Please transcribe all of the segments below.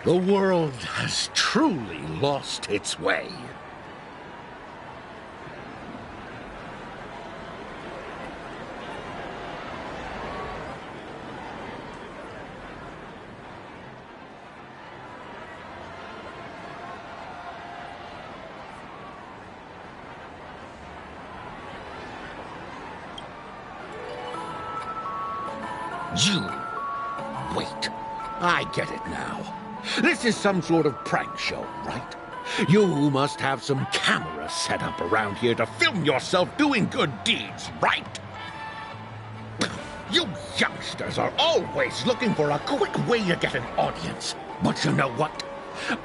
The world has truly lost its way. You... wait. I get it now. This is some sort of prank show, right? You must have some cameras set up around here to film yourself doing good deeds, right? You youngsters are always looking for a quick way to get an audience. But you know what?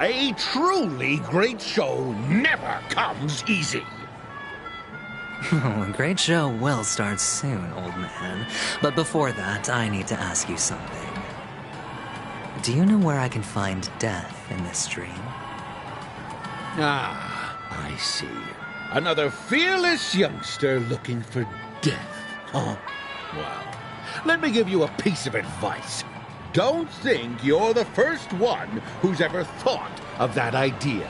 A truly great show never comes easy. Oh, a great show will start soon, old man. But before that, I need to ask you something. Do you know where I can find death in this dream? Ah, I see. Another fearless youngster looking for death, huh? Well, let me give you a piece of advice. Don't think you're the first one who's ever thought of that idea.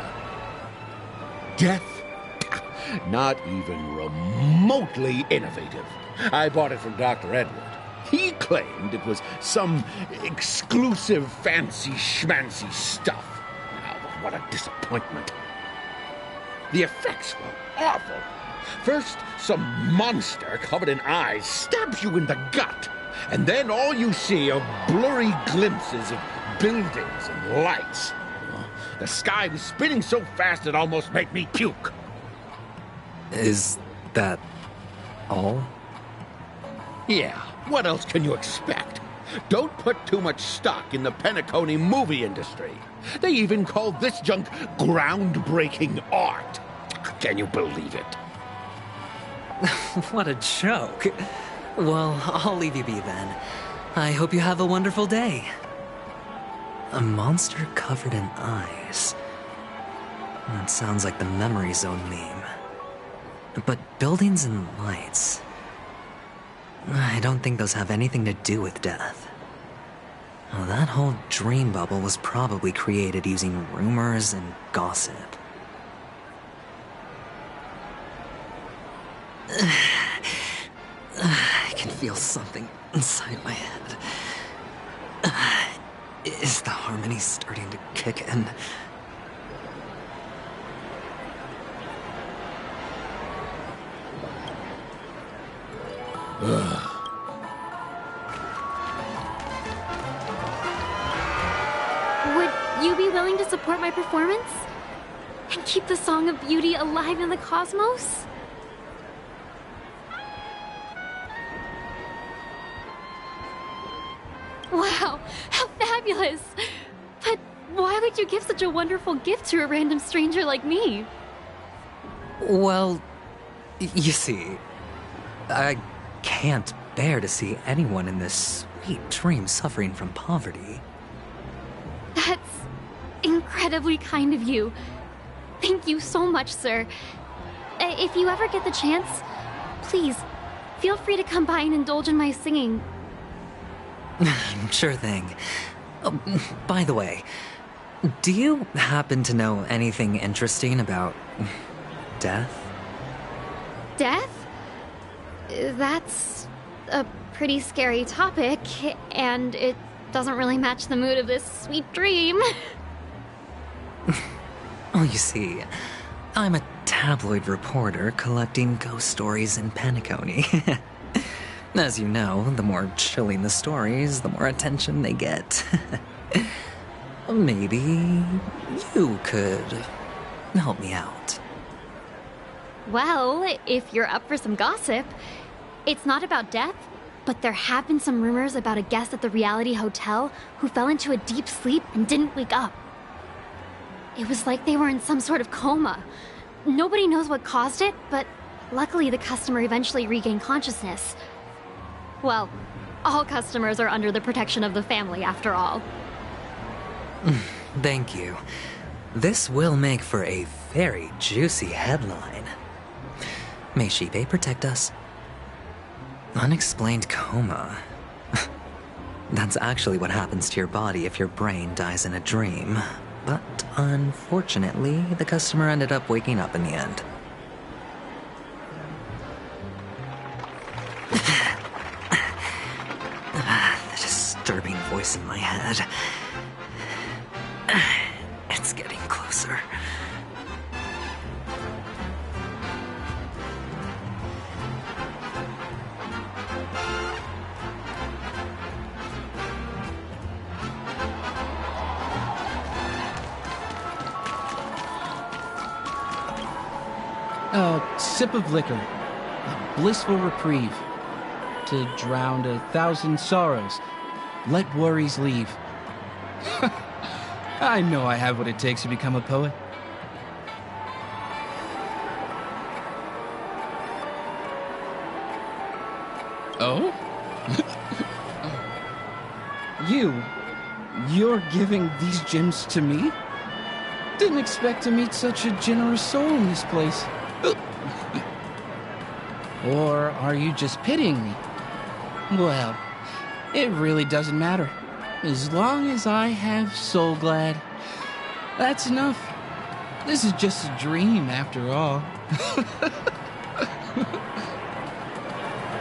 Death? Not even remotely innovative. I bought it from Dr. Edward. He claimed it was some exclusive fancy schmancy stuff. Oh, what a disappointment. The effects were awful. First, some monster covered in eyes stabs you in the gut, and then all you see are blurry glimpses of buildings and lights. The sky was spinning so fast it almost made me puke. Is that all? Yeah, what else can you expect? Don't put too much stock in the Penacony movie industry. They even call this junk groundbreaking art. Can you believe it? What a joke. Well, I'll leave you be then. I hope you have a wonderful day. A monster covered in eyes. That sounds like the Memory Zone meme. But buildings and lights... I don't think those have anything to do with death. Well, that whole dream bubble was probably created using rumors and gossip. I can feel something inside my head. Is the harmony starting to kick in? Would you be willing to support my performance? And keep the Song of Beauty alive in the cosmos? Wow, how fabulous! But why would you give such a wonderful gift to a random stranger like me? Well, you see, I can't bear to see anyone in this sweet dream suffering from poverty. That's incredibly kind of you. Thank you so much, sir. If you ever get the chance, please, feel free to come by and indulge in my singing. Sure thing. Oh, by the way, do you happen to know anything interesting about death? Death? That's a pretty scary topic, and it doesn't really match the mood of this sweet dream. Oh, you see, I'm a tabloid reporter collecting ghost stories in Penacony. As you know, the more chilling the stories, the more attention they get. Maybe you could help me out. Well, if you're up for some gossip, it's not about death, but there have been some rumors about a guest at the reality hotel who fell into a deep sleep and didn't wake up. It was like they were in some sort of coma. Nobody knows what caused it, but luckily the customer eventually regained consciousness. Well, all customers are under the protection of the family, after all. Thank you. This will make for a very juicy headline. May Shibe protect us. Unexplained coma. That's actually what happens to your body if your brain dies in a dream. But unfortunately, the customer ended up waking up in the end. The disturbing voice in my head. It's getting closer. A sip of liquor, a blissful reprieve, to drown 1,000 sorrows, let worries leave. I know I have what it takes to become a poet. Oh? You're giving these gems to me? Didn't expect to meet such a generous soul in this place. Or are you just pitying me? Well, it really doesn't matter. As long as I have Soul Glad, that's enough. This is just a dream after all.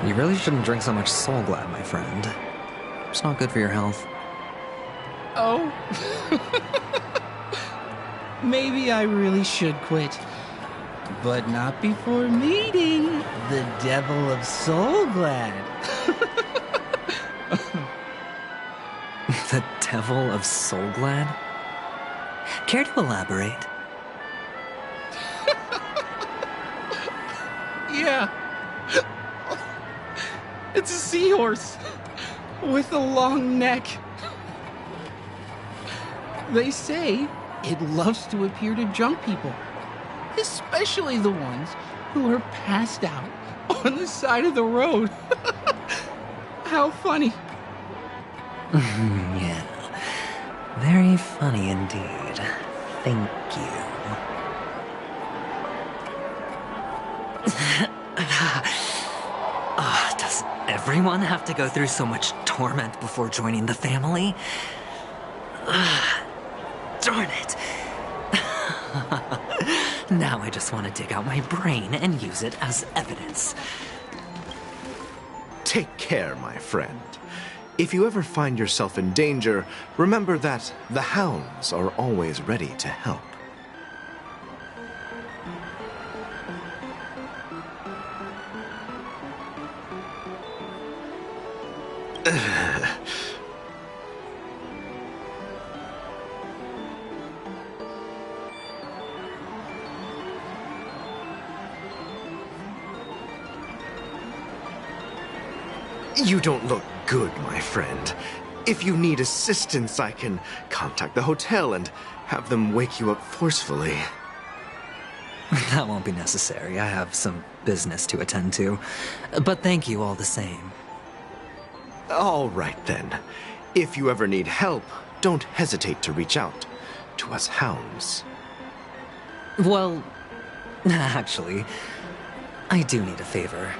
You really shouldn't drink so much Soul Glad, my friend. It's not good for your health. Oh? Maybe I really should quit. But not before meeting the Devil of Soul Glad. The Devil of Soul Glad? Care to elaborate? Yeah. It's a seahorse with a long neck. They say it loves to appear to drunk people, especially the ones who are passed out on the side of the road. How funny. Yeah. Very funny indeed. Thank you. Does everyone have to go through so much torment before joining the family? Darn it. Now I just want to dig out my brain and use it as evidence. Take care, my friend. If you ever find yourself in danger, remember that the hounds are always ready to help. You don't look good, my friend. If you need assistance, I can contact the hotel and have them wake you up forcefully. That won't be necessary. I have some business to attend to. But thank you all the same. All right, then. If you ever need help, don't hesitate to reach out to us hounds. Well, actually, I do need a favor.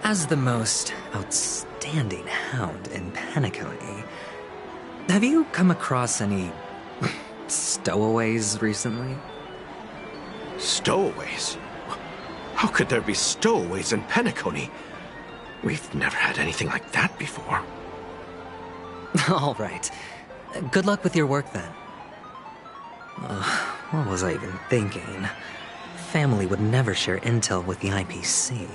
As the most outstanding hound in Penacony, have you come across any stowaways recently? Stowaways? How could there be stowaways in Penacony? We've never had anything like that before. All right. Good luck with your work, then. What was I even thinking? Family would never share intel with the IPC.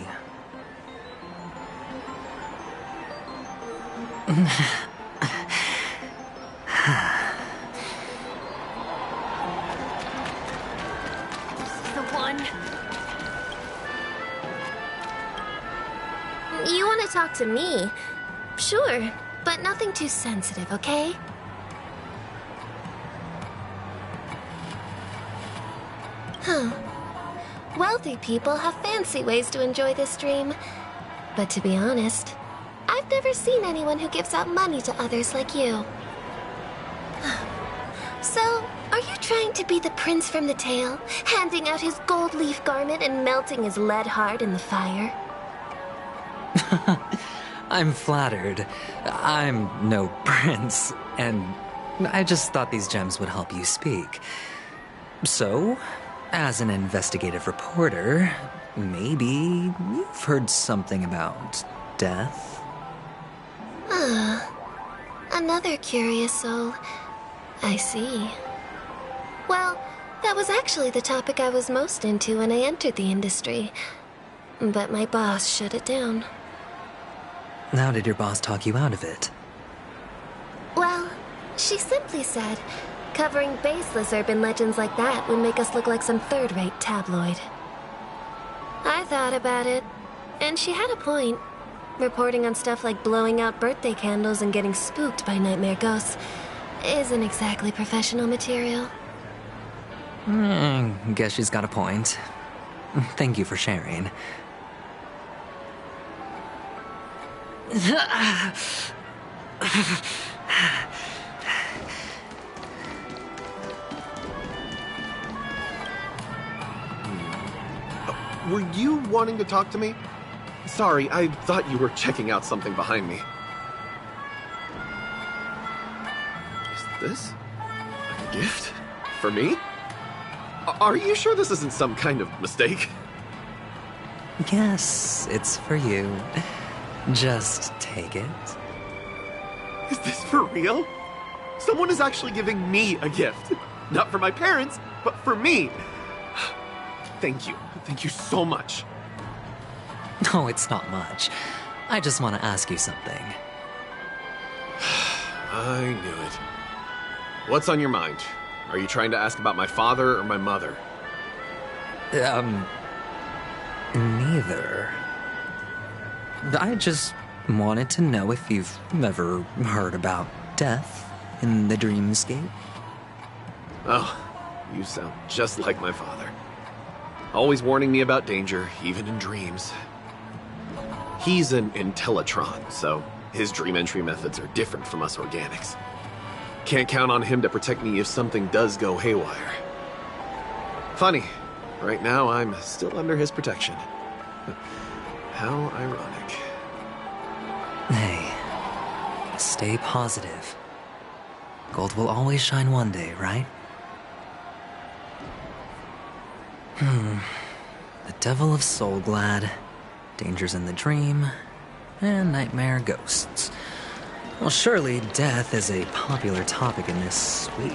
The one. You want to talk to me? Sure, but nothing too sensitive, okay? Huh. Wealthy people have fancy ways to enjoy this dream. But to be honest, I've never seen anyone who gives out money to others like you. Trying to be the prince from the tale, handing out his gold leaf garment and melting his lead heart in the fire. I'm flattered. I'm no prince, and I just thought these gems would help you speak. So, as an investigative reporter, maybe you've heard something about death? Another curious soul. I see. Well, that was actually the topic I was most into when I entered the industry. But my boss shut it down. How did your boss talk you out of it? Well, she simply said, covering baseless urban legends like that would make us look like some third-rate tabloid. I thought about it, and she had a point. Reporting on stuff like blowing out birthday candles and getting spooked by nightmare ghosts isn't exactly professional material. Guess she's got a point. Thank you for sharing. Were you wanting to talk to me? Sorry, I thought you were checking out something behind me. Is this a gift? For me? Are you sure this isn't some kind of mistake? Yes, it's for you. Just take it. Is this for real? Someone is actually giving me a gift. Not for my parents, but for me. Thank you. Thank you so much. No, it's not much. I just want to ask you something. I knew it. What's on your mind? Are you trying to ask about my father or my mother? Neither. I just wanted to know if you've ever heard about death in the dreamscape. Oh, you sound just like my father. Always warning me about danger, even in dreams. He's an Intellitron, so his dream entry methods are different from us organics. Can't count on him to protect me if something does go haywire. Funny, right now I'm still under his protection. How ironic. Hey, stay positive. Gold will always shine one day, right? The Devil of Soulglad, Dangers in the Dream, and Nightmare Ghosts. Well, surely death is a popular topic in this suite.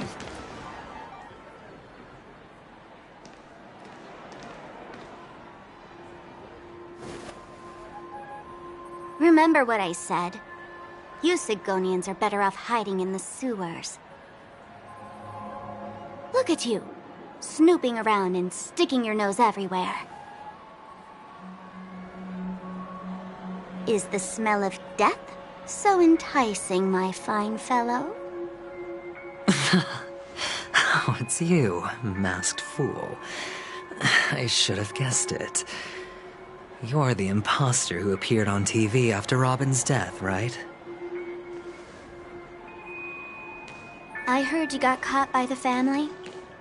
Remember what I said. You Sigonians are better off hiding in the sewers. Look at you, snooping around and sticking your nose everywhere. Is the smell of death so enticing, my fine fellow? Oh, it's you, masked fool. I should have guessed it. You're the imposter who appeared on TV after Robin's death, right? I heard you got caught by the family.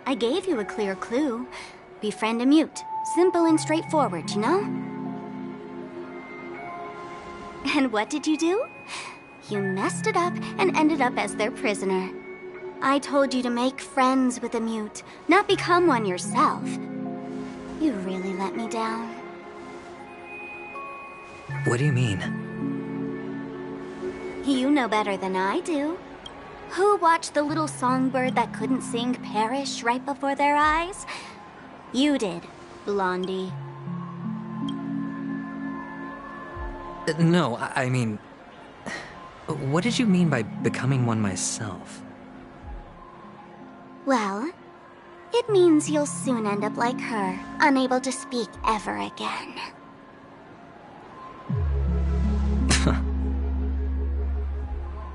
I gave you a clear clue. Befriend a mute. Simple and straightforward, you know? And what did you do? You messed it up and ended up as their prisoner. I told you to make friends with a mute, not become one yourself. You really let me down. What do you mean? You know better than I do. Who watched the little songbird that couldn't sing perish right before their eyes? You did, Blondie. No, I mean... What did you mean by becoming one myself? Well, it means you'll soon end up like her, unable to speak ever again.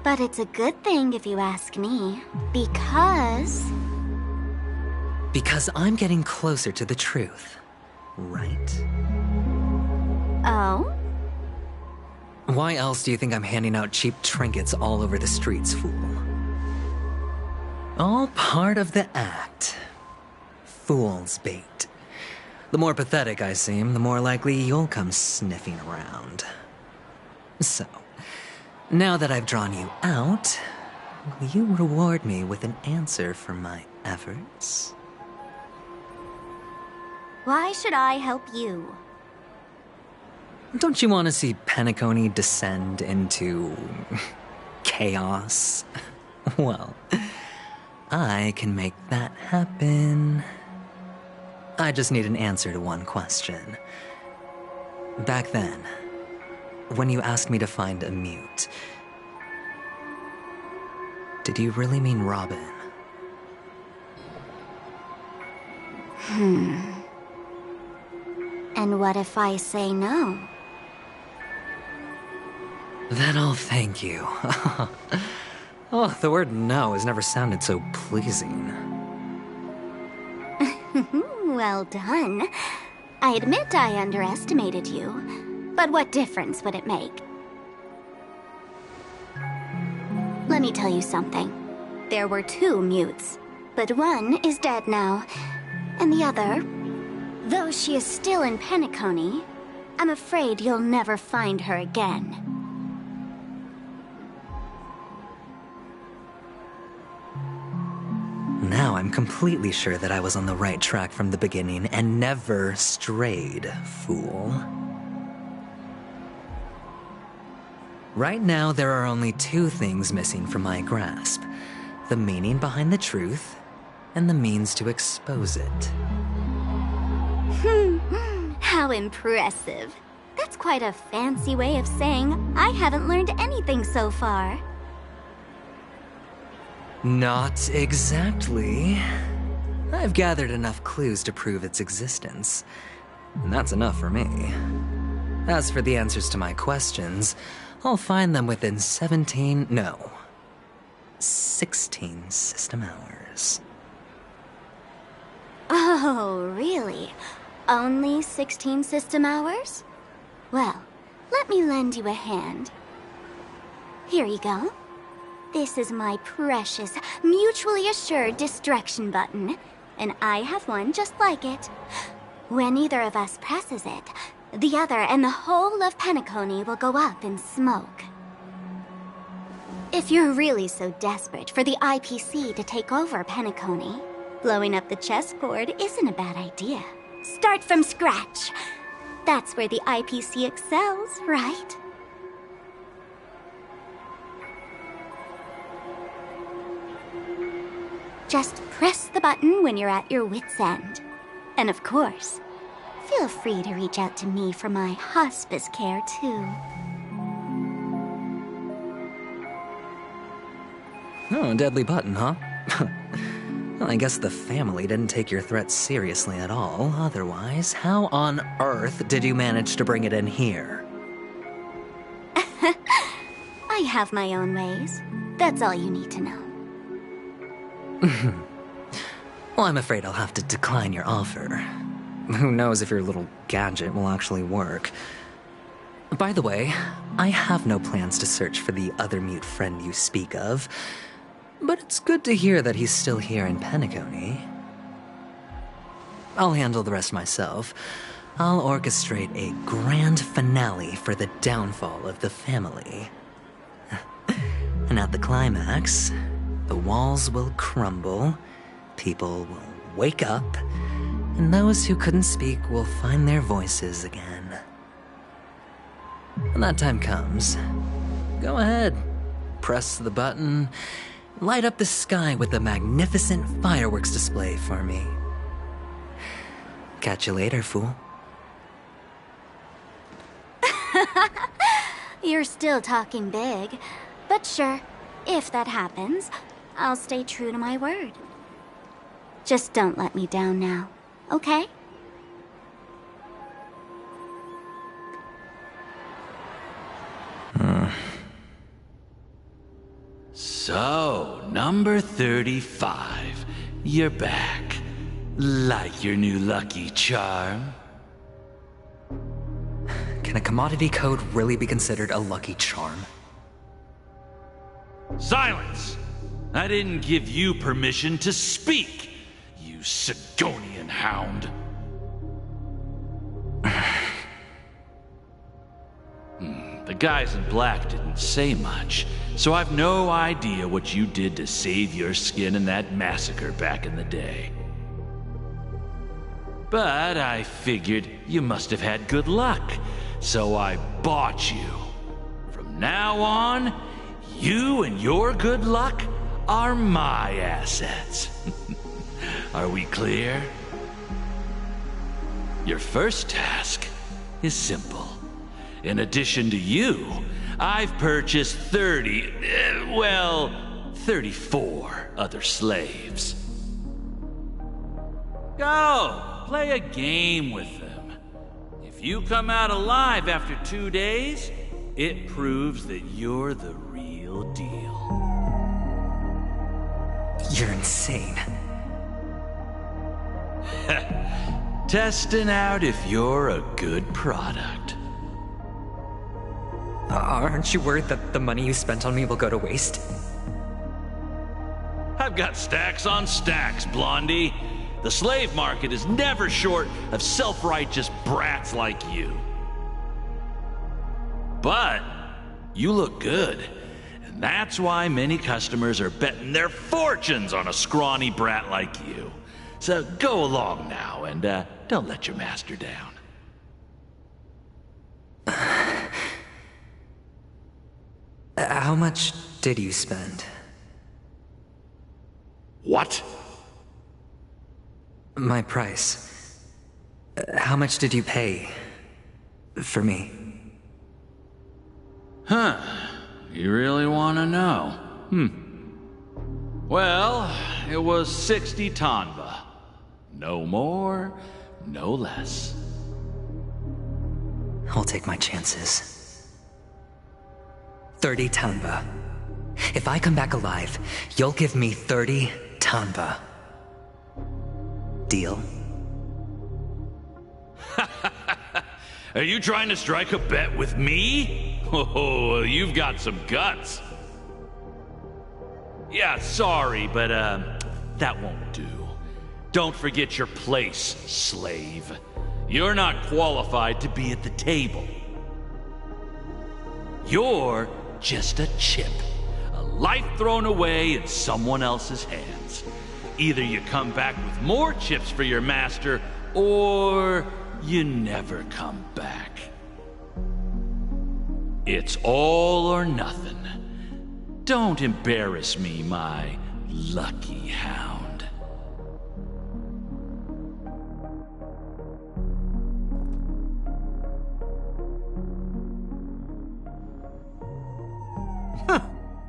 But it's a good thing if you ask me, because... Because I'm getting closer to the truth, right? Oh? Why else do you think I'm handing out cheap trinkets all over the streets, fool? All part of the act. Fool's bait. The more pathetic I seem, the more likely you'll come sniffing around. So, now that I've drawn you out, will you reward me with an answer for my efforts? Why should I help you? Don't you want to see Penacony descend into chaos? Well, I can make that happen. I just need an answer to one question. Back then, when you asked me to find a mute, did you really mean Robin? And what if I say no? Then I'll thank you. Oh, the word no has never sounded so pleasing. Well done. I admit I underestimated you, but what difference would it make? Let me tell you something. There were 2 mutes, but one is dead now, and the other, though she is still in Penacony, I'm afraid you'll never find her again. Now I'm completely sure that I was on the right track from the beginning and never strayed, fool. Right now, there are only 2 things missing from my grasp. The meaning behind the truth, and the means to expose it. How impressive. That's quite a fancy way of saying I haven't learned anything so far. Not exactly. I've gathered enough clues to prove its existence, and that's enough for me. As for the answers to my questions, I'll find them within 16 system hours. Oh, really? Only 16 system hours? Well, let me lend you a hand. Here you go. This is my precious, mutually assured destruction button, and I have one just like it. When either of us presses it, the other and the whole of Penacony will go up in smoke. If you're really so desperate for the IPC to take over Penacony, blowing up the chessboard isn't a bad idea. Start from scratch. That's where the IPC excels, right? Just press the button when you're at your wit's end. And of course, feel free to reach out to me for my hospice care, too. Oh, a deadly button, huh? Well, I guess the family didn't take your threat seriously at all. Otherwise, how on earth did you manage to bring it in here? I have my own ways. That's all you need to know. Well, I'm afraid I'll have to decline your offer. Who knows if your little gadget will actually work. By the way, I have no plans to search for the other mute friend you speak of, but it's good to hear that he's still here in Penacony. I'll handle the rest myself. I'll orchestrate a grand finale for the downfall of the family. And at the climax, the walls will crumble, people will wake up, and those who couldn't speak will find their voices again. When that time comes, go ahead, press the button, light up the sky with a magnificent fireworks display for me. Catch you later, fool. You're still talking big, but sure, if that happens, I'll stay true to my word. Just don't let me down now, okay? So, number 35. You're back. Like your new lucky charm? Can a commodity code really be considered a lucky charm? Silence! I didn't give you permission to speak, you Sigonian hound. The guys in black didn't say much, so I've no idea what you did to save your skin in that massacre back in the day. But I figured you must have had good luck, so I bought you. From now on, you and your good luck are my assets. Are we clear? Your first task is simple. In addition to you, I've purchased 34 other slaves. Go, play a game with them. If you come out alive after 2 days, it proves that you're the real deal. You're insane. Testing out if you're a good product. Aren't you worried that the money you spent on me will go to waste? I've got stacks on stacks, Blondie. The slave market is never short of self-righteous brats like you. But you look good, and that's why many customers are betting their fortunes on a scrawny brat like you. So go along now, and don't let your master down. How much did you spend? What? My price. How much did you pay for me? Huh. You really want to know? Well, it was 60 tanva. No more, no less. I'll take my chances. 30 tanva. If I come back alive, you'll give me 30 tanva. Deal? Are you trying to strike a bet with me? Oh, you've got some guts. Yeah, sorry, but that won't do. Don't forget your place, slave. You're not qualified to be at the table. You're just a chip. A life thrown away in someone else's hands. Either you come back with more chips for your master, or you never come back. It's all or nothing. Don't embarrass me, my lucky hound.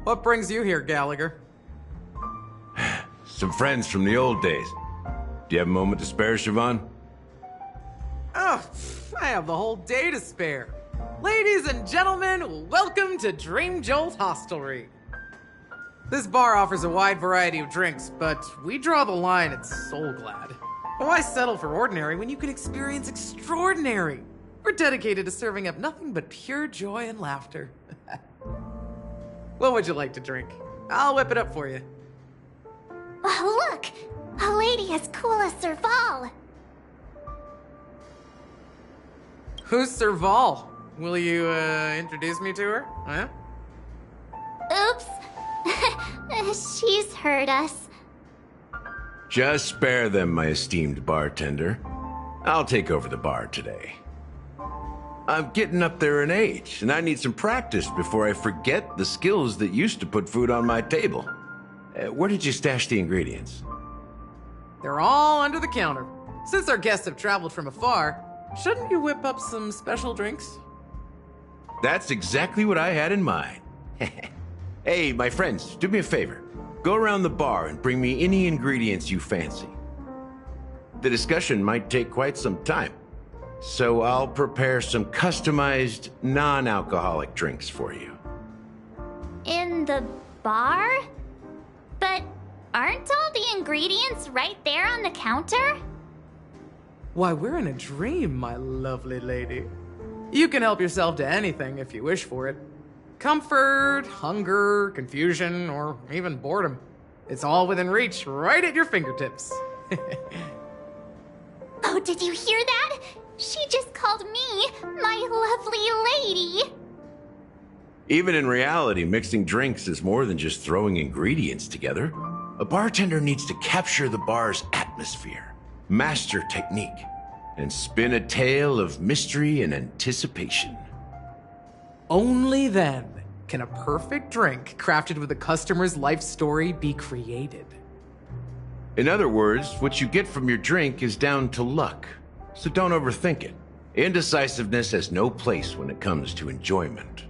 What brings you here, Gallagher? Some friends from the old days. Do you have a moment to spare, Siobhan? Oh, I have the whole day to spare. Ladies and gentlemen, welcome to Dream Jolt Hostelry. This bar offers a wide variety of drinks, but we draw the line at Soul Glad. Why settle for ordinary when you can experience extraordinary? We're dedicated to serving up nothing but pure joy and laughter. What would you like to drink? I'll whip it up for you. Oh, look! A lady as cool as Serval! Who's Serval? Will you, introduce me to her? Huh? Oops. She's heard us. Just spare them, my esteemed bartender. I'll take over the bar today. I'm getting up there in age, and I need some practice before I forget the skills that used to put food on my table. Where did you stash the ingredients? They're all under the counter. Since our guests have traveled from afar, shouldn't you whip up some special drinks? That's exactly what I had in mind. Hey, my friends, do me a favor. Go around the bar and bring me any ingredients you fancy. The discussion might take quite some time, so I'll prepare some customized, non-alcoholic drinks for you. In the bar? But aren't all the ingredients right there on the counter? Why, we're in a dream, my lovely lady. You can help yourself to anything if you wish for it. Comfort, hunger, confusion, or even boredom. It's all within reach, right at your fingertips. Oh, did you hear that? She just called me my lovely lady. Even in reality, mixing drinks is more than just throwing ingredients together. A bartender needs to capture the bar's atmosphere, master technique, and spin a tale of mystery and anticipation. Only then can a perfect drink crafted with a customer's life story be created. In other words, what you get from your drink is down to luck, so don't overthink it. Indecisiveness has no place when it comes to enjoyment.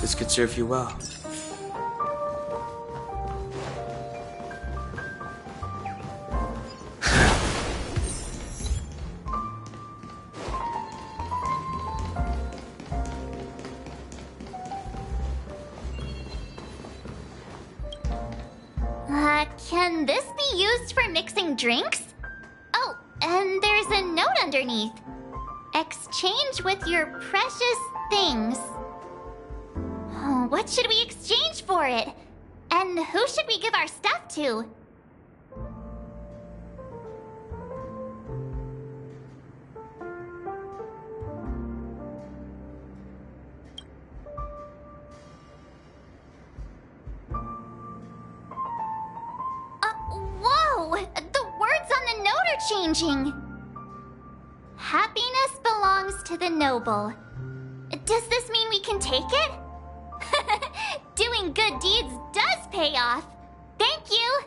This could serve you well. Can this be used for mixing drinks? Oh, and there's a note underneath. Exchange with your precious things. Oh, what should we exchange for it? And who should we give our stuff to? Whoa! The words on the note are changing. Happiness belongs to the noble. Does this mean we can take it? Doing good deeds does pay off. Thank you.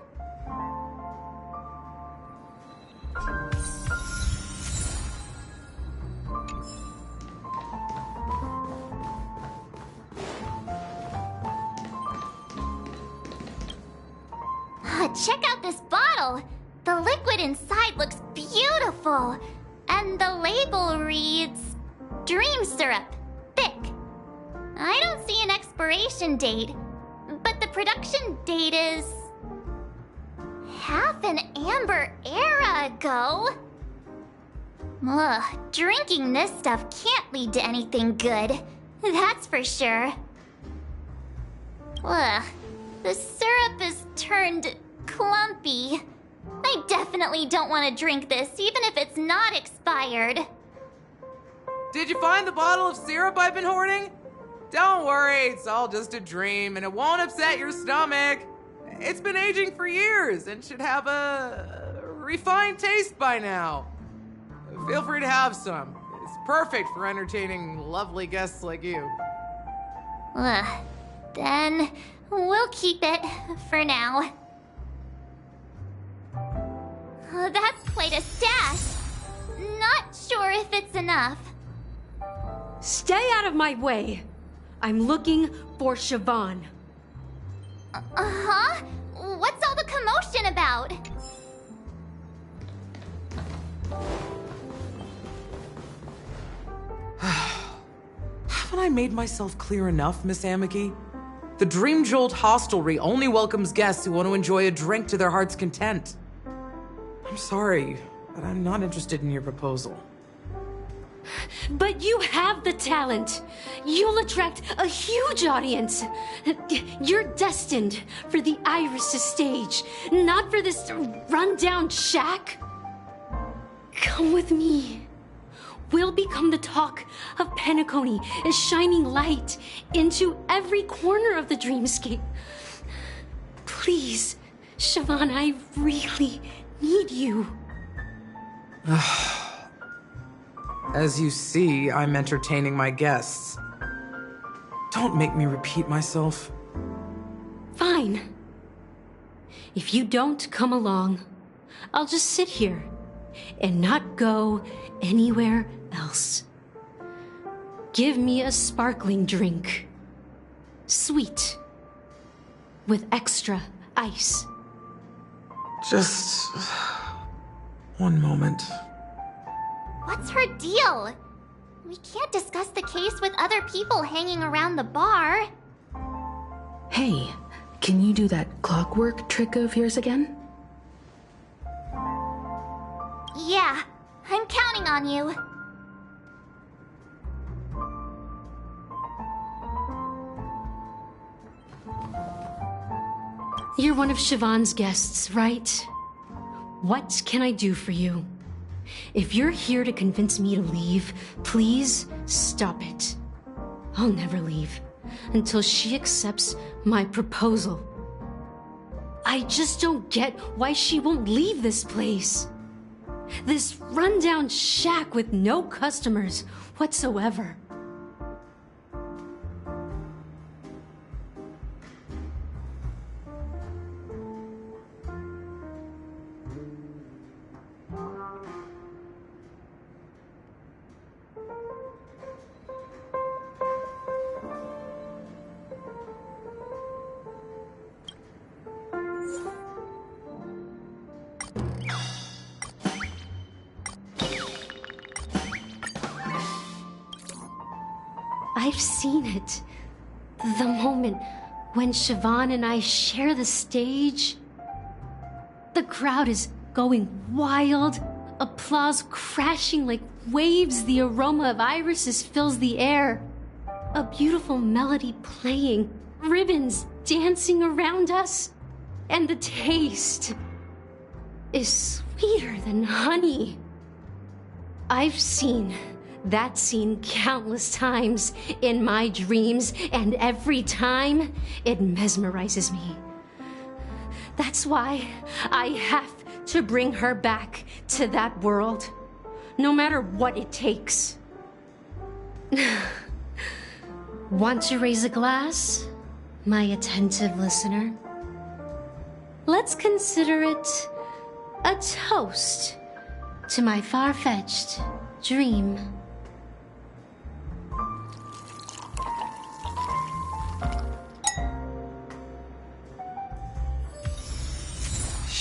Check out this bottle! The liquid inside looks beautiful. And the label reads... Dream syrup. Thick. I don't see an expiration date, but the production date is... half an amber era ago. Ugh, drinking this stuff can't lead to anything good. That's for sure. Ugh, the syrup is turned clumpy. I definitely don't want to drink this, even if it's not expired. Did you find the bottle of syrup I've been hoarding? Don't worry, it's all just a dream and it won't upset your stomach. It's been aging for years and should have a refined taste by now. Feel free to have some. It's perfect for entertaining lovely guests like you. Then we'll keep it for now. That's quite a stash. Not sure if it's enough. Stay out of my way. I'm looking for Siobhan. Huh? What's all the commotion about? Haven't I made myself clear enough, Miss Amiki? The Dream Jolt hostelry only welcomes guests who want to enjoy a drink to their heart's content. I'm sorry, but I'm not interested in your proposal. But you have the talent. You'll attract a huge audience. You're destined for the Iris' stage, not for this rundown shack. Come with me. We'll become the talk of Penacony, a shining light into every corner of the dreamscape. Please, Siobhan, I really need you. As you see, I'm entertaining my guests. Don't make me repeat myself. Fine. If you don't come along, I'll just sit here and not go anywhere else. Give me a sparkling drink. Sweet. With extra ice. Just... one moment. What's her deal? We can't discuss the case with other people hanging around the bar. Hey, can you do that clockwork trick of yours again? Yeah, I'm counting on you. You're one of Siobhan's guests, right? What can I do for you? If you're here to convince me to leave, please stop it. I'll never leave until she accepts my proposal. I just don't get why she won't leave this place. This rundown shack with no customers whatsoever. I've seen it. The moment when Siobhan and I share the stage. The crowd is going wild. Applause crashing like waves. The aroma of irises fills the air. A beautiful melody playing. Ribbons dancing around us. And the taste is sweeter than honey. I've seen that scene countless times in my dreams, and every time it mesmerizes me. That's why I have to bring her back to that world, no matter what it takes. Want to raise a glass, my attentive listener? Let's consider it a toast to my far-fetched dream.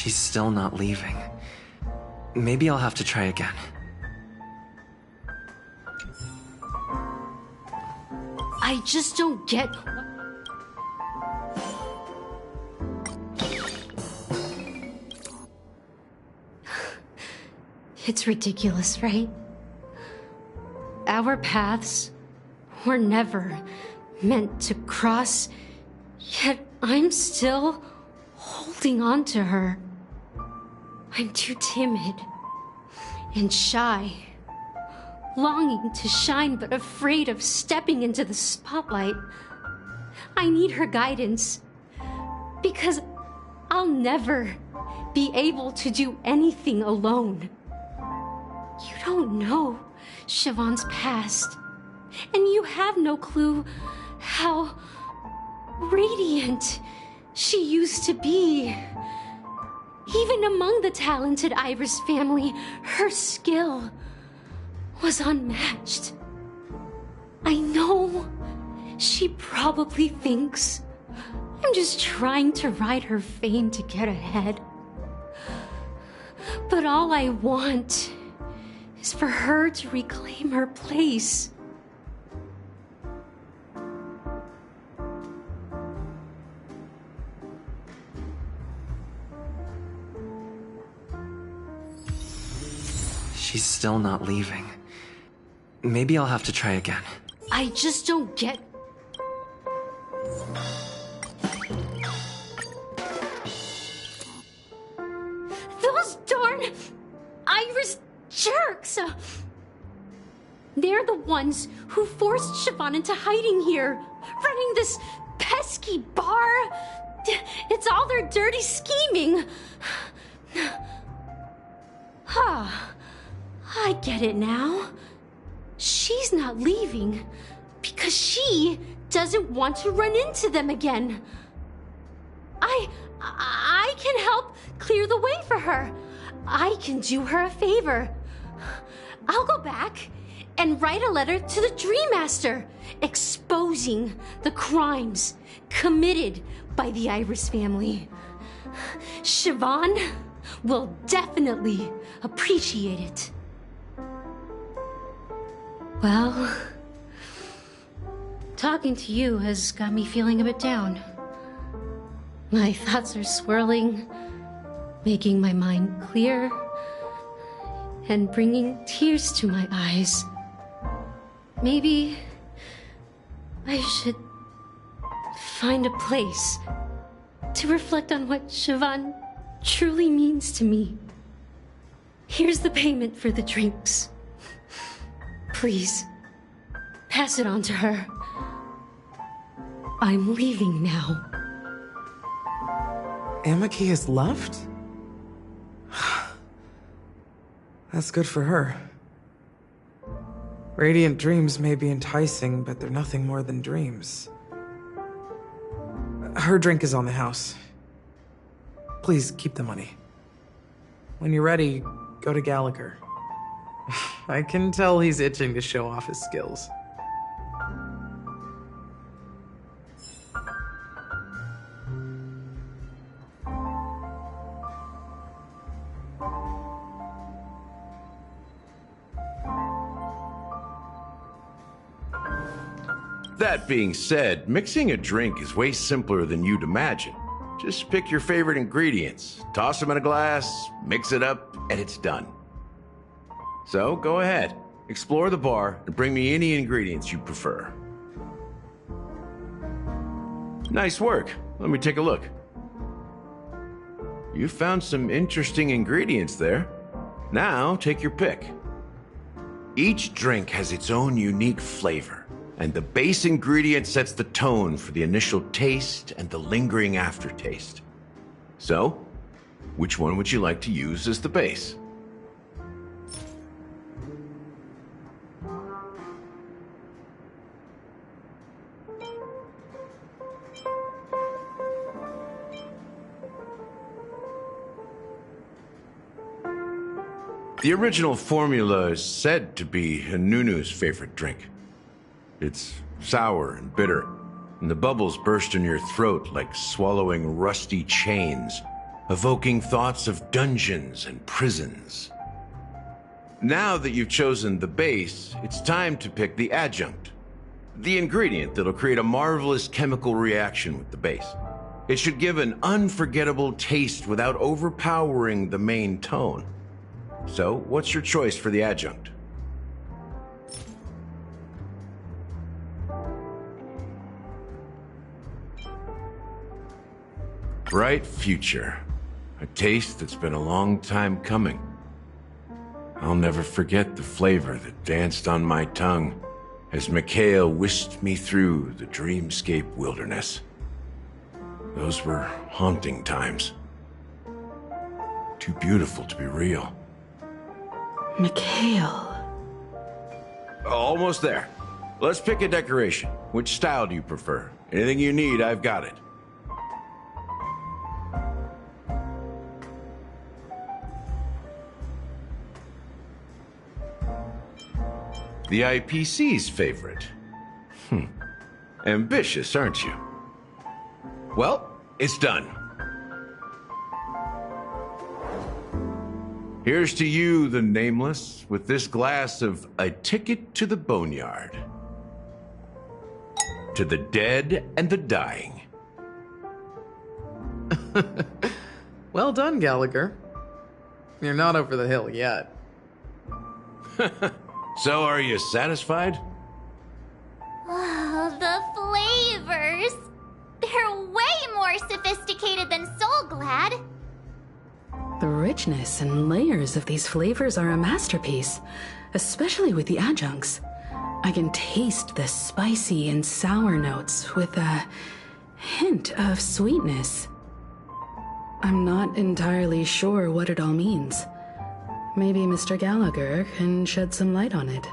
She's still not leaving. Maybe I'll have to try again. I just don't get... It's ridiculous, right? Our paths were never meant to cross, yet I'm still holding on to her. I'm too timid and shy, longing to shine but afraid of stepping into the spotlight. I need her guidance because I'll never be able to do anything alone. You don't know Siobhan's past, and you have no clue how radiant she used to be. Even among the talented Iris family, her skill was unmatched. I know she probably thinks I'm just trying to ride her fame to get ahead. But all I want is for her to reclaim her place. She's still not leaving. Maybe I'll have to try again. I just don't get... Those darn Iris jerks! They're the ones who forced Siobhan into hiding here, running this pesky bar. It's all their dirty scheming. I get it now. She's not leaving because she doesn't want to run into them again. I can help clear the way for her. I can do her a favor. I'll go back and write a letter to the Dream Master exposing the crimes committed by the Iris family. Siobhan will definitely appreciate it. Well, talking to you has got me feeling a bit down. My thoughts are swirling, making my mind clear, and bringing tears to my eyes. Maybe I should find a place to reflect on what Siobhan truly means to me. Here's the payment for the drinks. Please, pass it on to her. I'm leaving now. Amaki has left? That's good for her. Radiant dreams may be enticing, but they're nothing more than dreams. Her drink is on the house. Please keep the money. When you're ready, go to Gallagher. I can tell he's itching to show off his skills. That being said, mixing a drink is way simpler than you'd imagine. Just pick your favorite ingredients, toss them in a glass, mix it up, and it's done. So go ahead, explore the bar, and bring me any ingredients you prefer. Nice work. Let me take a look. You found some interesting ingredients there. Now take your pick. Each drink has its own unique flavor, and the base ingredient sets the tone for the initial taste and the lingering aftertaste. So, which one would you like to use as the base? The original formula is said to be Nunu's favorite drink. It's sour and bitter, and the bubbles burst in your throat like swallowing rusty chains. evoking thoughts of dungeons and prisons. Now that you've chosen the base, it's time to pick the adjunct, the ingredient that'll create a marvelous chemical reaction with the base. It should give an unforgettable taste without overpowering the main tone. So, what's your choice for the adjunct? Bright future. A taste that's been a long time coming. I'll never forget the flavor that danced on my tongue as Mikhail whisked me through the dreamscape wilderness. Those were haunting times. Too beautiful to be real. Mikhail. Almost there. Let's pick a decoration. Which style do you prefer? Anything you need, I've got it. The IPC's favorite. Ambitious, aren't you? Well, it's done. Here's to you, the Nameless, with this glass of a ticket to the boneyard. To the dead and the dying. Well done, Gallagher. You're not over the hill yet. So, are you satisfied? Oh, the flavors! They're way more sophisticated than Soulglad. The richness and layers of these flavors are a masterpiece, especially with the adjuncts. I can taste the spicy and sour notes with a hint of sweetness. I'm not entirely sure what it all means. Maybe Mr. Gallagher can shed some light on it.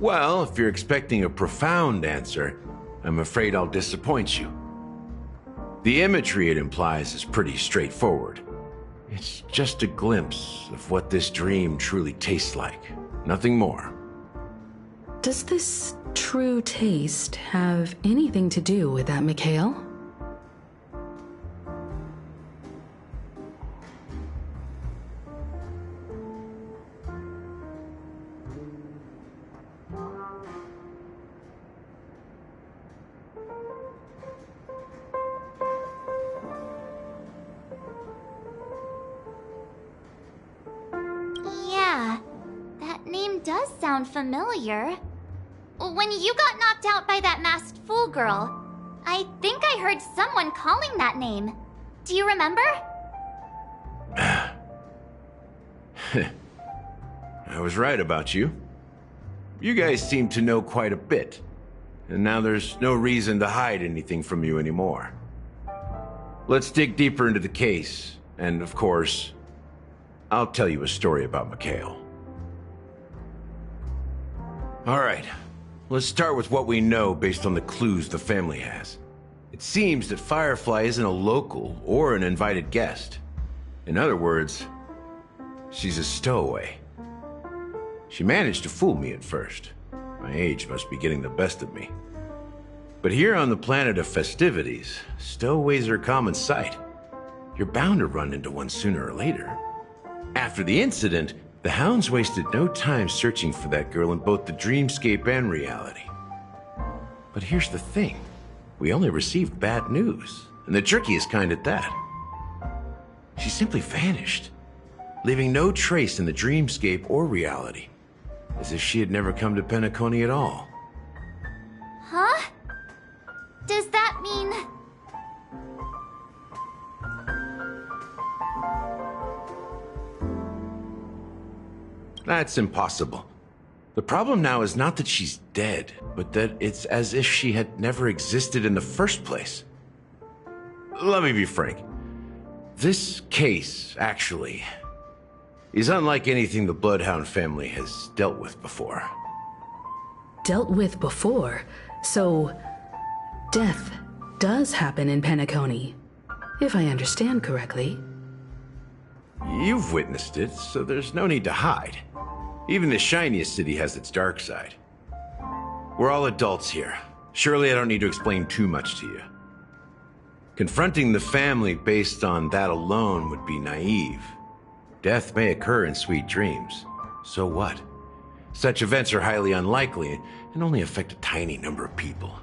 Well, if you're expecting a profound answer, I'm afraid I'll disappoint you. The imagery it implies is pretty straightforward. It's just a glimpse of what this dream truly tastes like. Nothing more. Does this true taste have anything to do with that, Mikhail? Yeah, that name does sound familiar. When you got knocked out by that masked fool girl, I think I heard someone calling that name. Do you remember? I was right about you. You guys seem to know quite a bit, and now there's no reason to hide anything from you anymore. Let's dig deeper into the case, and of course, I'll tell you a story about Mikhail. All right, let's start with what we know based on the clues the family has. It seems that Firefly isn't a local or an invited guest. In other words, she's a stowaway. She managed to fool me at first. My age must be getting the best of me. But here on the planet of festivities, stowaways are a common sight. You're bound to run into one sooner or later. After the incident, the hounds wasted no time searching for that girl in both the dreamscape and reality. But here's the thing. We only received bad news, and the trickiest kind at that. She simply vanished, leaving no trace in the dreamscape or reality, as if she had never come to Penacony at all. Huh? Does that mean... That's impossible. The problem now is not that she's dead, but that it's as if she had never existed in the first place. Let me be frank. This case, actually, is unlike anything the Bloodhound family has dealt with before. Dealt with before? So, death does happen in Penacony, if I understand correctly. You've witnessed it, so there's no need to hide. Even the shiniest city has its dark side. We're all adults here. Surely I don't need to explain too much to you. Confronting the family based on that alone would be naive. Death may occur in sweet dreams. So what? Such events are highly unlikely and only affect a tiny number of people.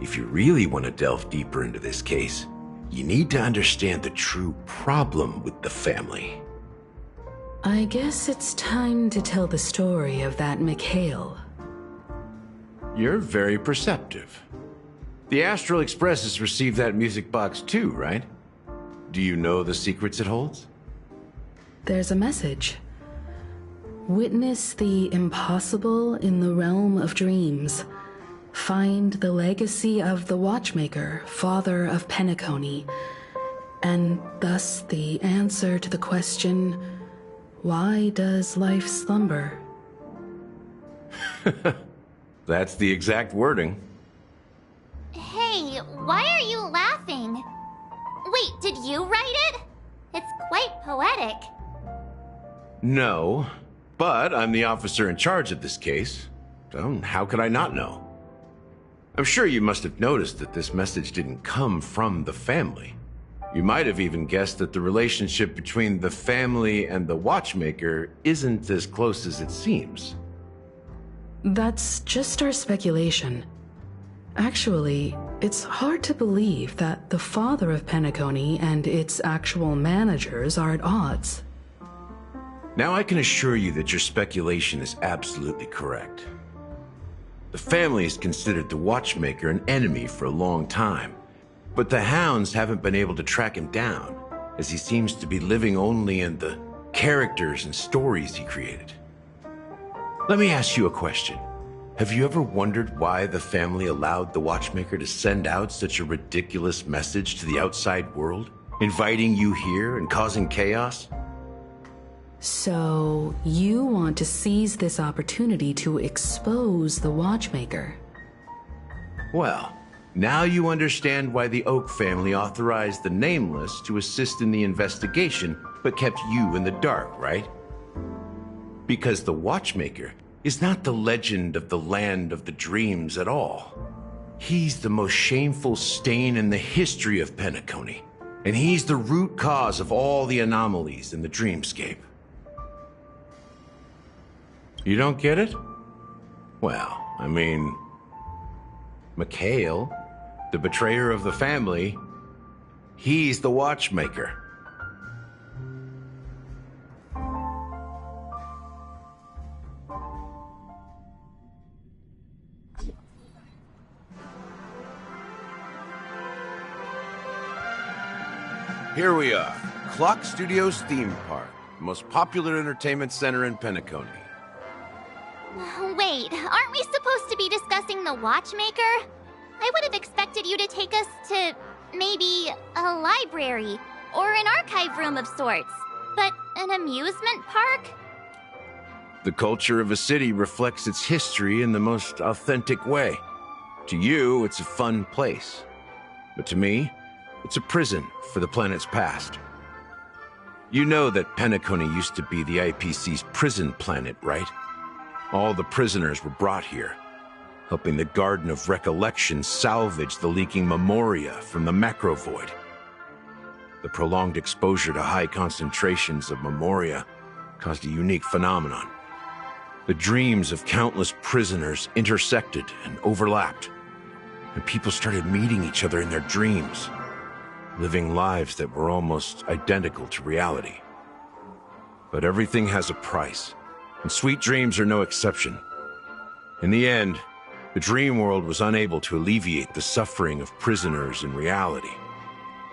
If you really want to delve deeper into this case, you need to understand the true problem with the family. I guess it's time to tell the story of that Mikhail. You're very perceptive. The Astral Express has received that music box too, right? Do you know the secrets it holds? There's a message. Witness the impossible in the realm of dreams. Find the legacy of the Watchmaker, father of Penacony, and thus the answer to the question, why does life slumber? That's the exact wording. Hey, why are you laughing? Wait, did you write it? It's quite poetic. No, but I'm the officer in charge of this case, so how could I not know? I'm sure you must have noticed that this message didn't come from the family. You might have even guessed that the relationship between the family and the Watchmaker isn't as close as it seems. That's just our speculation. Actually, it's hard to believe that the father of Penacony and its actual managers are at odds. Now I can assure you that your speculation is absolutely correct. The family has considered the Watchmaker an enemy for a long time, but the hounds haven't been able to track him down, as he seems to be living only in the characters and stories he created. Let me ask you a question. Have you ever wondered why the family allowed the Watchmaker to send out such a ridiculous message to the outside world, inviting you here and causing chaos? So, you want to seize this opportunity to expose the Watchmaker? Well, now you understand why the Oak family authorized the Nameless to assist in the investigation, but kept you in the dark, right? Because the Watchmaker is not the legend of the land of the dreams at all. He's the most shameful stain in the history of Penacony, and he's the root cause of all the anomalies in the dreamscape. You don't get it? Well, I mean, Mikhail, the betrayer of the family, he's the Watchmaker. Here we are, Clock Studios theme park, the most popular entertainment center in Penacony. Wait, aren't we supposed to be discussing the Watchmaker? I would have expected you to take us to, maybe, a library, or an archive room of sorts. But an amusement park? The culture of a city reflects its history in the most authentic way. To you, it's a fun place. But to me, it's a prison for the planet's past. You know that Penacony used to be the IPC's prison planet, right? All the prisoners were brought here, helping the Garden of Recollection salvage the leaking memoria from the macro void. The prolonged exposure to high concentrations of memoria caused a unique phenomenon. The dreams of countless prisoners intersected and overlapped, and people started meeting each other in their dreams, living lives that were almost identical to reality. But everything has a price, and sweet dreams are no exception. In the end, the dream world was unable to alleviate the suffering of prisoners in reality.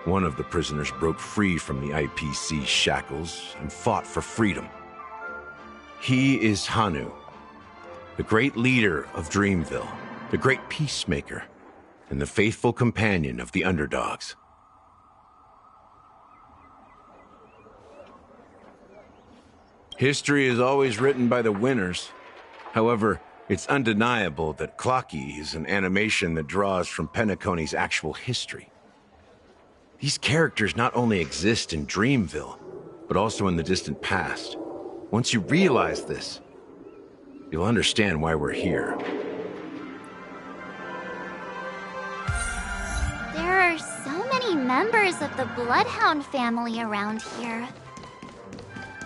One of the prisoners broke free from the IPC shackles and fought for freedom. He is Hanu, the great leader of Dreamville, the great peacemaker, and the faithful companion of the underdogs. History is always written by the winners. However, it's undeniable that Clocky is an animation that draws from Penacony's actual history. These characters not only exist in Dreamville, but also in the distant past. Once you realize this, you'll understand why we're here. There are There's so many members of the Bloodhound family around here.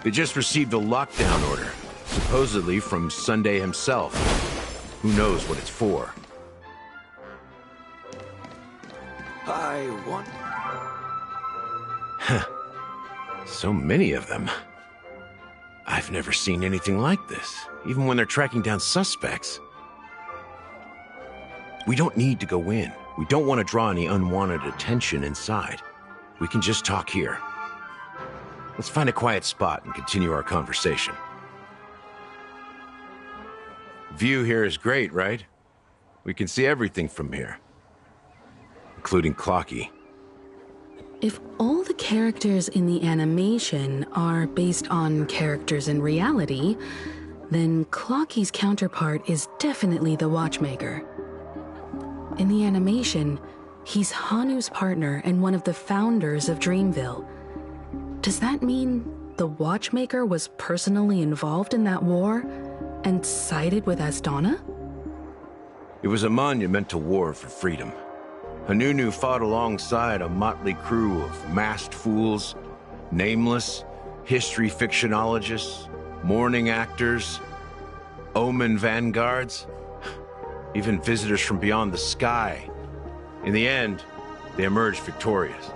They just received a lockdown order, supposedly from Sunday himself. Who knows what it's for? I want... So many of them. I've never seen anything like this, even when they're tracking down suspects. We don't need to go in. We don't want to draw any unwanted attention inside. We can just talk here. Let's find a quiet spot and continue our conversation. View here is great, right? We can see everything from here, including Clocky. If all the characters in the animation are based on characters in reality, then Clocky's counterpart is definitely the Watchmaker. In the animation, he's Hanu's partner and one of the founders of Dreamville. Does that mean the Watchmaker was personally involved in that war and sided with Asdana? It was a monumental war for freedom. Hanunu fought alongside a motley crew of masked fools, nameless, history fictionologists, mourning actors, omen vanguards, even visitors from beyond the sky. In the end, they emerged victorious.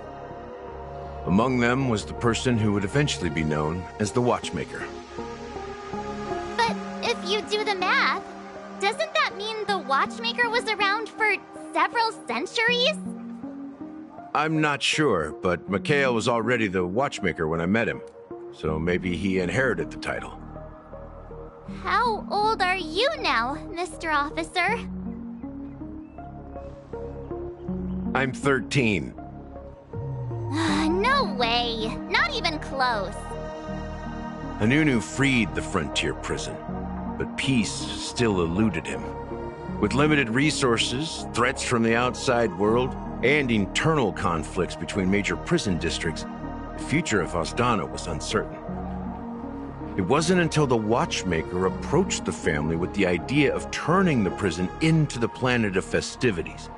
Among them was the person who would eventually be known as the Watchmaker. But if you do the math, doesn't that mean the Watchmaker was around for several centuries? I'm not sure, but Mikhail was already the Watchmaker when I met him, so maybe he inherited the title. How old are you now, Mr. Officer? I'm 13. No way. Not even close. Hanunu freed the frontier prison, but peace still eluded him. With limited resources, threats from the outside world, and internal conflicts between major prison districts, the future of Asdana was uncertain. It wasn't until the Watchmaker approached the family with the idea of turning the prison into the planet of festivities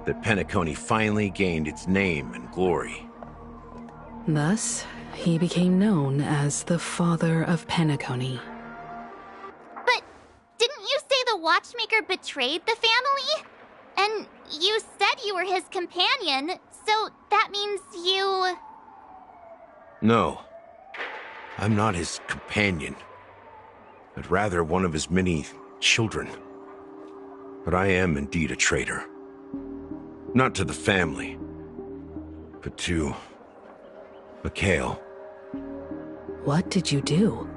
that Penacony finally gained its name and glory. Thus, he became known as the Father of Penacony. But didn't you say the Watchmaker betrayed the family? And you said you were his companion, so that means you... No, I'm not his companion, but rather one of his many children. But I am indeed a traitor. Not to the family, but to Mikhail. What did you do?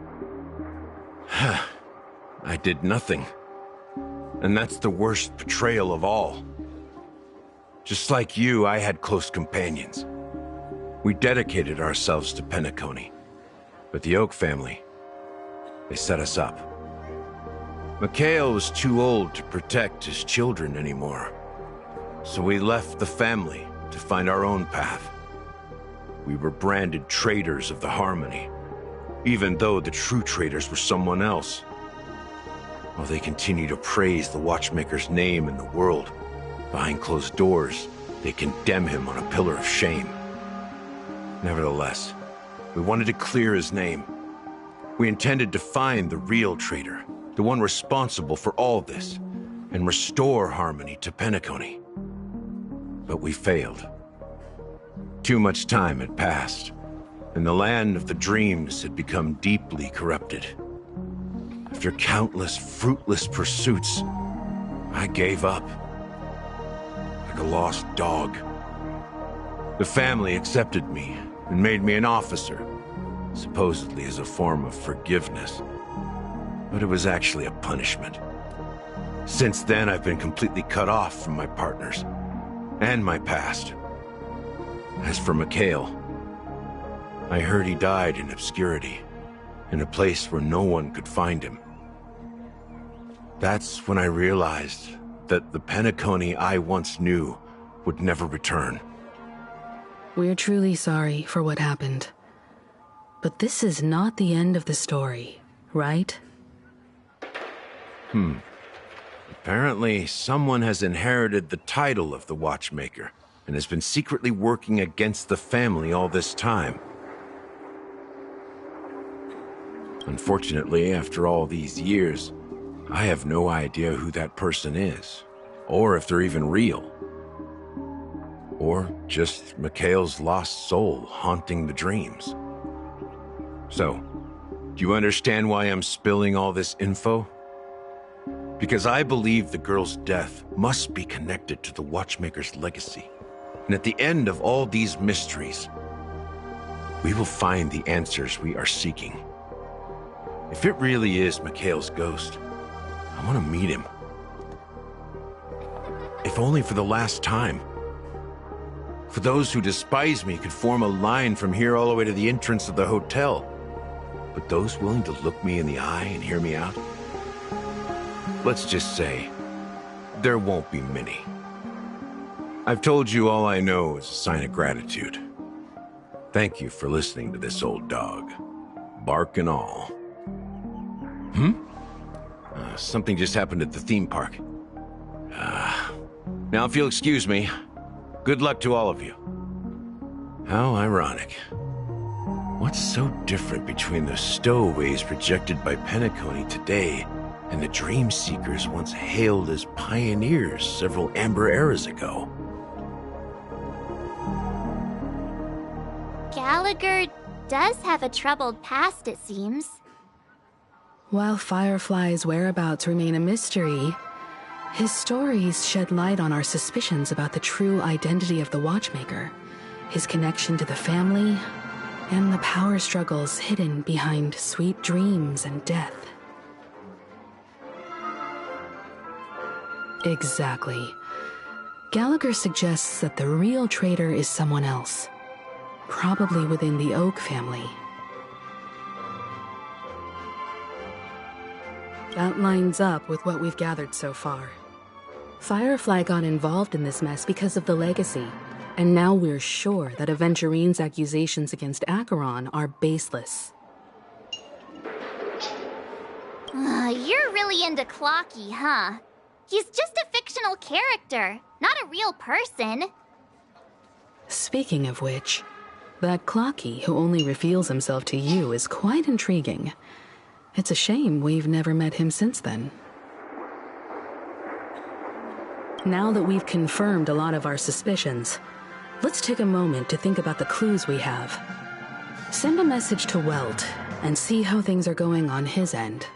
I did nothing. And that's the worst betrayal of all. Just like you, I had close companions. We dedicated ourselves to Penacony. But the Oak family, they set us up. Mikhail was too old to protect his children anymore. So we left the family to find our own path. We were branded traitors of the Harmony, even though the true traitors were someone else. While they continue to praise the Watchmaker's name in the world, behind closed doors, they condemn him on a pillar of shame. Nevertheless, we wanted to clear his name. We intended to find the real traitor, the one responsible for all this, and restore Harmony to Penacony. But we failed. Too much time had passed, and the land of the dreams had become deeply corrupted. After countless fruitless pursuits, I gave up. Like a lost dog. The family accepted me and made me an officer, supposedly as a form of forgiveness. But it was actually a punishment. Since then, I've been completely cut off from my partners and my past. As for Mikhail, I heard he died in obscurity, in a place where no one could find him. That's when I realized that the Penacony I once knew would never return. We're truly sorry for what happened. But this is not the end of the story, right? Apparently, someone has inherited the title of the Watchmaker, and has been secretly working against the family all this time. Unfortunately, after all these years, I have no idea who that person is, or if they're even real. Or just Mikhail's lost soul haunting the dreams. So, do you understand why I'm spilling all this info? Because I believe the girl's death must be connected to the Watchmaker's legacy. And at the end of all these mysteries, we will find the answers we are seeking. If it really is Mikhail's ghost, I want to meet him. If only for the last time. For those who despise me could form a line from here all the way to the entrance of the hotel. But those willing to look me in the eye and hear me out? Let's just say, there won't be many. I've told you all I know is a sign of gratitude. Thank you for listening to this old dog. Bark and all. Something just happened at the theme park. Now if you'll excuse me, good luck to all of you. How ironic. What's so different between the stowaways projected by Penacony today and the dream seekers once hailed as pioneers several amber eras ago? Gallagher does have a troubled past, it seems. While Firefly's whereabouts remain a mystery, his stories shed light on our suspicions about the true identity of the Watchmaker, his connection to the family, and the power struggles hidden behind sweet dreams and death. Exactly. Gallagher suggests that the real traitor is someone else, probably within the Oak family. That lines up with what we've gathered so far. Firefly got involved in this mess because of the legacy, and now we're sure that Aventurine's accusations against Acheron are baseless. You're really into Clocky, huh? He's just a fictional character, not a real person. Speaking of which, that Clocky who only reveals himself to you is quite intriguing. It's a shame we've never met him since then. Now that we've confirmed a lot of our suspicions, let's take a moment to think about the clues we have. Send a message to Welt and see how things are going on his end.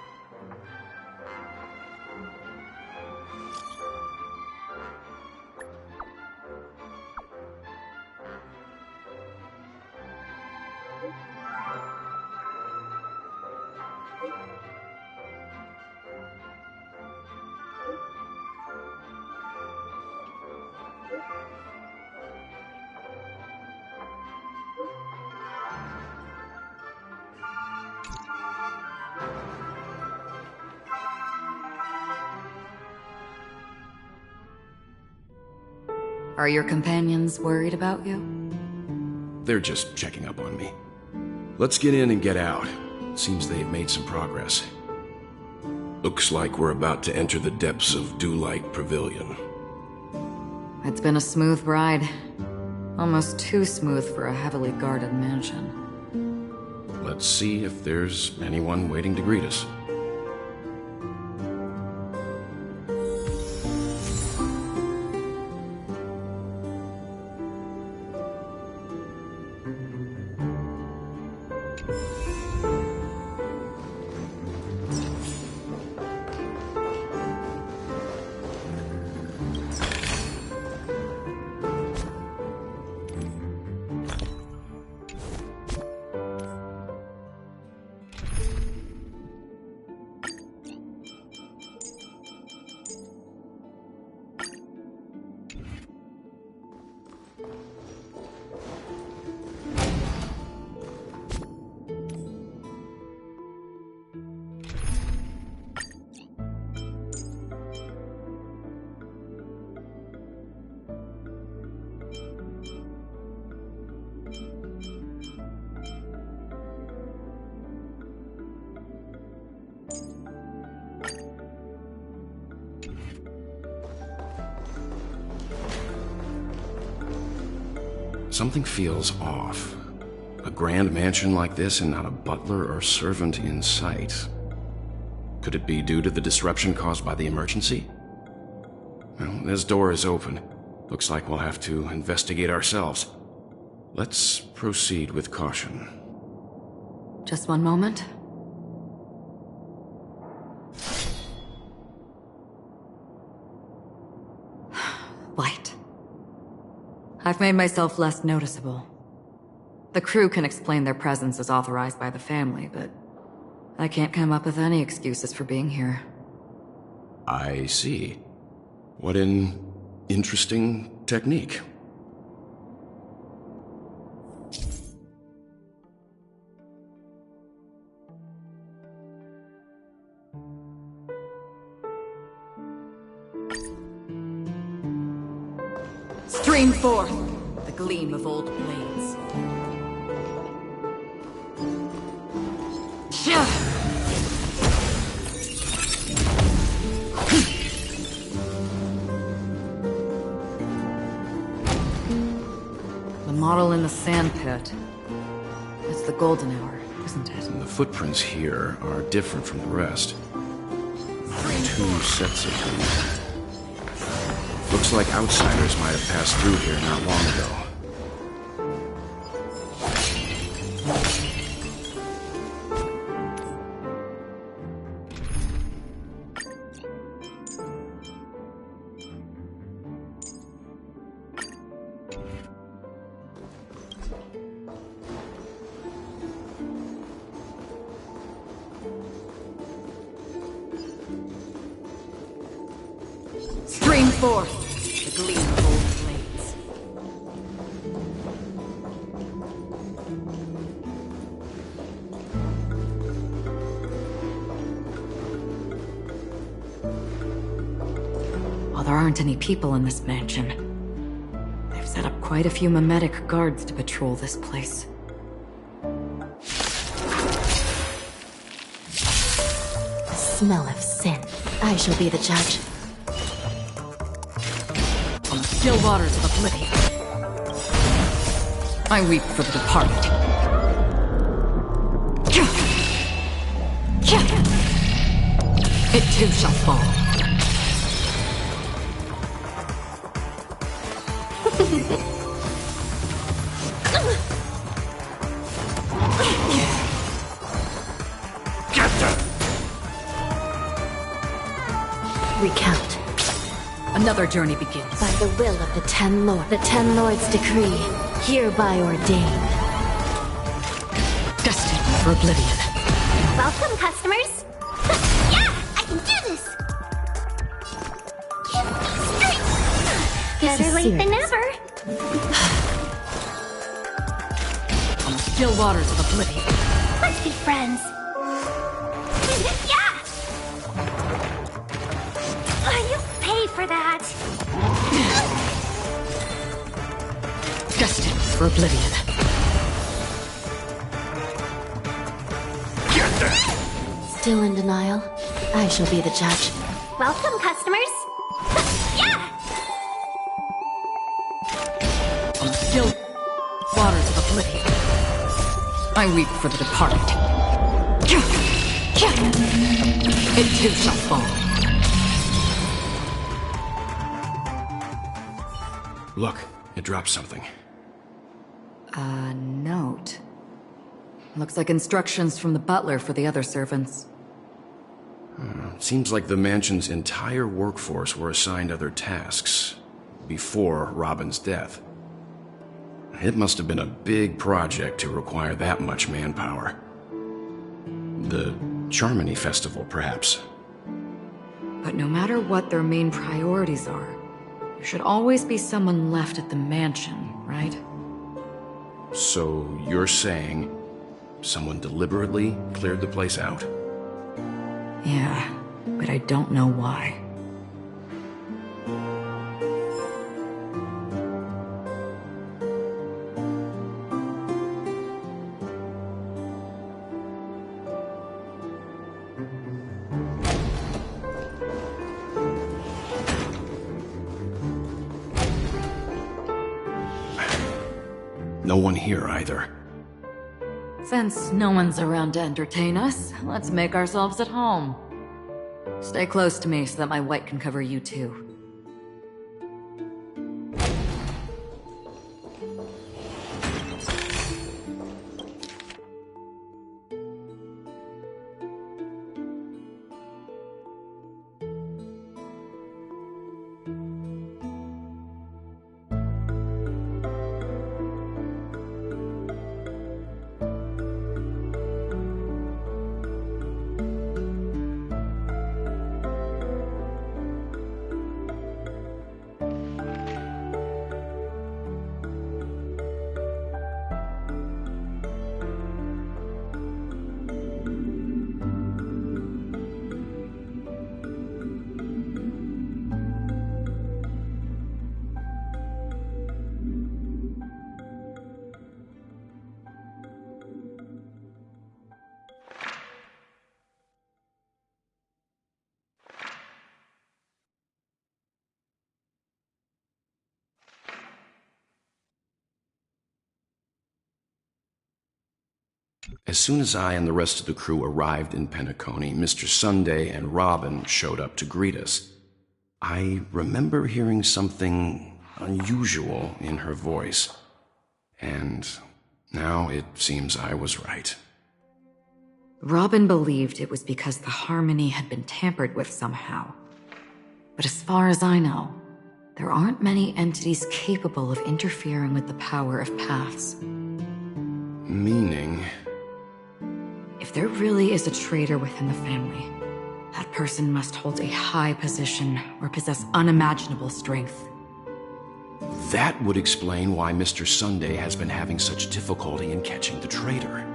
Are your companions worried about you? They're just checking up on me. Let's get in and get out. Seems they've made some progress. Looks like we're about to enter the depths of Dewlight Pavilion. It's been a smooth ride. Almost too smooth for a heavily guarded mansion. Let's see if there's anyone waiting to greet us. Something feels off. A grand mansion like this and not a butler or servant in sight. Could it be due to the disruption caused by the emergency? Well, this door is open. Looks like we'll have to investigate ourselves. Let's proceed with caution. Just one moment. Light. I've made myself less noticeable. The crew can explain their presence as authorized by the family, but I can't come up with any excuses for being here. I see. What an interesting technique. Stream forth the gleam of old blades. The model in the sand pit. It's the golden hour, isn't it? And the footprints here are different from the rest. Two sets of them. Looks like outsiders might have passed through here not long ago. Stream forth the gleam of old blades. While there aren't any people in this mansion, they've set up quite a few mimetic guards to patrol this place. The smell of sin. I shall be the judge. On the still waters of oblivion, I weep for the departed. It too shall fall. Recount. Another journey begins. By the will of the Ten Lords' decree, hereby ordained. Destined for oblivion. Welcome, customers. Yeah, I can do this. Better late than never. On the still waters of oblivion. Let's be friends. Yeah. You pay for that. Destined for oblivion. Still in denial? I shall be the judge. Welcome, customers. Yeah. On the still waters of oblivion, I weep for the departed. It too shall fall. Look, it dropped something. A note. Looks like instructions from the butler for the other servants. Seems like the mansion's entire workforce were assigned other tasks before Robin's death. It must have been a big project to require that much manpower. The Charmony Festival, perhaps. But no matter what their main priorities are, there should always be someone left at the mansion, right? So you're saying someone deliberately cleared the place out? Yeah, but I don't know why. No one here either. Since no one's around to entertain us, let's make ourselves at home. Stay close to me so that my white can cover you too. As soon as I and the rest of the crew arrived in Penacony, Mr. Sunday and Robin showed up to greet us. I remember hearing something unusual in her voice, and now it seems I was right. Robin believed it was because the harmony had been tampered with somehow. But as far as I know, there aren't many entities capable of interfering with the power of paths. Meaning? If there really is a traitor within the family, that person must hold a high position or possess unimaginable strength. That would explain why Mr. Sunday has been having such difficulty in catching the traitor.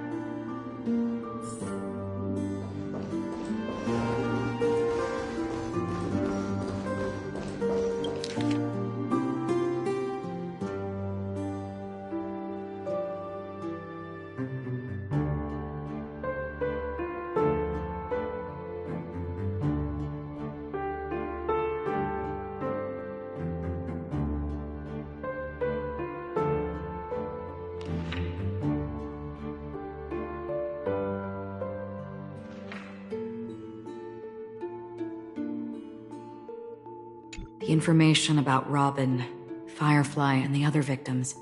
The information about Robin, Firefly, and the other victims.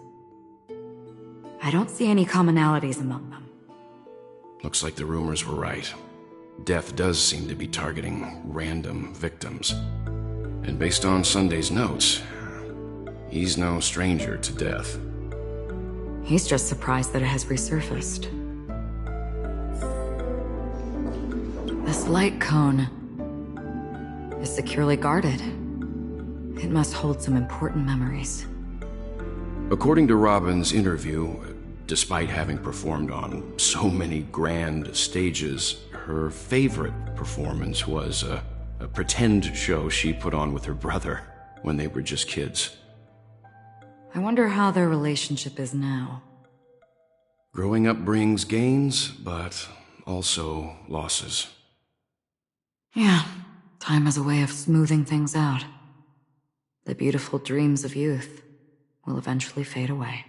I don't see any commonalities among them. Looks like the rumors were right. Death does seem to be targeting random victims. And based on Sunday's notes, he's no stranger to death. He's just surprised that it has resurfaced. This light cone is securely guarded. It must hold some important memories. According to Robin's interview, despite having performed on so many grand stages, her favorite performance was a pretend show she put on with her brother when they were just kids. I wonder how their relationship is now. Growing up brings gains, but also losses. Yeah, time has a way of smoothing things out. The beautiful dreams of youth will eventually fade away.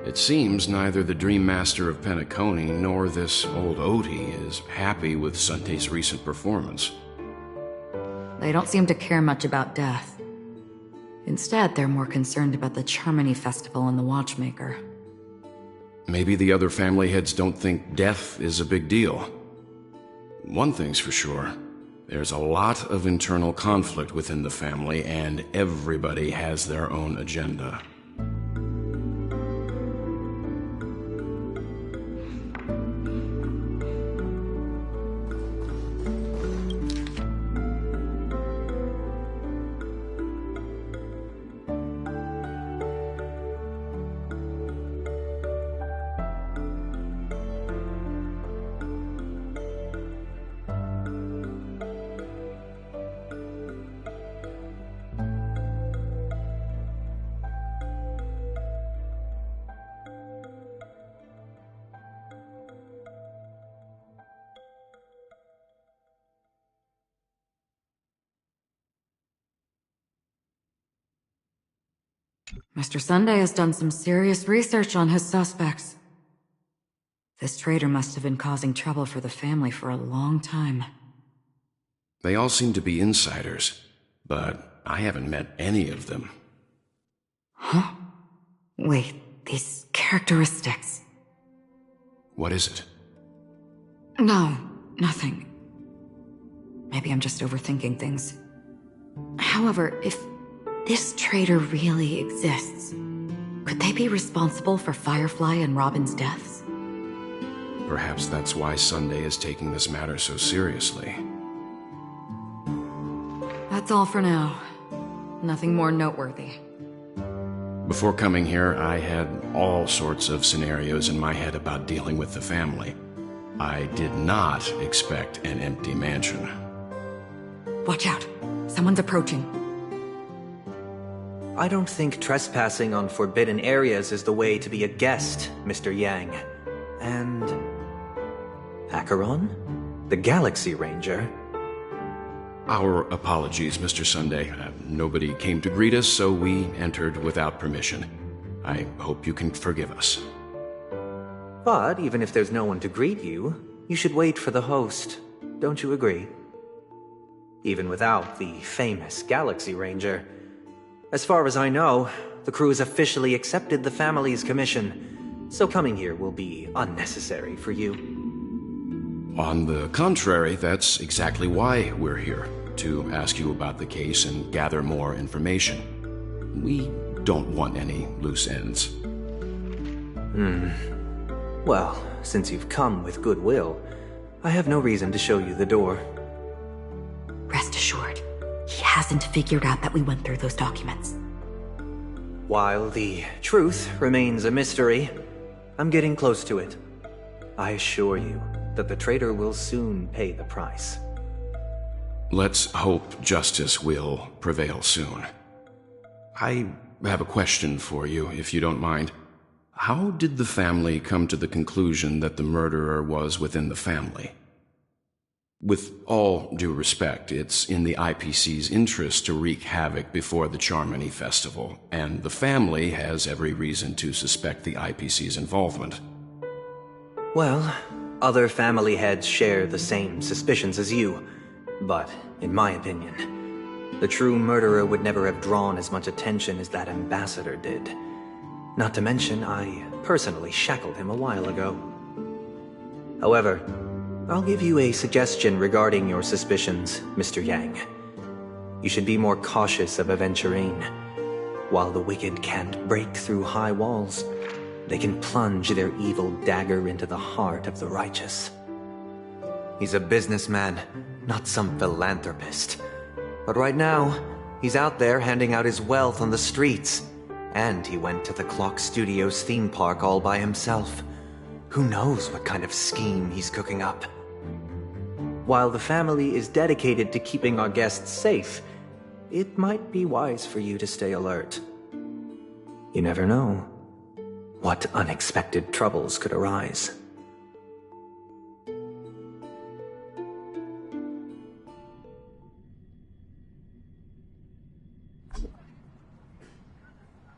It seems neither the Dream Master of Penacony nor this old Odie is happy with Sunday's recent performance. They don't seem to care much about death. Instead, they're more concerned about the Charmony Festival and the Watchmaker. Maybe the other family heads don't think death is a big deal. One thing's for sure. There's a lot of internal conflict within the family, and everybody has their own agenda. Mr. Sunday has done some serious research on his suspects. This traitor must have been causing trouble for the family for a long time. They all seem to be insiders, but I haven't met any of them. Huh? Wait, these characteristics... What is it? No, nothing. Maybe I'm just overthinking things. However, if this traitor really exists, could they be responsible for Firefly and Robin's deaths? Perhaps that's why Sunday is taking this matter so seriously. That's all for now. Nothing more noteworthy. Before coming here, I had all sorts of scenarios in my head about dealing with the family. I did not expect an empty mansion. Watch out. Someone's approaching. I don't think trespassing on forbidden areas is the way to be a guest, Mr. Yang. And... Acheron? The Galaxy Ranger? Our apologies, Mr. Sunday. Nobody came to greet us, so we entered without permission. I hope you can forgive us. But even if there's no one to greet you, you should wait for the host. Don't you agree? Even without the famous Galaxy Ranger. As far as I know, the crew has officially accepted the family's commission, so coming here will be unnecessary for you. On the contrary, that's exactly why we're here, to ask you about the case and gather more information. We don't want any loose ends. Well, since you've come with goodwill, I have no reason to show you the door. Rest assured, he hasn't figured out that we went through those documents. While the truth remains a mystery, I'm getting close to it. I assure you that the traitor will soon pay the price. Let's hope justice will prevail soon. I have a question for you, if you don't mind. How did the family come to the conclusion that the murderer was within the family? With all due respect, it's in the IPC's interest to wreak havoc before the Charmony Festival, and the family has every reason to suspect the IPC's involvement. Well, other family heads share the same suspicions as you, but in my opinion, the true murderer would never have drawn as much attention as that ambassador did. Not to mention, I personally shackled him a while ago. However, I'll give you a suggestion regarding your suspicions, Mr. Yang. You should be more cautious of Aventurine. While the wicked can't break through high walls, they can plunge their evil dagger into the heart of the righteous. He's a businessman, not some philanthropist. But right now, he's out there handing out his wealth on the streets. And he went to the Clock Studios theme park all by himself. Who knows what kind of scheme he's cooking up? While the family is dedicated to keeping our guests safe, it might be wise for you to stay alert. You never know what unexpected troubles could arise.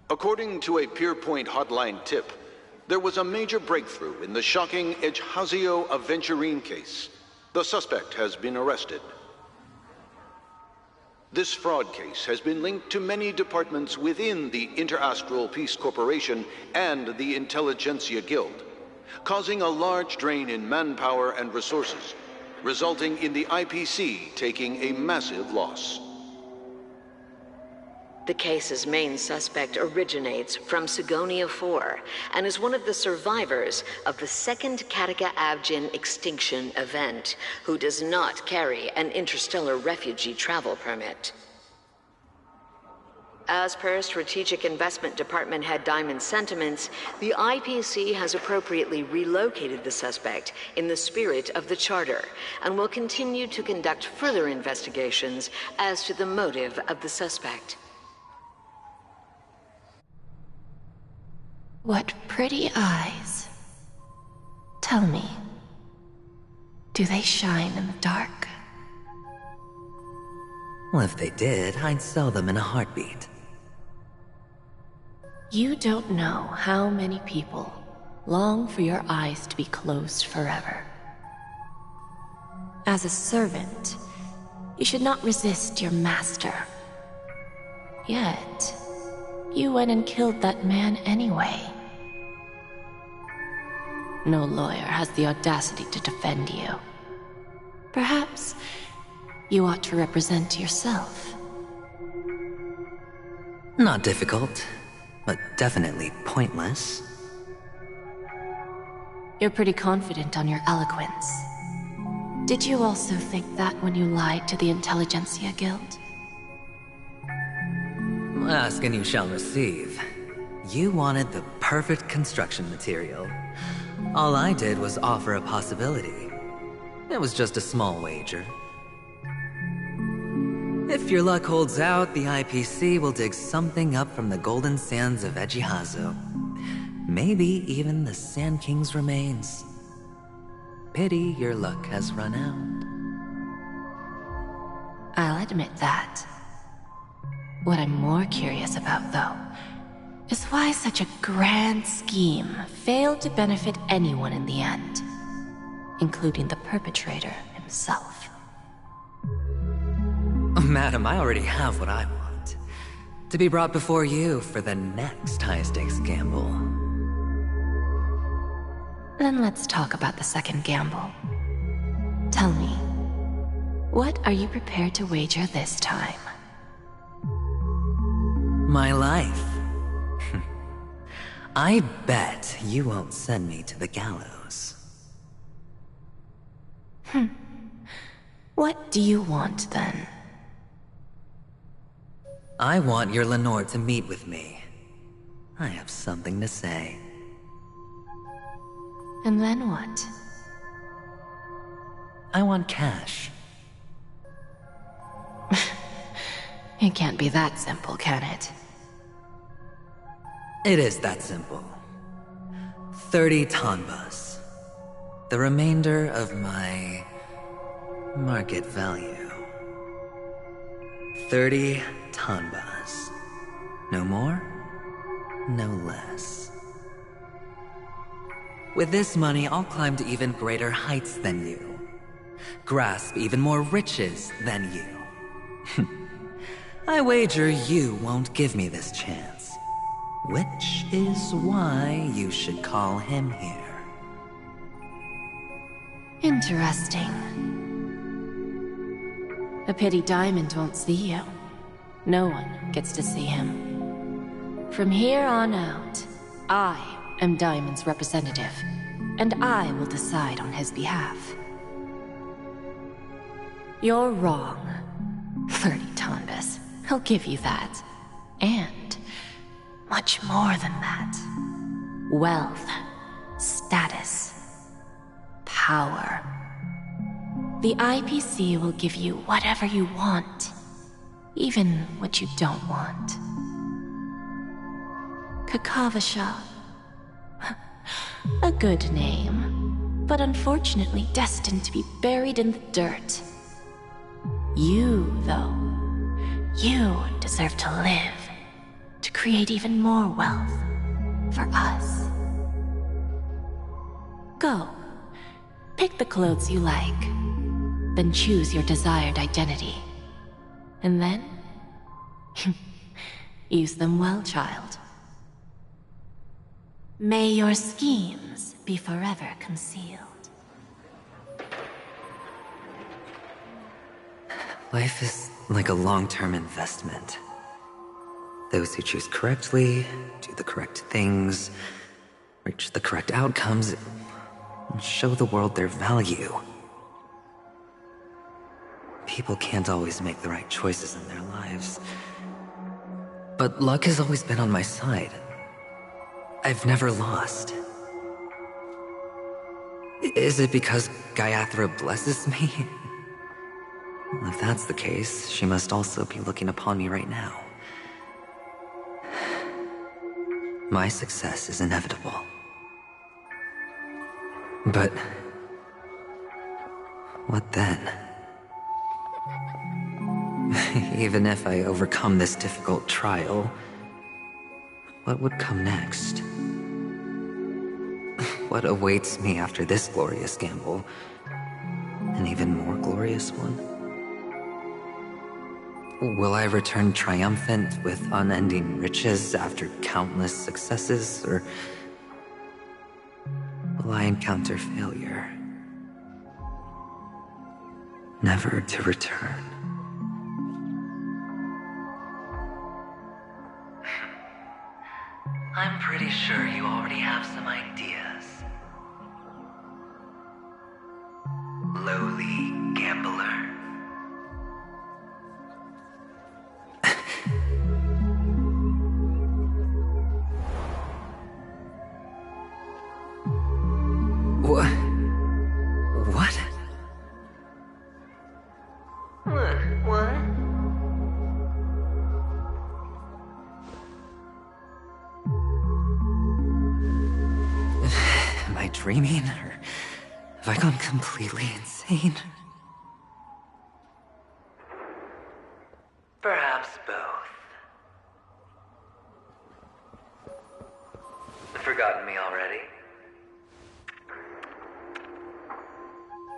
According to a Pierpoint hotline tip, there was a major breakthrough in the shocking Ejhazio Aventurine case. The suspect has been arrested. This fraud case has been linked to many departments within the Interastral Peace Corporation and the Intelligentsia Guild, causing a large drain in manpower and resources, resulting in the IPC taking a massive loss. The case's main suspect originates from Sigonia 4 and is one of the survivors of the second Kataka Abjin extinction event, who does not carry an interstellar refugee travel permit. As per Strategic Investment Department Head Diamond's sentiments, the IPC has appropriately relocated the suspect in the spirit of the Charter and will continue to conduct further investigations as to the motive of the suspect. What pretty eyes. Tell me, do they shine in the dark? Well, if they did, I'd sell them in a heartbeat. You don't know how many people long for your eyes to be closed forever. As a servant, you should not resist your master. Yet, you went and killed that man anyway. No lawyer has the audacity to defend you. Perhaps you ought to represent yourself. Not difficult, but definitely pointless. You're pretty confident on your eloquence. Did you also think that when you lied to the Intelligentsia Guild? Ask and you shall receive. You wanted the perfect construction material. All I did was offer a possibility. It was just a small wager. If your luck holds out, the IPC will dig something up from the golden sands of Ejihazo. Maybe even the Sand King's remains. Pity your luck has run out. I'll admit that. What I'm more curious about, though, is why such a grand scheme failed to benefit anyone in the end, including the perpetrator himself. Madam, I already have what I want. To be brought before you for the next high-stakes gamble. Then let's talk about the second gamble. Tell me, what are you prepared to wager this time? My life. I bet you won't send me to the gallows. What do you want, then? I want your Lenore to meet with me. I have something to say. And then what? I want cash. It can't be that simple, can it? It is that simple. 30 tanbas. The remainder of my market value. 30 tanbas. No more, no less. With this money, I'll climb to even greater heights than you. Grasp even more riches than you. I wager you won't give me this chance. Which is why you should call him here. Interesting. A pity Diamond won't see you. No one gets to see him. From here on out, I am Diamond's representative, and I will decide on his behalf. You're wrong. 30 tanbas. I'll give you that. And much more than that. Wealth, status, power. The IPC will give you whatever you want, even what you don't want. Kakavasha. A good name, but unfortunately destined to be buried in the dirt. You, though, you deserve to live, to create even more wealth for us. Go, pick the clothes you like, then choose your desired identity. And then? Use them well, child. May your schemes be forever concealed. Life is like a long-term investment. Those who choose correctly, do the correct things, reach the correct outcomes, and show the world their value. People can't always make the right choices in their lives. But luck has always been on my side. I've never lost. Is it because Gayathra blesses me? Well, if that's the case, she must also be looking upon me right now. My success is inevitable. But what then? Even if I overcome this difficult trial, what would come next? What awaits me after this glorious gamble? An even more glorious one? Will I return triumphant with unending riches after countless successes, or will I encounter failure, never to return? I'm pretty sure you already have some ideas. Lowly gambler. What? What? What? Am I dreaming, or have I gone completely insane? Perhaps both. Forgotten me already?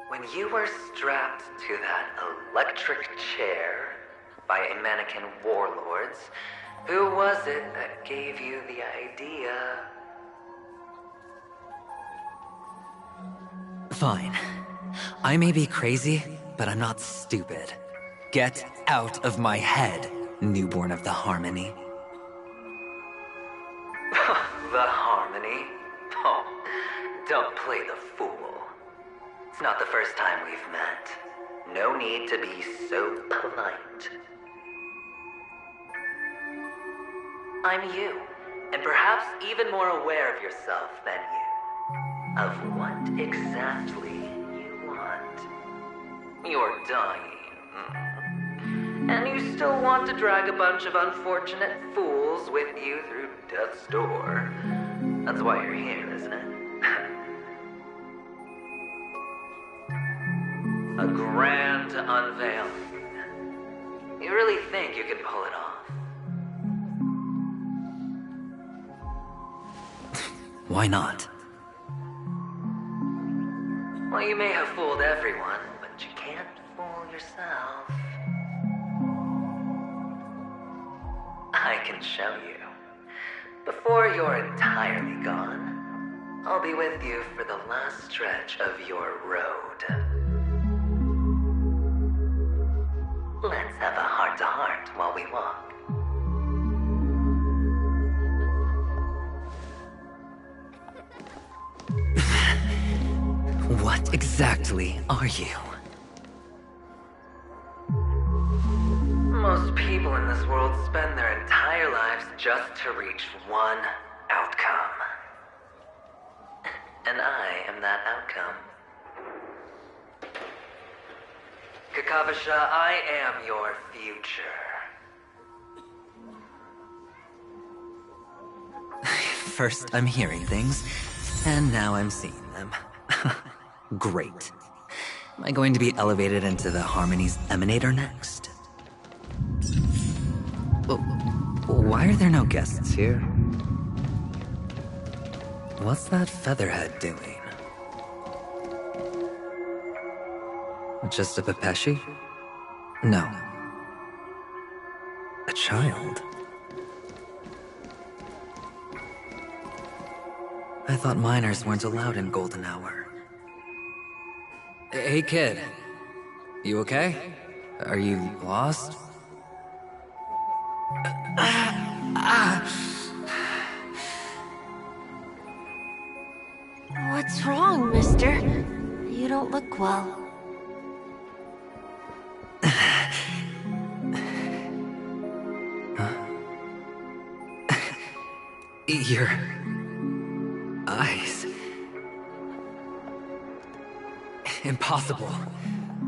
When you were strapped to that electric chair by a mannequin warlords, who was it that gave you the idea? Fine. I may be crazy, but I'm not stupid. Get out of my head, newborn of the Harmony. The Harmony? Oh, don't play the fool. It's not the first time we've met. No need to be so polite. I'm you, and perhaps even more aware of yourself than you. Of what exactly you want. You're dying. And you still want to drag a bunch of unfortunate fools with you through death's door. That's why you're here, isn't it? A grand unveiling. You really think you can pull it off? Why not? Well, you may have fooled everyone, but you can't fool yourself. I can show you. Before you're entirely gone, I'll be with you for the last stretch of your road. Let's have a heart-to-heart while we walk. What exactly are you? Most people in this world spend their entire lives just to reach one outcome. And I am that outcome. Kakavasha, I am your future. First I'm hearing things, and now I'm seeing them. Great. Am I going to be elevated into the Harmony's Emanator next? Why are there no guests here? What's that featherhead doing? Just a Pepeshi? No. child. I thought minors weren't allowed in Golden Hour. Hey, kid. You okay? Are you lost? What's wrong, mister? You don't look well. Your eyes. Impossible.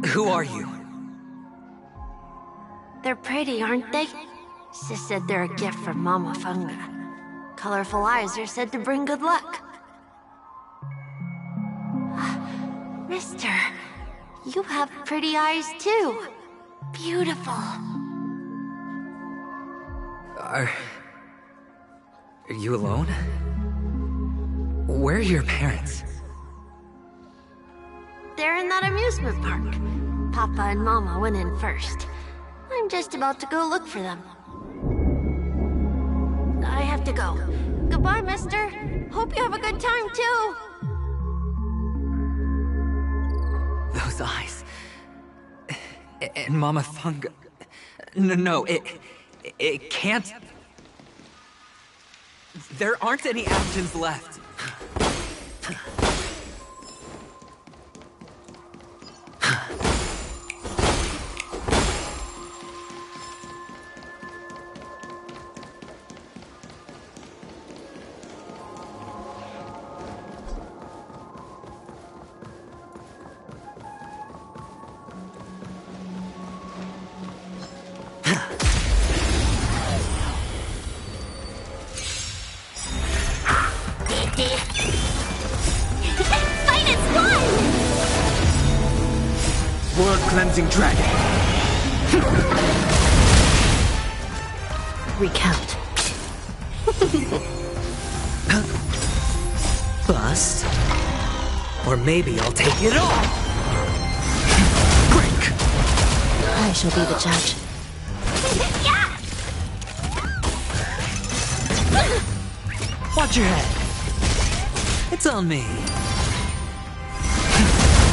Who are you? They're pretty, aren't they? Sis said they're a gift from Mama Funga. Colorful eyes are said to bring good luck. Mister, you have pretty eyes too. Beautiful. Are you alone? Where are your parents? They're in that amusement park. Papa and Mama went in first. I'm just about to go look for them. I have to go. Goodbye, mister. Hope you have a good time, too. Those eyes. And Mama Funga. No, it can't. There aren't any actions left. Cleansing dragon. Recount. Bust. Or maybe I'll take it all. Break. I shall be the judge. Watch your head. It's on me.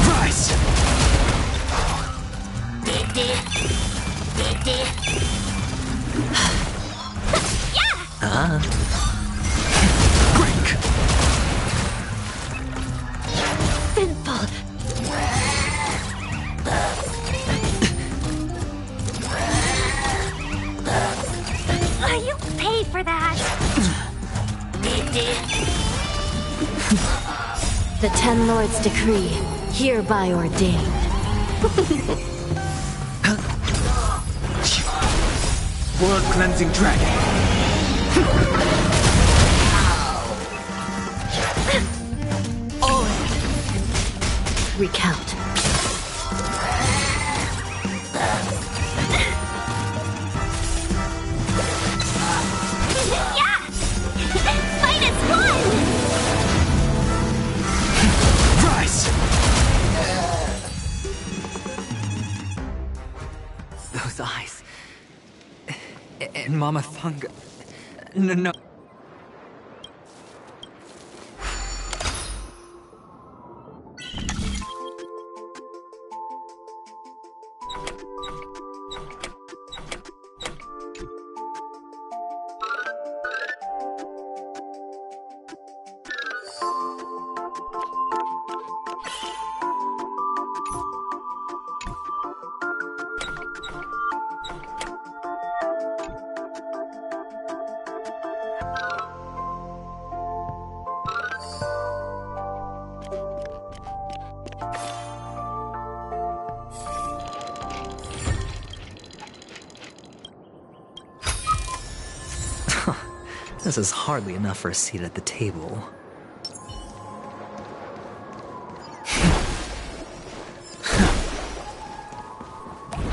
Rise. Break. Simple. You paid for that. The Ten Lords' decree, hereby ordained. World cleansing dragon. All in. Recount. Fight is fun! Rise! Those eyes. And Mama Funga. No. This is hardly enough for a seat at the table.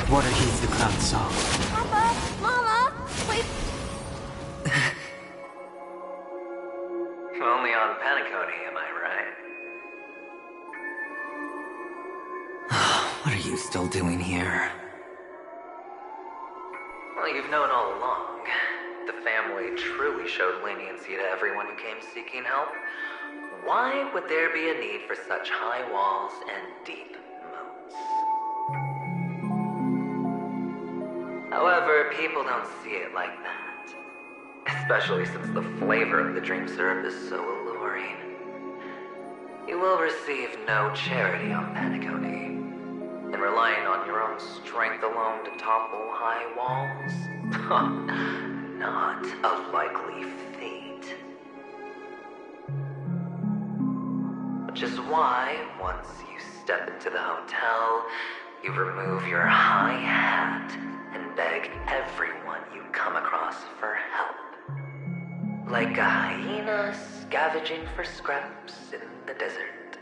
Water heeds the cloud song. Papa! Mama! Wait! Only on Paniconi, am I right? What are you still doing here? Well, you've known all along. The family truly showed leniency to everyone who came seeking help. Why would there be a need for such high walls and deep moats? However, people don't see it like that. Especially since the flavor of the dream syrup is so alluring. You will receive no charity on Paniconi. And relying on your own strength alone to topple high walls? Not a likely fate. Which is why, once you step into the hotel, you remove your high hat and beg everyone you come across for help. Like a hyena scavenging for scraps in the desert.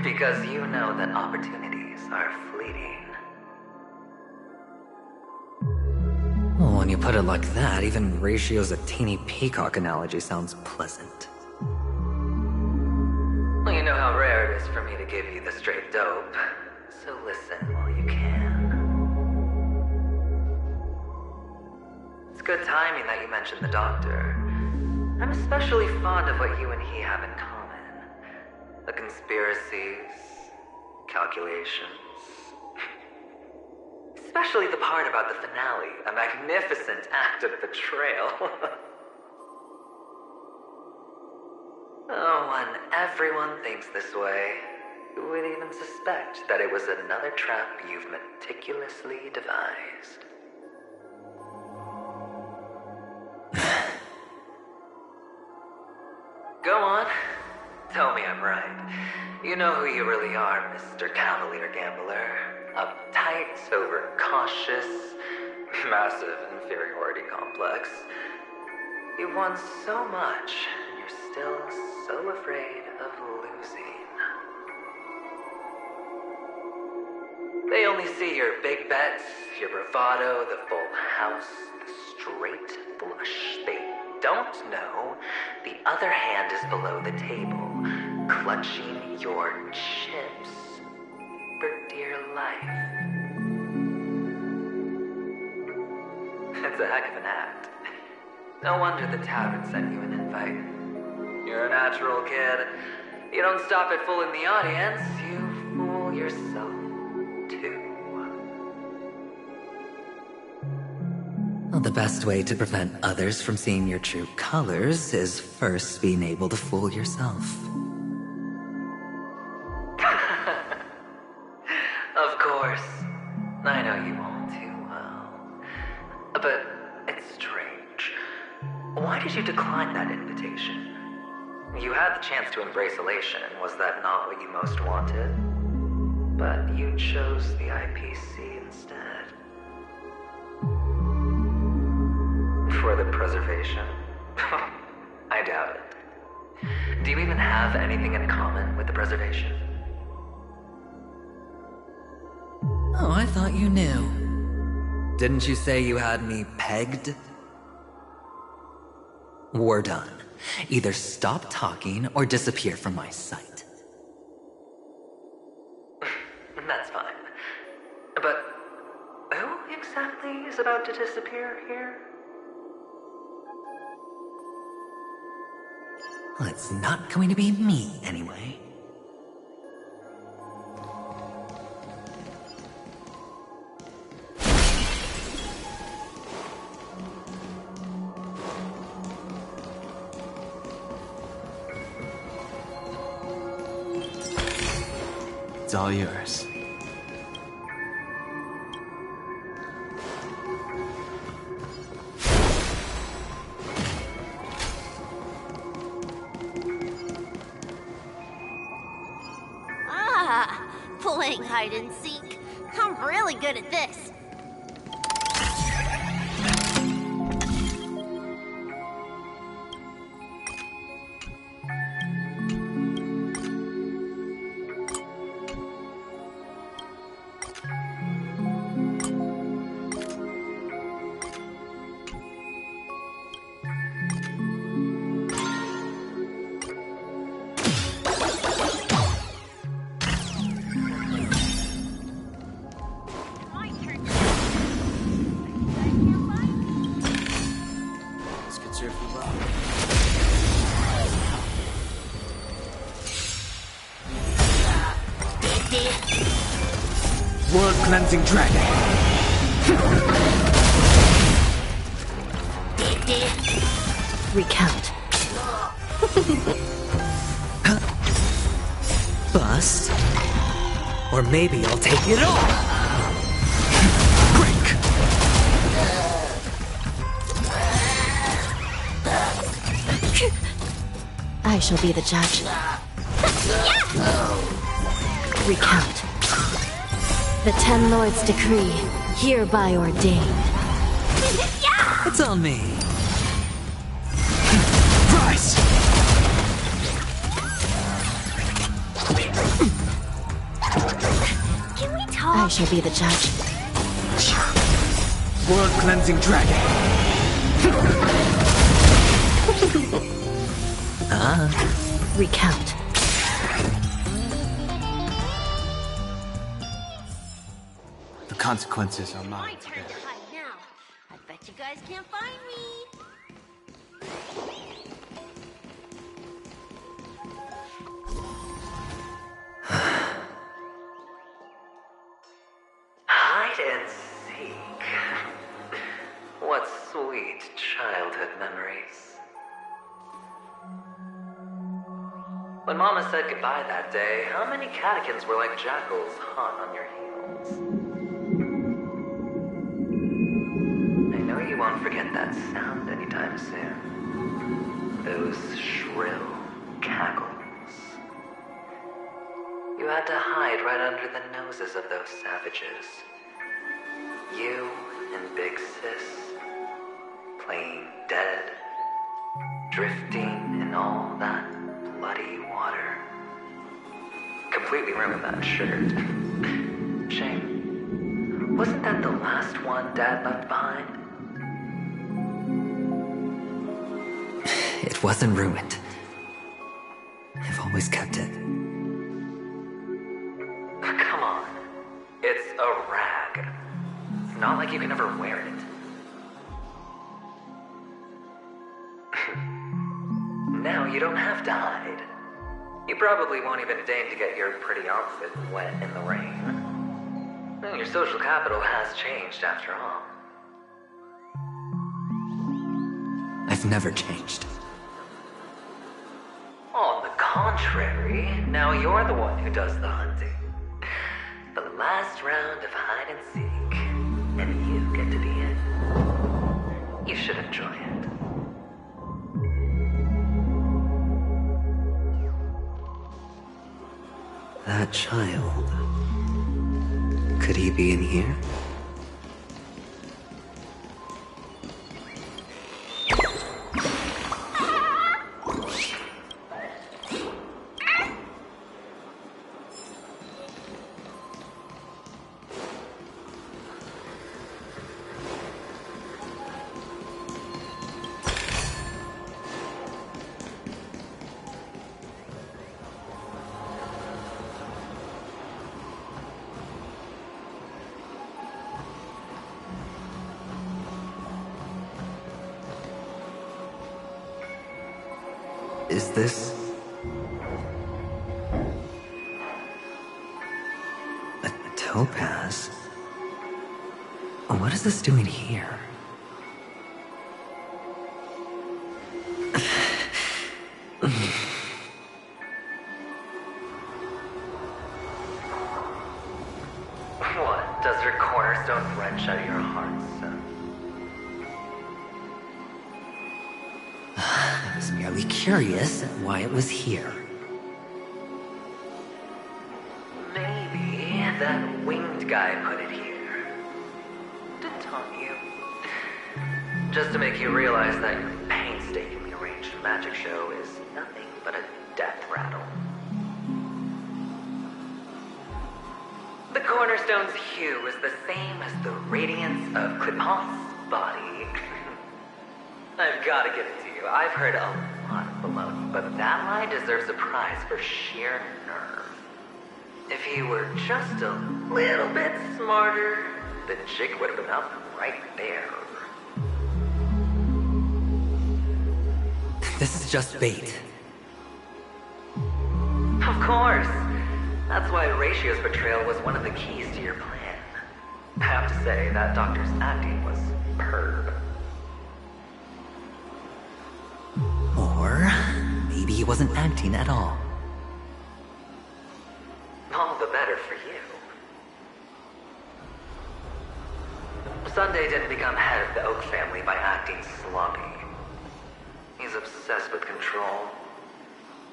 Because you know that opportunities are fleeting. Well, when you put it like that, even Ratio's a teeny peacock analogy sounds pleasant. Well, you know how rare it is for me to give you the straight dope, so listen while you can. It's good timing that you mentioned the doctor. I'm especially fond of what you and he have in common. The conspiracies, calculations. Especially the part about the finale, a magnificent act of betrayal. Oh, when everyone thinks this way, who would even suspect that it was another trap you've meticulously devised? Go on. Tell me I'm right. You know who you really are, Mr. Cavalier Gambler. Uptight, overcautious, massive inferiority complex. You won so much, and you're still so afraid of losing. They only see your big bets, your bravado, the full house, the straight flush. They don't know the other hand is below the table, clutching your chips for dear life. It's a heck of an act. No wonder the tavern sent you an invite. You're a natural kid. You don't stop at fooling the audience, you fool yourself too. Well, the best way to prevent others from seeing your true colors is first being able to fool yourself. Of course. I know you all too well. But it's strange. Why did you decline that invitation? You had the chance to embrace elation. Was that not what you most wanted? But you chose the IPC instead. For the preservation? I doubt it. Do you even have anything in common with the preservation? Oh, I thought you knew. Didn't you say you had me pegged? We're done. Either stop talking or disappear from my sight. That's fine. But who exactly is about to disappear here? Well, it's not going to be me, anyway. It's all yours. Playing hide and seek. I'm really good at this. cleansing dragon. Recount. Bust? Or maybe I'll take it all! Break! I shall be the judge. Recount. The Ten Lords' decree, hereby ordained. It's on me. Rise! Can we talk? I shall be the judge. World cleansing dragon. Recount. The consequences are mine. Turn to hide now. I bet you guys can't find me. Hide and seek. What sweet childhood memories. When Mama said goodbye that day, how many catechins were like jackals hot on your heels? I know you won't forget that sound anytime soon. Those shrill cackles. You had to hide right under the noses of those savages. You and Big Sis, playing dead, drifting in all that bloody water. Completely ruined that shirt. Shame. Wasn't that the last one Dad left behind? It wasn't ruined. I've always kept it. Come on. It's a rag. It's not like you can ever wear it. Now you don't have to hide. You probably won't even deign to get your pretty outfit wet in the rain. Well, your social capital has changed after all. I've never changed. On the contrary, now you're the one who does the hunting. The last round of hide and seek, and you get to be in. You should enjoy it. That child. Could he be in here? Is this... a topaz? What is this doing here? What, does your cornerstone wrench out your heart, son? I was merely curious at why it was here. Maybe that winged guy put it here. To taunt you. Just to make you realize that your painstakingly arranged magic show is nothing but a death rattle. The cornerstone's hue is the same as the radiance of Clipot's body. I've got to give it to you. I've heard a lot of baloney, but that lie deserves a prize for sheer nerve. If he were just a little bit smarter, the jig would have been up right there. This is just bait. Of course. That's why Ratio's betrayal was one of the keys to your plan. I have to say, that doctor's acting was superb. Or maybe he wasn't acting at all. All the better for you. Sunday didn't become head of the Oak family by acting sloppy. He's obsessed with control.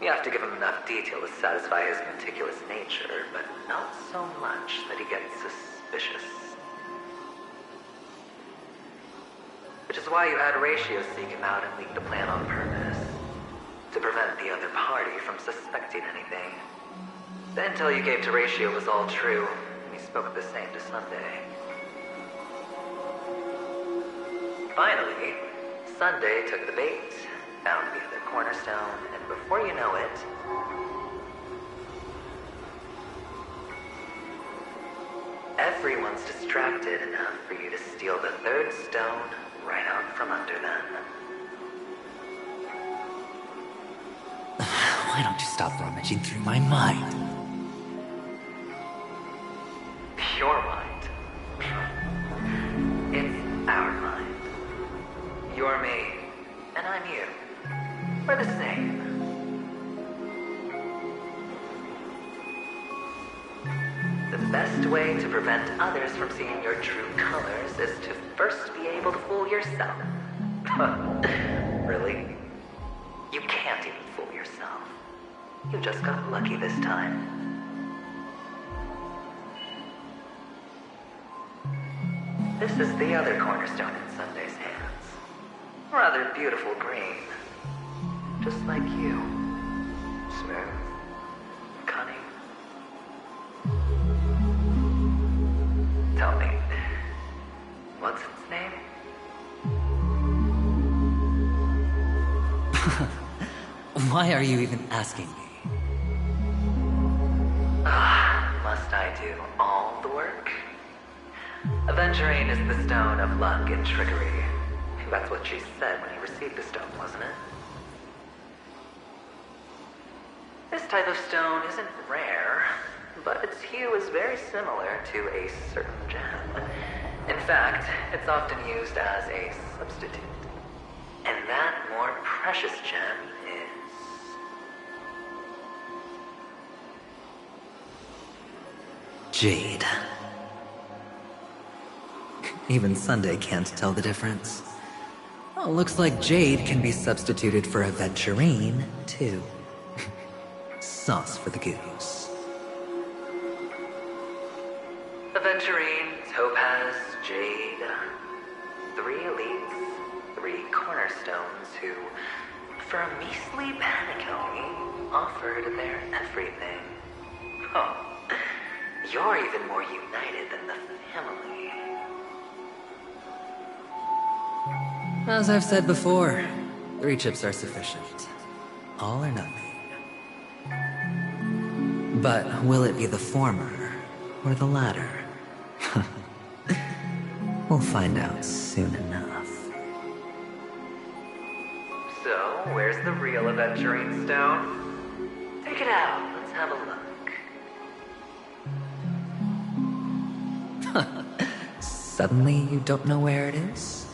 You have to give him enough detail to satisfy his meticulous nature, but not so much that he gets suspicious. Which is why you had Ratio seek him out and leak the plan on purpose. To prevent the other party from suspecting anything. The intel you gave to Ratio was all true, and he spoke the same to Sunday. Finally, Sunday took the bait, found the other cornerstone, and before you know it... everyone's distracted enough for you to steal the third stone right out from under them. Why don't you stop rummaging through my mind? Your mind. It's our mind. You're me, and I'm you. We're the same. The best way to prevent others from seeing your true colors is to first be able to fool yourself. Really? You can't even fool yourself. You just got lucky this time. This is the other cornerstone in Sunday's hands. Rather beautiful green. Just like you. Smooth. Cunning. Tell me, what's its name? Why are you even asking me? Must I do all the work? Aventurine is the stone of luck and trickery. That's what she said when you received the stone, wasn't it? This type of stone isn't rare, but its hue is very similar to a certain gem. In fact, it's often used as a substitute. And that more precious gem is... Jade. Even Sunday can't tell the difference. Oh, looks like Jade can be substituted for aventurine, too. Sauce for the goose. Aventurine, topaz, jade. 3 elites, 3 cornerstones who, for a measly penny, offered their everything. Oh, you're even more united than the family. As I've said before, 3 chips are sufficient. All or nothing. But will it be the former or the latter? We'll find out soon enough. So, where's the real aventurine stone? Take it out, let's have a look. Suddenly you don't know where it is?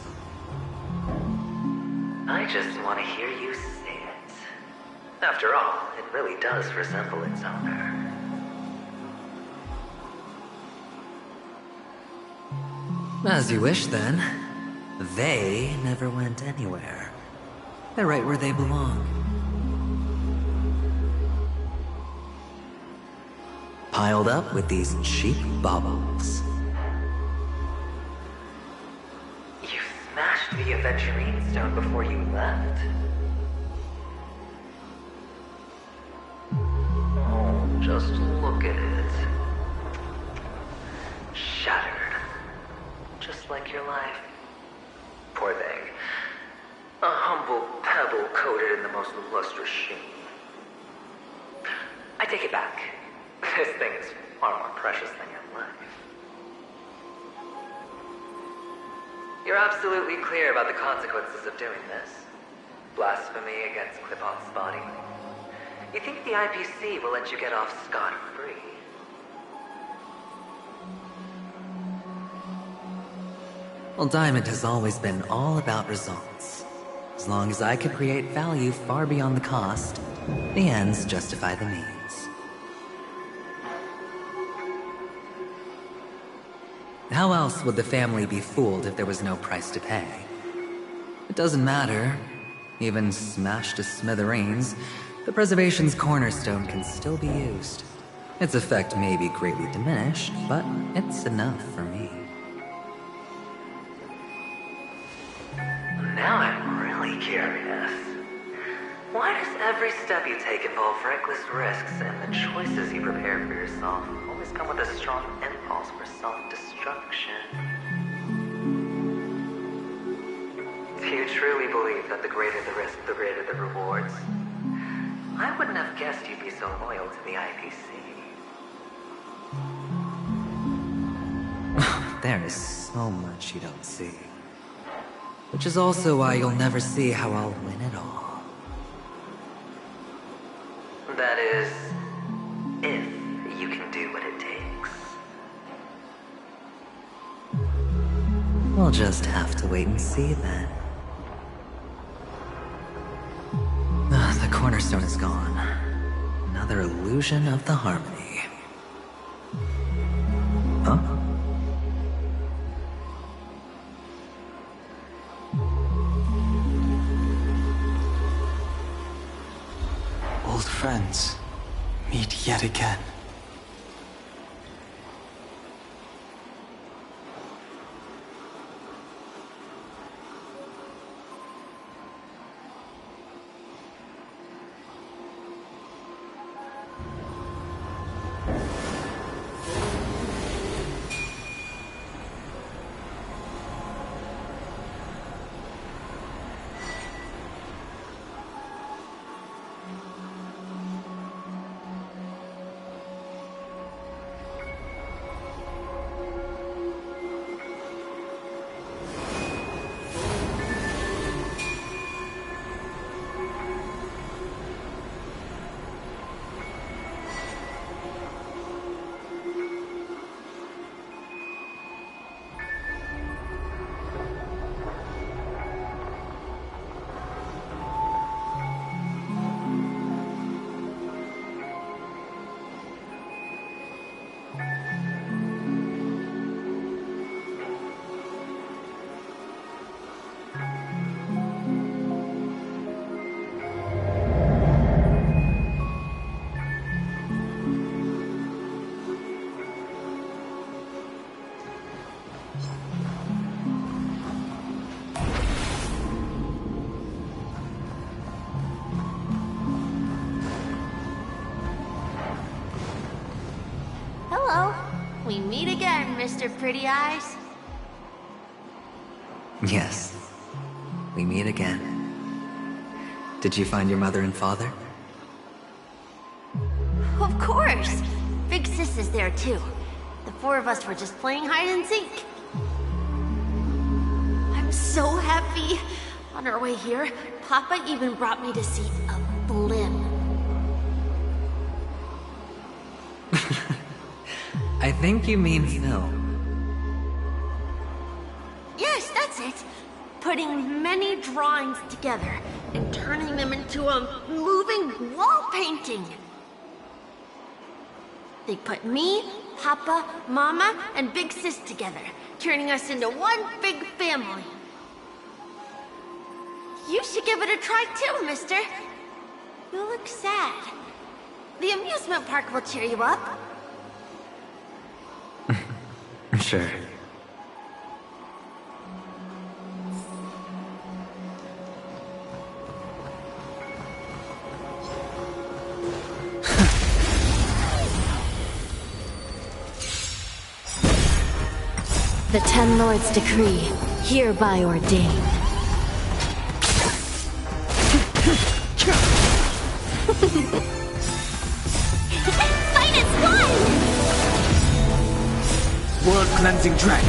I just want to hear you say it. After all, it really does resemble its owner. As you wish, then. They never went anywhere. They're right where they belong. Piled up with these cheap baubles. You smashed the aventurine stone before you left. Oh, just look at it. Shattered. Just like your life. Poor thing. A humble pebble coated in the most lustrous sheen. I take it back. This thing is far more precious than your life. You're absolutely clear about the consequences of doing this. Blasphemy against Clip-On's body. You think the IPC will let you get off scot-free? Well, Diamond has always been all about results. As long as I could create value far beyond the cost, the ends justify the means. How else would the family be fooled if there was no price to pay? It doesn't matter. Even smashed to smithereens, the preservation's cornerstone can still be used. Its effect may be greatly diminished, but it's enough for me. Now I'm really curious. Why does every step you take involve reckless risks, and the choices you prepare for yourself always come with a strong impulse for self-destruction? Do you truly believe that the greater the risk, the greater the rewards? I wouldn't have guessed you'd be so loyal to the IPC. There is so much you don't see. Which is also why you'll never see how I'll win it all. That is, if you can do what it takes. We'll just have to wait and see then. The cornerstone is gone. Another illusion of the harmony. Huh? Old friends meet yet again. Hello. We meet again, Mr. Pretty Eyes. Yes. We meet again. Did you find your mother and father? Of course. Big Sis is there too. The four of us were just playing hide and seek. I'm so happy. On our way here, Papa even brought me to see a blimp. I think you mean Phil. Yes, that's it. Putting many drawings together and turning them into a moving wall painting. They put me, Papa, Mama, and Big Sis together, turning us into one big family. You should give it a try too, mister. You look sad. The amusement park will cheer you up. Sure. The Ten Lords' decree, hereby ordained. Fight its one! World-cleansing dragon.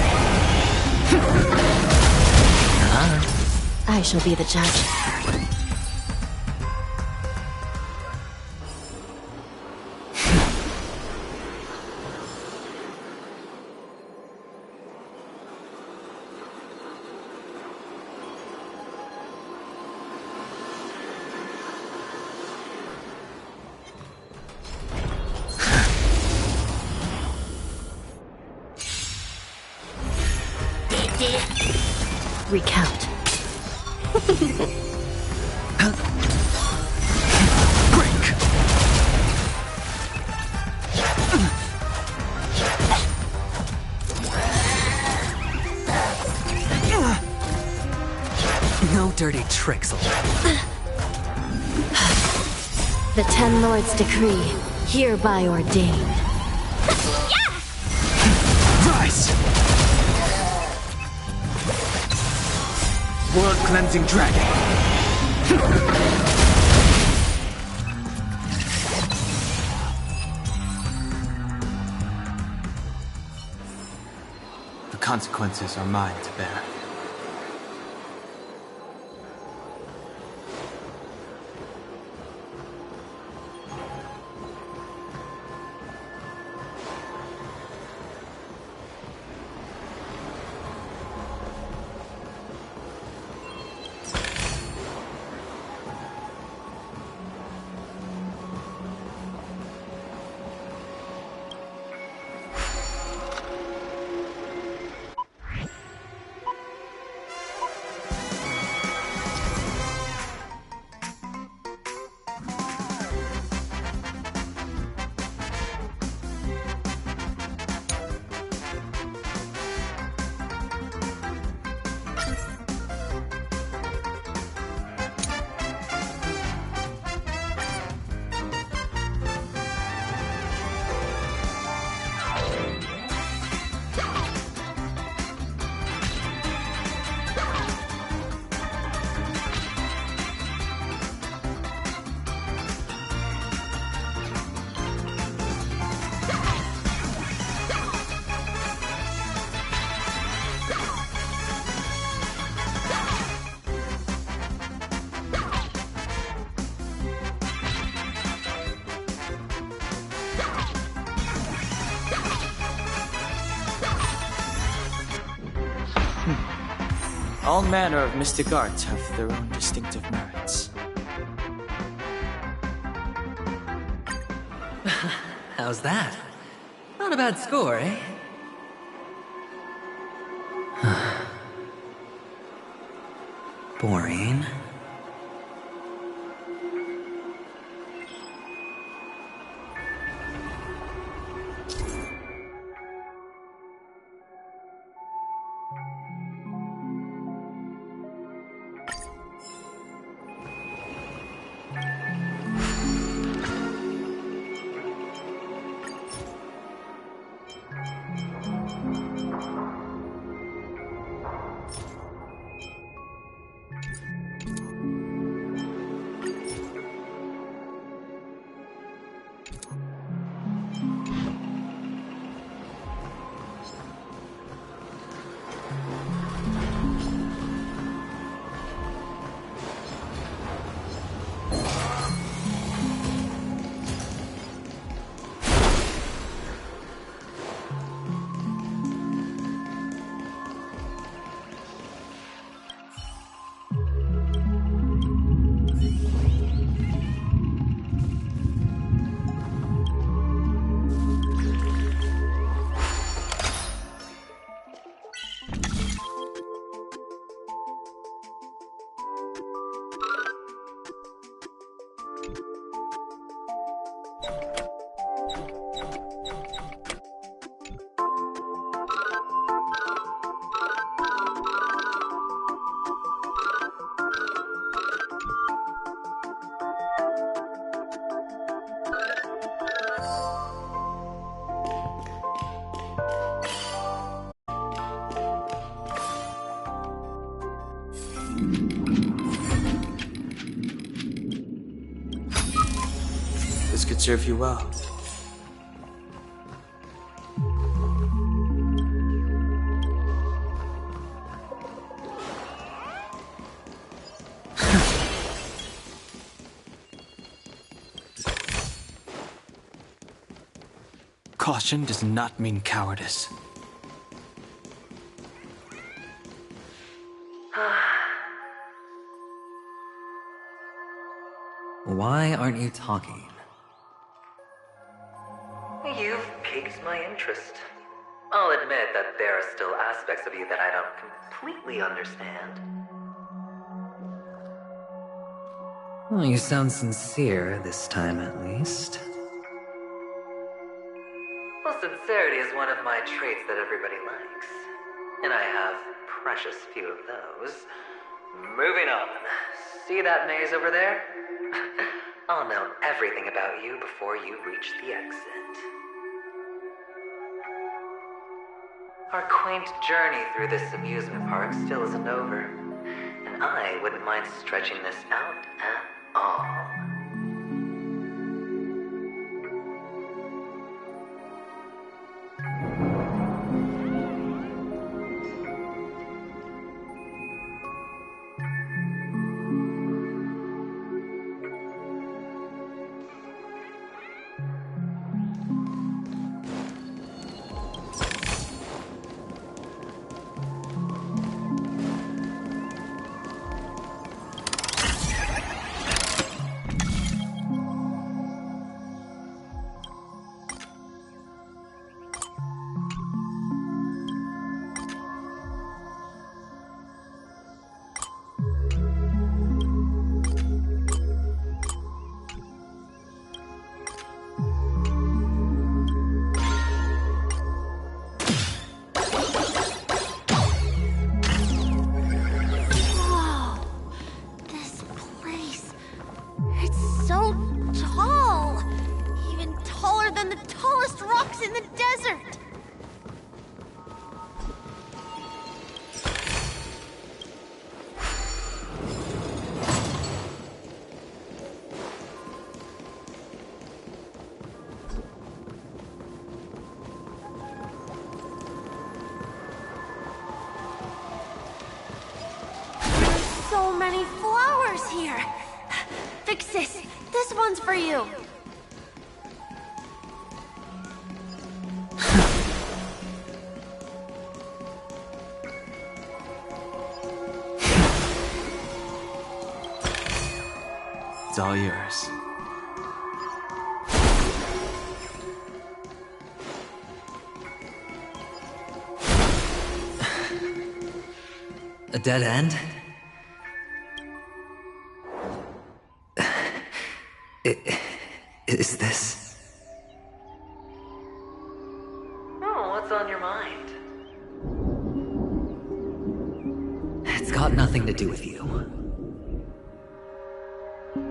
I shall be the judge. recount. No dirty tricks. The Ten Lords' decree, hereby ordained. Rise! World Cleansing Dragon. The consequences are mine to bear. All manner of mystic arts have their own distinctive merits. How's that? Not a bad score, eh? Boring. This could serve you well. Caution does not mean cowardice. Why aren't you talking? You've piqued my interest. I'll admit that there are still aspects of you that I don't completely understand. Well, you sound sincere, this time at least. Well, sincerity is one of my traits that everybody likes. And I have precious few of those. Moving on. See that maze over there? I'll know everything about you before you reach the exit. Our quaint journey through this amusement park still isn't over. And I wouldn't mind stretching this out at all. This one's for you. It's all yours. A dead end? Is this... Oh, what's on your mind? It's got nothing to do with you.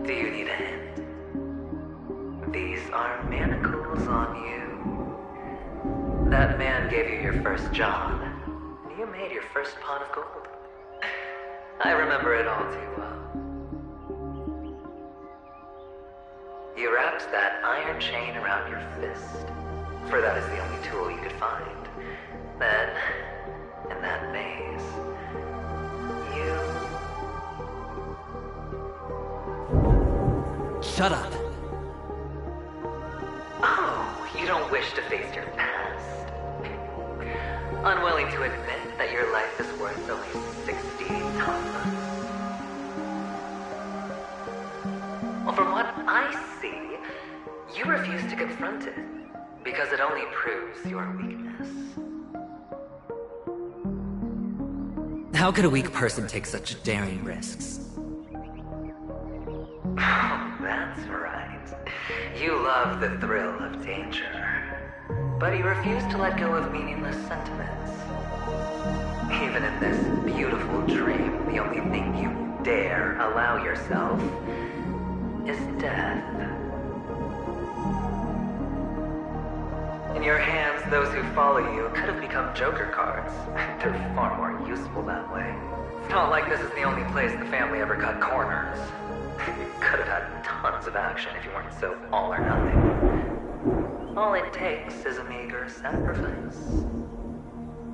Do you need a hint? These are manacles on you. That man gave you your first job. You made your first pot of gold. I remember it all too well. You wrapped that iron chain around your fist, for that is the only tool you could find. Then, in that maze, you... Shut up! Oh, you don't wish to face your past? Unwilling to admit that your life is worth only 60 tons? Well, from what I see, you refuse to confront it, because it only proves your weakness. How could a weak person take such daring risks? Oh, that's right. You love the thrill of danger. But you refuse to let go of meaningless sentiments. Even in this beautiful dream, the only thing you dare allow yourself is death. In your hands, those who follow you could have become joker cards. They're far more useful that way. It's not like this is the only place the family ever cut corners. You could have had tons of action if you weren't so all or nothing. All it takes is a meager sacrifice.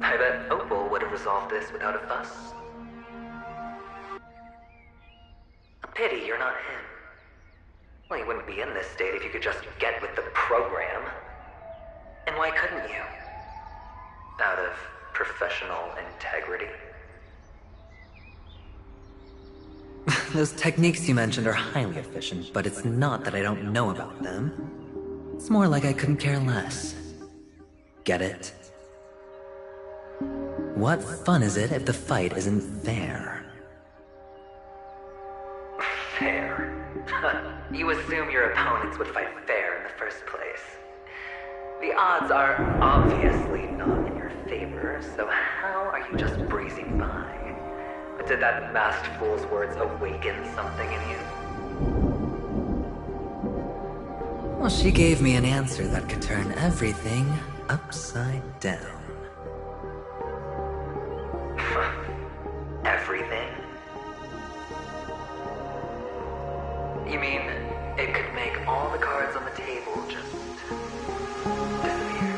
I bet Opal would have resolved this without a fuss. A pity you're not him. Well, you wouldn't be in this state if you could just get with the program. And why couldn't you? Out of professional integrity? Those techniques you mentioned are highly efficient, but it's not that I don't know about them. It's more like I couldn't care less. Get it? What fun is it if the fight isn't fair? Fair? You assume your opponents would fight fair in the first place. The odds are obviously not in your favor, so how are you just breezing by? Did that masked fool's words awaken something in you? Well, she gave me an answer that could turn everything upside down. Everything? You mean it could make all the cards on the table just disappear?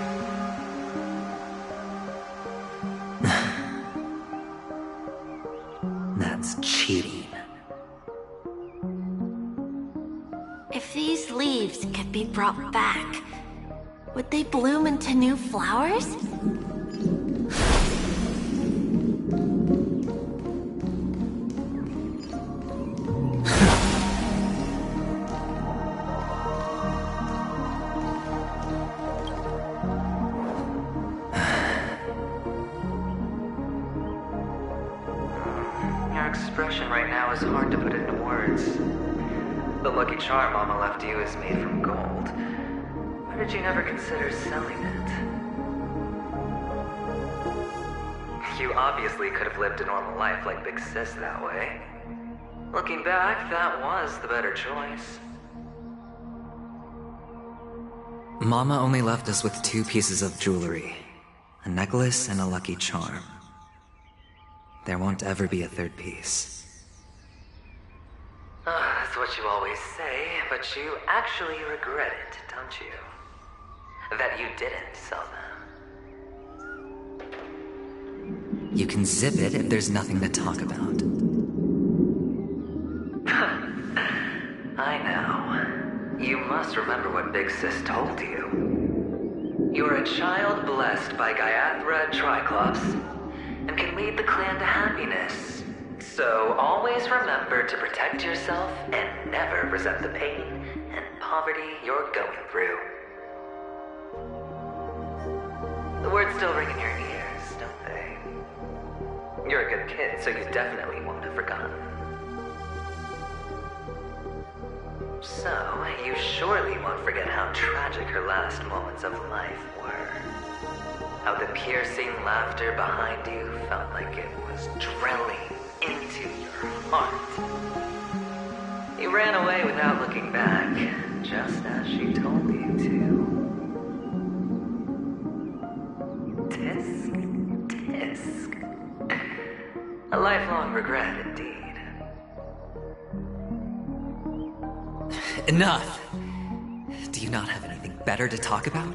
That's cheating. If these leaves could be brought back, would they bloom into new flowers? Your expression right now is hard to put into words. The lucky charm Mama left you is made from gold. Why did you never consider selling it? You obviously could have lived a normal life like Big Sis that way. Looking back, that was the better choice. Mama only left us with 2 pieces of jewelry. A necklace and a lucky charm. There won't ever be a 3rd piece. That's what you always say, but you actually regret it, don't you? That you didn't sell them. You can zip it if there's nothing to talk about. I know. You must remember what Big Sis told you. You're a child blessed by Gaiathra Triclops, and can lead the clan to happiness. So always remember to protect yourself and never resent the pain and poverty you're going through. The words still ring in your ears, don't they? You're a good kid, so you definitely won't have forgotten. So, you surely won't forget how tragic her last moments of life were. How the piercing laughter behind you felt like it was drilling into your heart. You ran away without looking back, just as she told you to. Tisk, tisk. A lifelong regret, indeed. Enough! Do you not have anything better to talk about?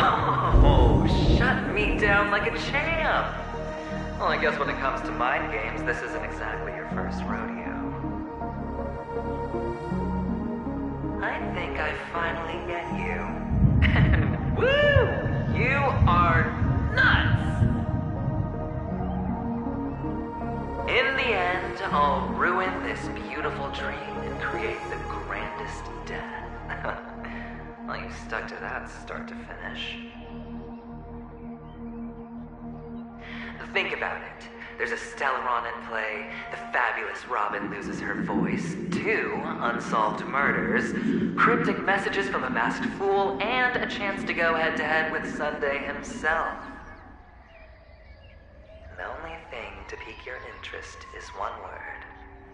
Oh, shut me down like a champ! Well, I guess when it comes to mind games, this isn't exactly your first rodeo. I think I finally get you. And woo! You are nuts! In the end, I'll ruin this beautiful dream and create the grandest death. Well, you stuck to that start to finish. Think about it. There's a Stellaron in play, the fabulous Robin loses her voice, 2 unsolved murders, cryptic messages from a masked fool, and a chance to go head-to-head with Sunday himself. The only thing to pique your interest is one word.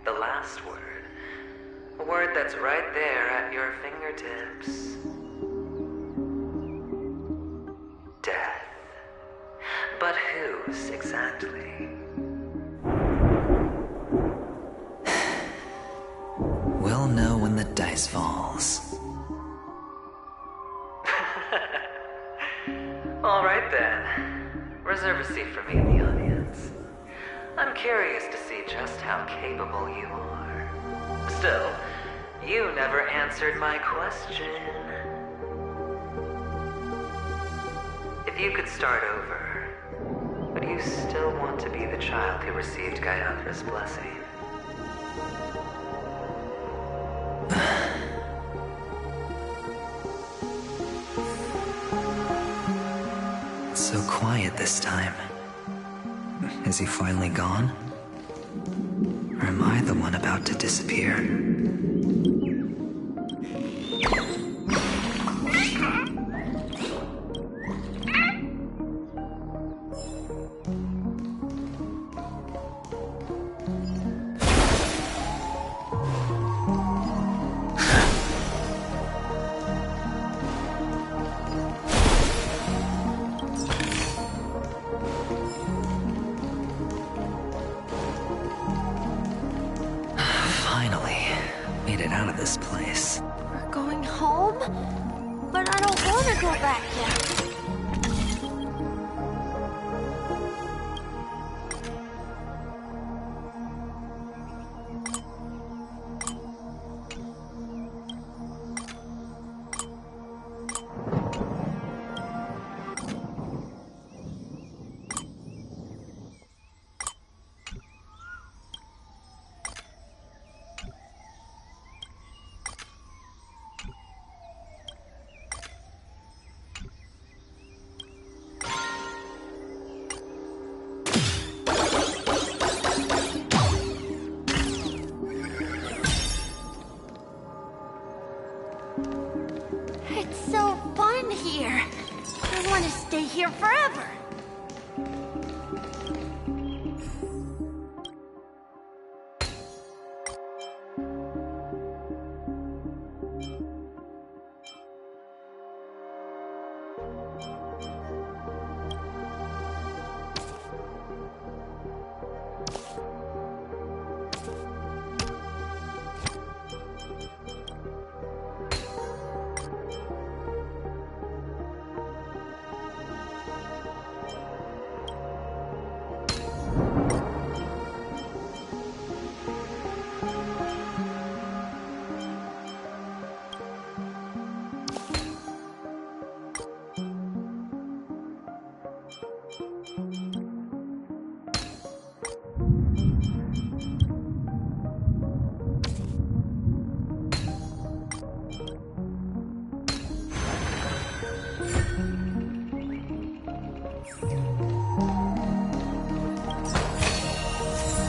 The last word. A word that's right there at your fingertips. Death. But whose exactly? We'll know when the dice falls. All right then. Reserve a seat for me in the audience. I'm curious to see just how capable you are. Still, you never answered my question. If you could start over, would you still want to be the child who received Gaiathra's blessing? So so quiet this time. Is he finally gone? Or am I the one about to disappear? This place. We're going home? But I don't want to go back yet. It's so fun here. I want to stay here forever.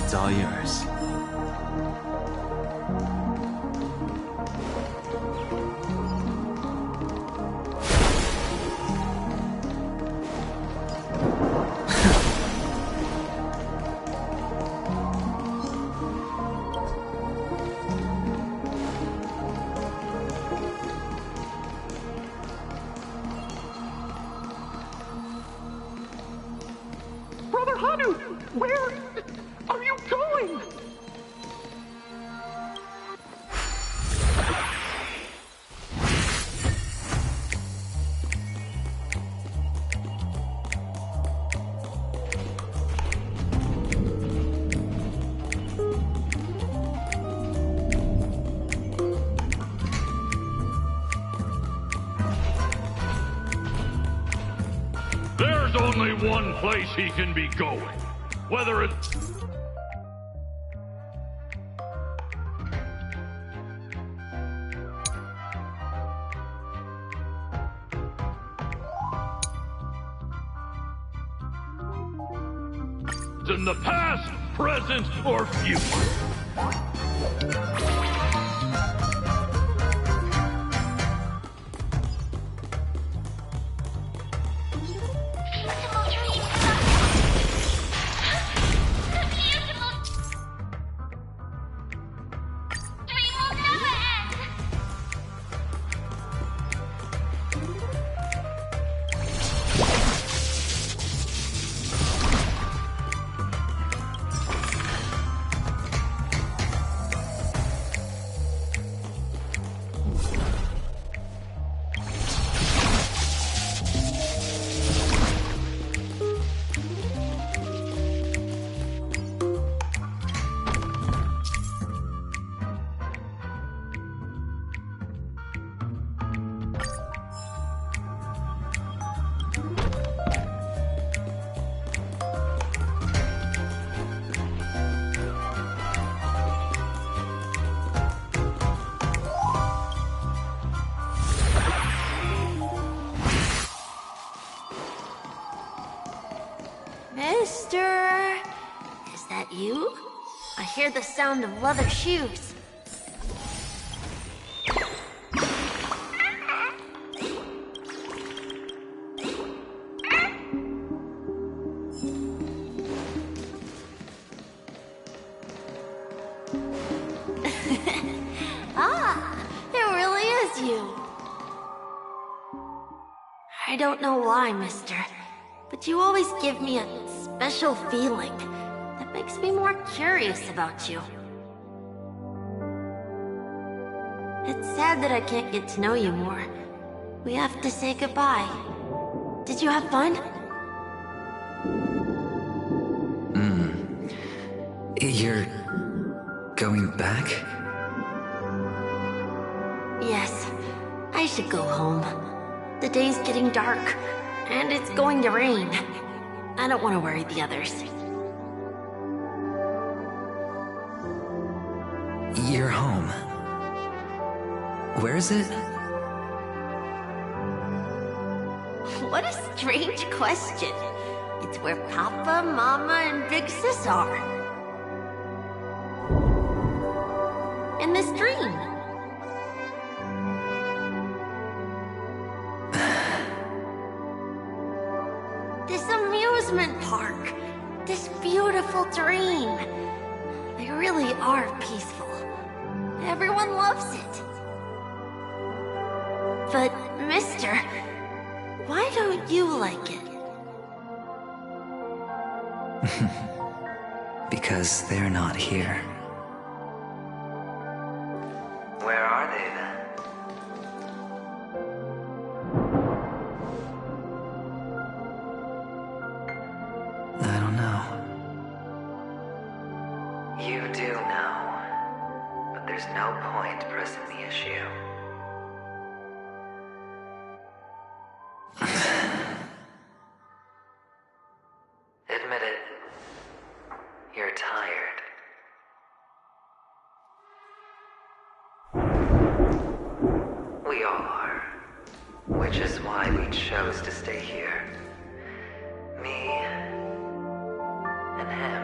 It's all yours. Brother Hanu, where are you going? There's only one place he can be going. Whether it's... in the past, present, or future. You? I hear the sound of leather shoes. It really is you. I don't know why, mister, but you always give me a special feeling that makes me more curious about you. It's sad that I can't get to know you more. We have to say goodbye. Did you have fun? You're going back? Yes, I should go home. The day's getting dark, and it's going to rain. I don't want to worry the others. You're home. Where is it? What a strange question. It's where Papa, Mama, and Big Sis are. In this dream. This amusement park. This beautiful dream. They really are peaceful. Everyone loves it. But, mister, why don't you like it? Because they're not here. Where are they then? I don't know. You do know, but there's no point pressing the issue. Admit it. You're tired. We all are. Which is why we chose to stay here. Me and him.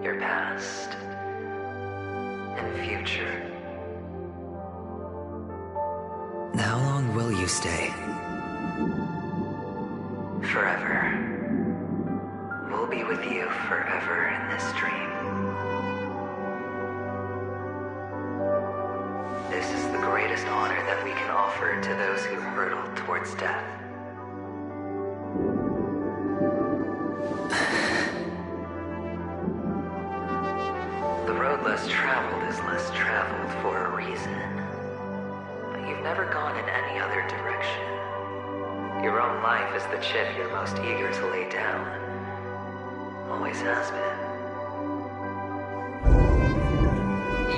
Your past and future. How long will you stay? Forever. We'll be with you forever in this dream. This is the greatest honor that we can offer to those who hurtle towards death. The road less traveled is less traveled for a reason. But you've never gone in any other direction. Your own life is the chip you're most eager to lay down. Always has been.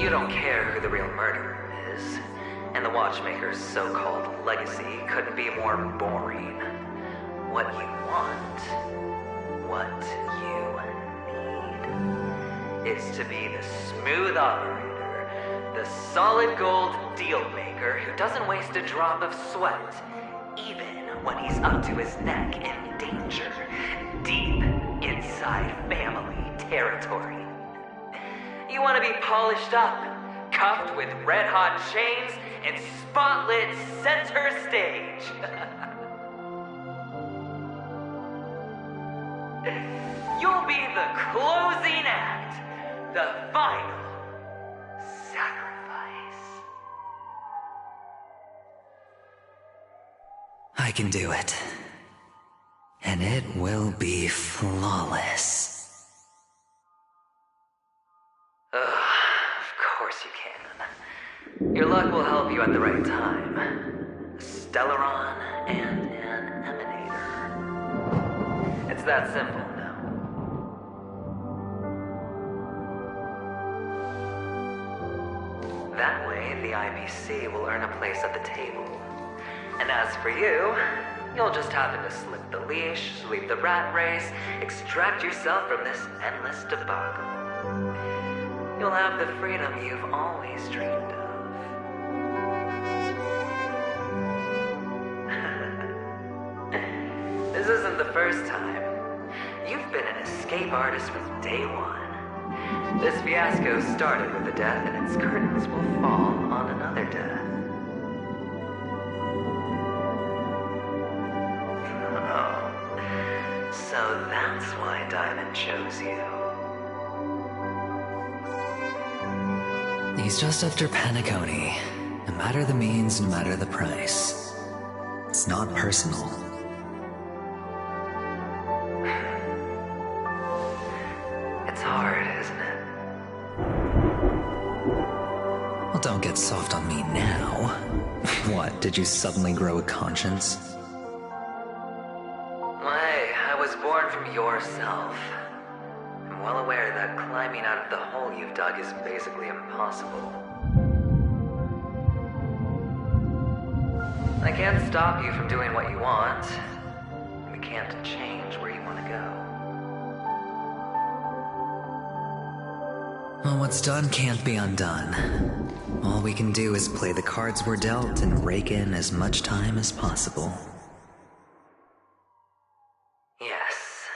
You don't care who the real murderer is, and the Watchmaker's so-called legacy couldn't be more boring. What you want, what you need, is to be the smooth operator, the solid gold deal maker who doesn't waste a drop of sweat, even when he's up to his neck in danger, deep inside family territory. You want to be polished up, cuffed with red-hot chains, and spotlit center stage. You'll be the closing act, the final sacrifice. I can do it. And it will be flawless. Of course you can. Your luck will help you at the right time. A Stellaron and an Emanator. It's that simple now. That way, the IBC will earn a place at the table. And as for you, you'll just happen to slip the leash, sweep the rat race, extract yourself from this endless debacle. You'll have the freedom you've always dreamed of. This isn't the first time. You've been an escape artist from day one. This fiasco started with a death, and its curtains will fall on another death. Oh. So that's why Diamond chose you. He's just after Penacony. No matter the means, no matter the price. It's not personal. It's hard, isn't it? Well, don't get soft on me now. What, did you suddenly grow a conscience? Hey, I was born from yourself. I'm well aware that climbing out of the hole you've dug is basically impossible. I can't stop you from doing what you want. We can't change where you want to go. Well, what's done can't be undone. All we can do is play the cards we're dealt and rake in as much time as possible. Yes.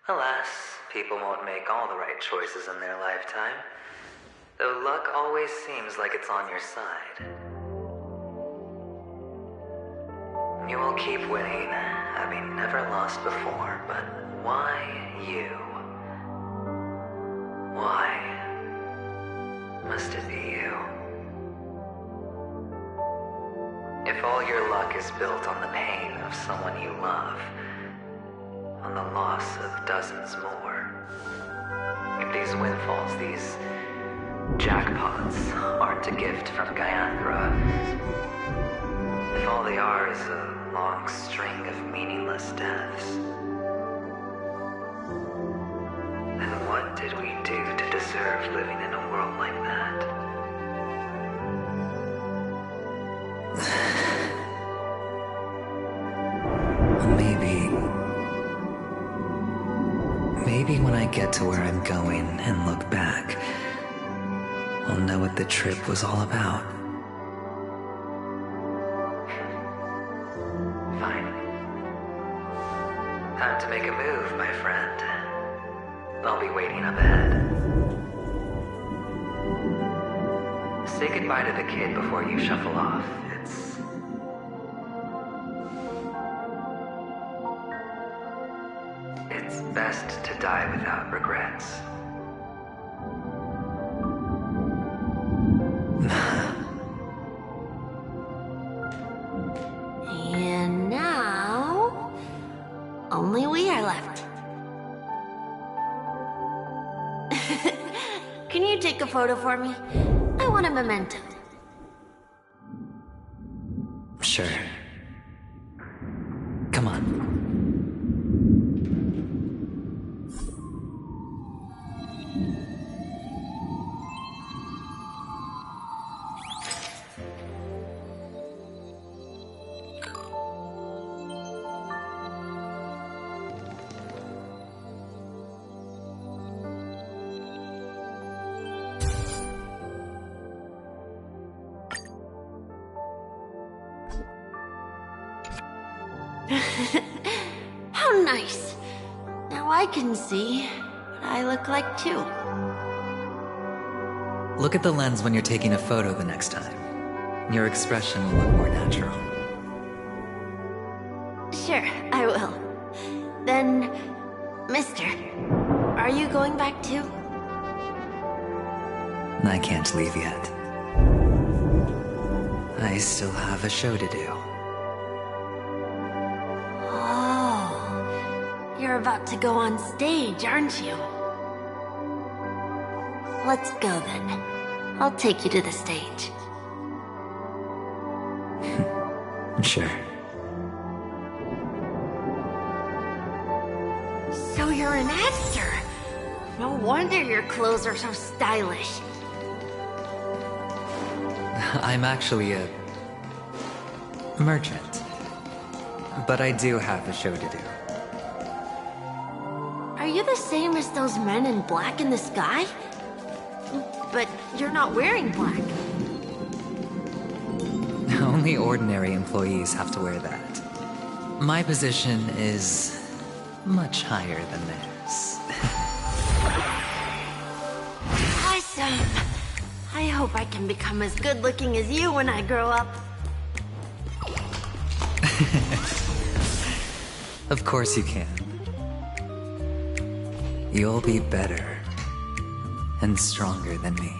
Alas, people won't make all the right choices in their lifetime. Though luck always seems like it's on your side. You will keep winning, having never lost before, but why you? Why must it be you? If all your luck is built on the pain of someone you love, on the loss of dozens more, if these windfalls, these jackpots, aren't a gift from Gaiathra, if all they are is a long string of meaningless deaths, then what did we do to deserve living in a world like that? Maybe when I get to where I'm going and look back, I'll know what the trip was all about. Fine. Time to make a move, my friend. I'll be waiting up ahead. Say goodbye to the kid before you shuffle off. It's best to die without regrets. And now, only we are left. Can you take a photo for me? I want a memento. Sure. Come on. How nice. Now I can see what I look like too. Look at the lens when you're taking a photo the next time. Your expression will look more natural. Sure, I will. Then, mister, are you going back too? I can't leave yet. I still have a show to do. You're about to go on stage, aren't you? Let's go then. I'll take you to the stage. Sure. So you're an actor. No wonder your clothes are so stylish. I'm actually a merchant. But I do have a show to do. Are you the same as those men in black in the sky? But you're not wearing black. Only ordinary employees have to wear that. My position is much higher than theirs. Awesome! I hope I can become as good looking as you when I grow up. Of course you can. You'll be better and stronger than me.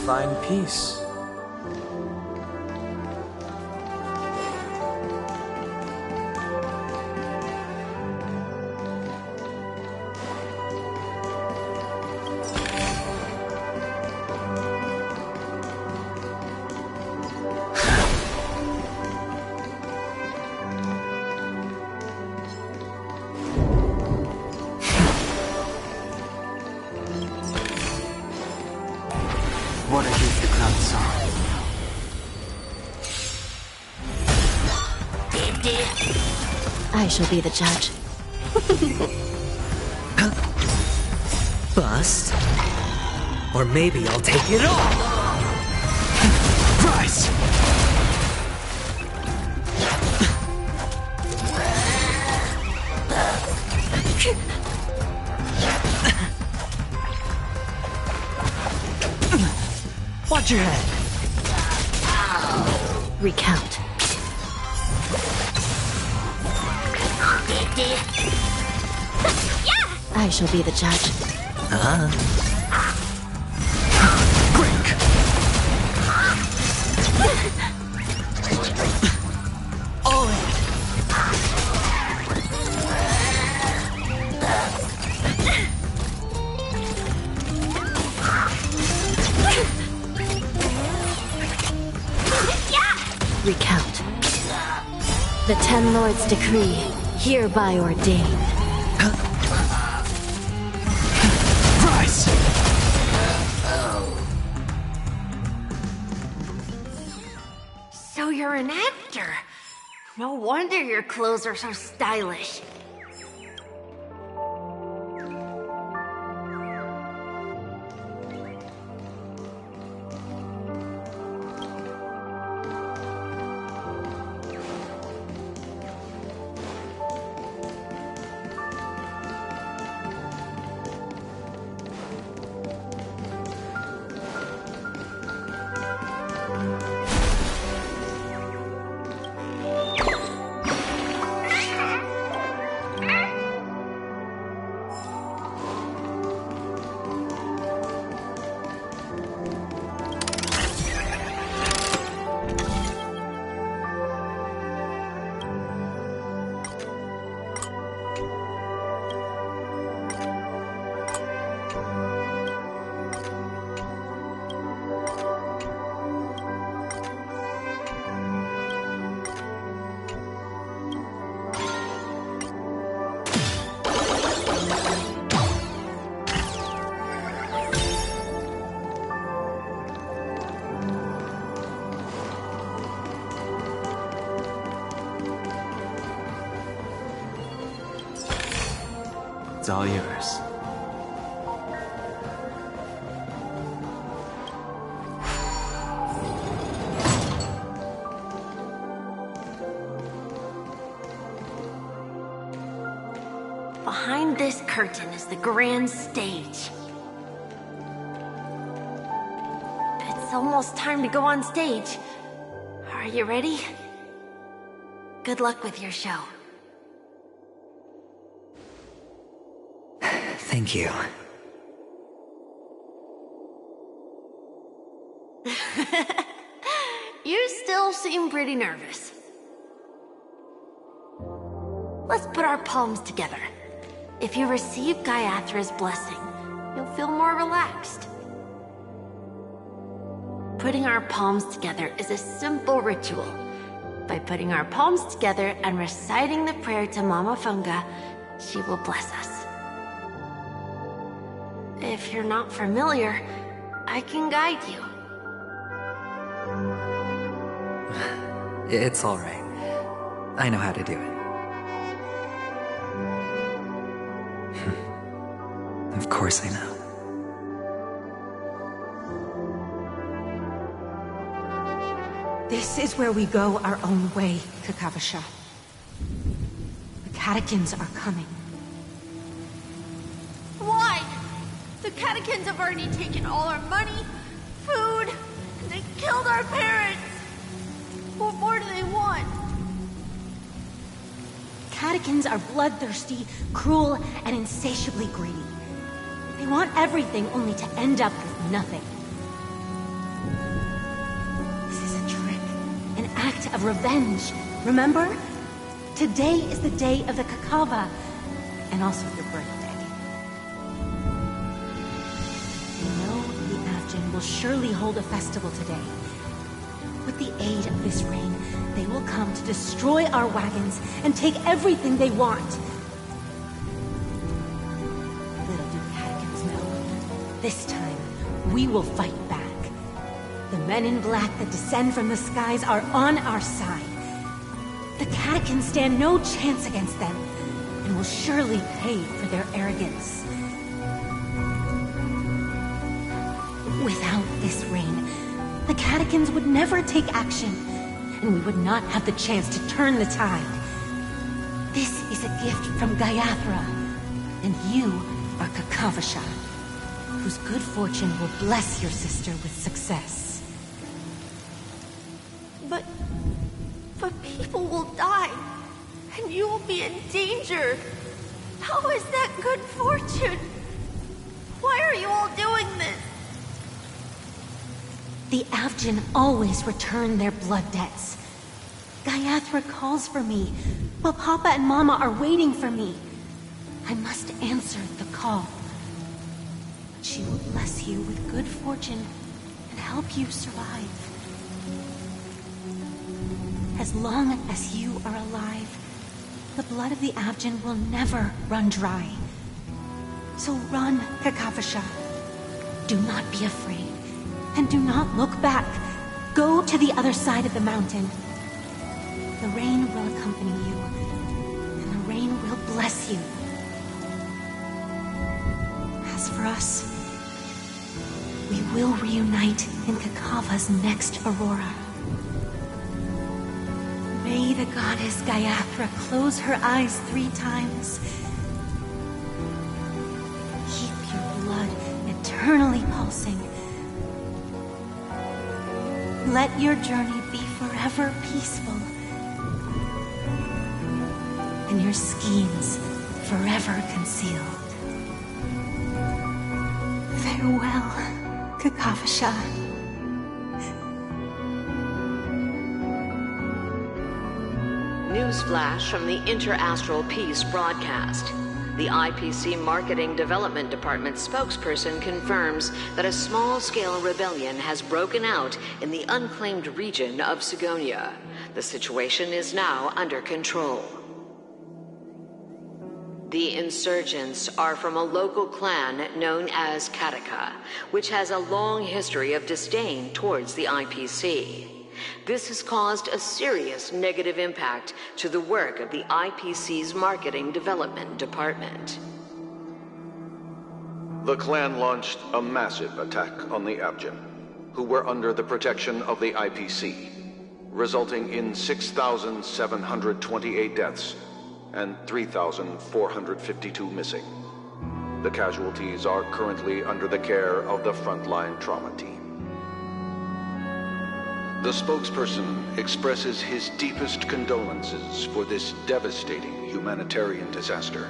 Find peace. What are you, the crowd saw? I shall be the judge. Bust? Or maybe I'll take it all! Rise! Watch your head! Recount. I shall be the judge. All in! Recount. The 10 Lords' decree, hereby ordained. Rise! So you're an actor. No wonder your clothes are so stylish. It's all yours. Behind this curtain is the grand stage. It's almost time to go on stage. Are you ready? Good luck with your show. Thank you. You still seem pretty nervous. Let's put our palms together. If you receive Gaiathra's blessing, you'll feel more relaxed. Putting our palms together is a simple ritual. By putting our palms together and reciting the prayer to Mama Funga, she will bless us. If you're not familiar, I can guide you. It's all right. I know how to do it. Of course I know. This is where we go our own way, Kakavasha. The catechins are coming. Why? The catechins have already taken all our money, food, and they killed our parents. What more do they want? Catechins are bloodthirsty, cruel, and insatiably greedy. They want everything only to end up with nothing. This is a trick, an act of revenge. Remember? Today is the day of the Kakava, and also your birthday. You know the Avgin will surely hold a festival today. With the aid of this rain, they will come to destroy our wagons and take everything they want. Little do catechins know, this time we will fight back. The men in black that descend from the skies are on our side. The catechins stand no chance against them, and will surely pay for their arrogance. Without this rain, the catechins would never take action, and we would not have the chance to turn the tide. This is a gift from Gaiathra, and you are Kakavasha, whose good fortune will bless your sister with success. But people will die, and you will be in danger. How is that good fortune? Why are you all doing this? The Avgin always return their blood debts. Gaiathra calls for me, but Papa and Mama are waiting for me. I must answer the call. She will bless you with good fortune and help you survive. As long as you are alive, the blood of the Avgin will never run dry. So run, Kakavasha. Do not be afraid. And do not look back. Go to the other side of the mountain. The rain will accompany you, and the rain will bless you. As for us, we will reunite in Kakava's next aurora. May the goddess Gaiathra close her eyes 3 times. Keep your blood eternally pulsing. Let your journey be forever peaceful, and your schemes forever concealed. Farewell, Kakavasha. Newsflash from the Inter-Astral Peace broadcast. The IPC Marketing Development Department spokesperson confirms that a small-scale rebellion has broken out in the unclaimed region of Sigonia. The situation is now under control. The insurgents are from a local clan known as Kataka, which has a long history of disdain towards the IPC. This has caused a serious negative impact to the work of the IPC's Marketing Development Department. The clan launched a massive attack on the Abjin, who were under the protection of the IPC, resulting in 6,728 deaths and 3,452 missing. The casualties are currently under the care of the frontline trauma team. The spokesperson expresses his deepest condolences for this devastating humanitarian disaster.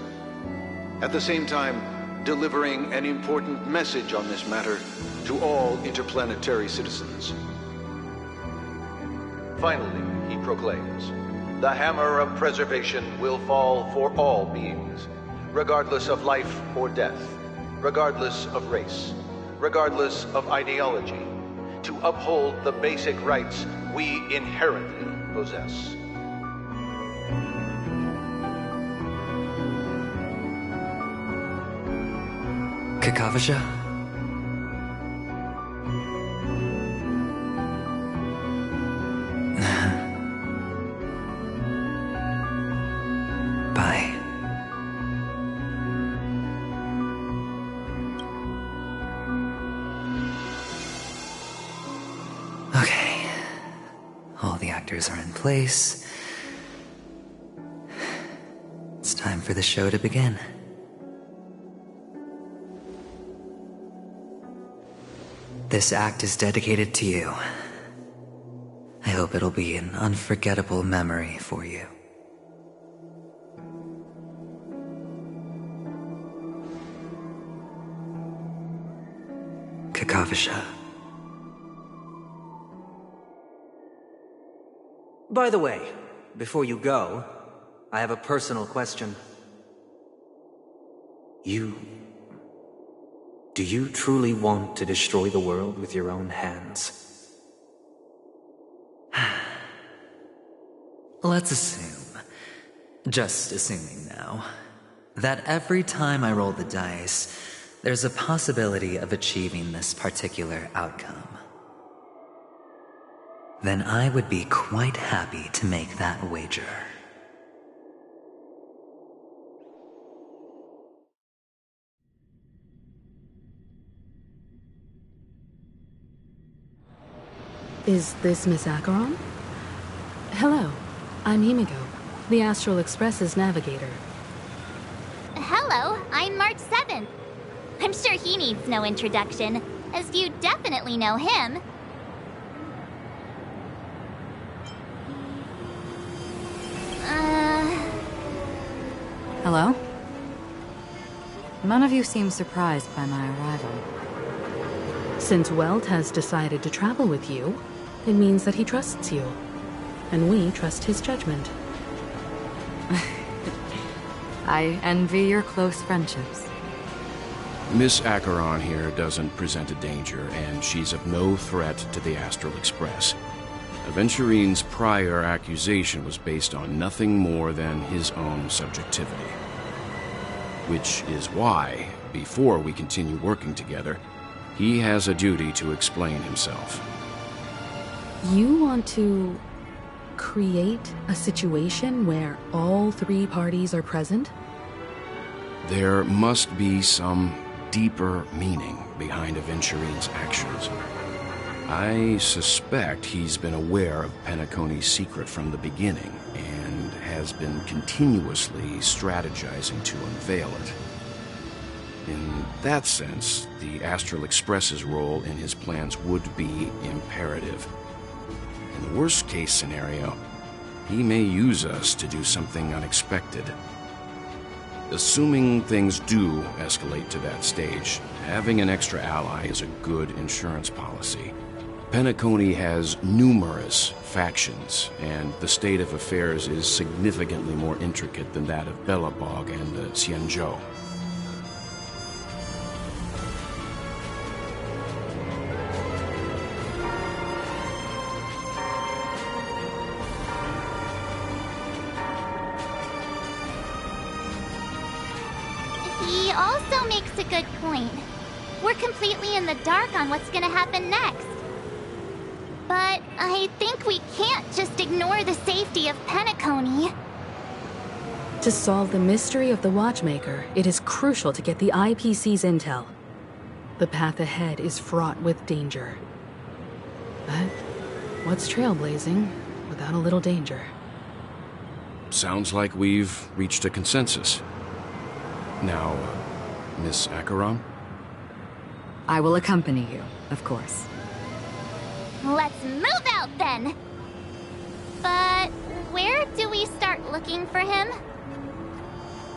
At the same time, delivering an important message on this matter to all interplanetary citizens. Finally, he proclaims, the hammer of preservation will fall for all beings, regardless of life or death, regardless of race, regardless of ideology, to uphold the basic rights we inherently possess. Kakavasha? Bye. Okay. All the actors are in place. It's time for the show to begin. This act is dedicated to you. I hope it'll be an unforgettable memory for you. Kakavasha. By the way, before you go, I have a personal question. Do you truly want to destroy the world with your own hands? Let's assume, just assuming now, that every time I roll the dice, there's a possibility of achieving this particular outcome. Then I would be quite happy to make that wager. Is this Miss Acheron? Hello, I'm Himiko, the Astral Express's navigator. Hello, I'm March 7th. I'm sure he needs no introduction, as you definitely know him. Hello? None of you seem surprised by my arrival. Since Welt has decided to travel with you, it means that he trusts you. And we trust his judgment. I envy your close friendships. Miss Acheron here doesn't present a danger, and she's of no threat to the Astral Express. Aventurine's prior accusation was based on nothing more than his own subjectivity. Which is why, before we continue working together, he has a duty to explain himself. You want to create a situation where all three parties are present? There must be some deeper meaning behind Aventurine's actions. I suspect he's been aware of Penacony's secret from the beginning and has been continuously strategizing to unveil it. In that sense, the Astral Express's role in his plans would be imperative. In the worst-case scenario, he may use us to do something unexpected. Assuming things do escalate to that stage, having an extra ally is a good insurance policy. Penacony has numerous factions, and the state of affairs is significantly more intricate than that of Belobog and the Xianzhou. He also makes a good point. We're completely in the dark on what's gonna happen next. But I think we can't just ignore the safety of Penacony. To solve the mystery of the Watchmaker, it is crucial to get the IPC's intel. The path ahead is fraught with danger. But what's trailblazing without a little danger? Sounds like we've reached a consensus. Now, Miss Acheron? I will accompany you, of course. Let's move out then! But where do we start looking for him?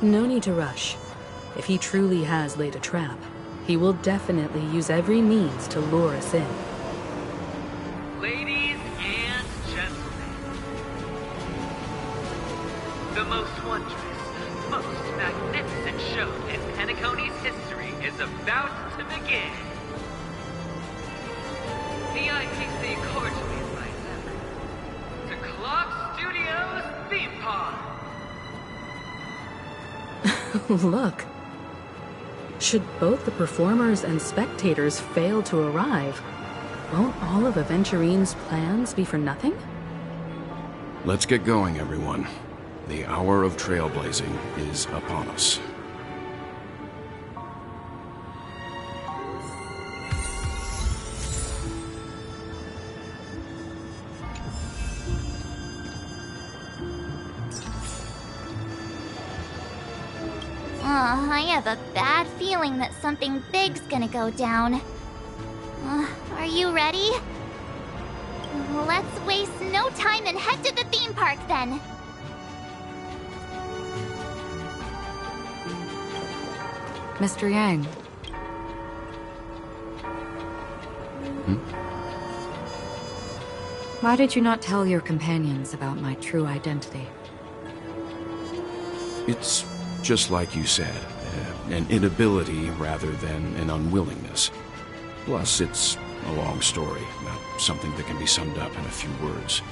No need to rush. If he truly has laid a trap, he will definitely use every means to lure us in. Ladies and gentlemen, the most wondrous, most magnificent show in Penacony's history is about to begin. The IPC cordially invites everyone to Clock Studios Theme Park. Look. Should both the performers and spectators fail to arrive, won't all of Aventurine's plans be for nothing? Let's get going, everyone. The hour of trailblazing is upon us. I have a bad feeling that something big's gonna go down. Are you ready? Let's waste no time and head to the theme park then. Mr. Yang. Why did you not tell your companions about my true identity? It's just like you said, an inability rather than an unwillingness. Plus, it's a long story, not something that can be summed up in a few words.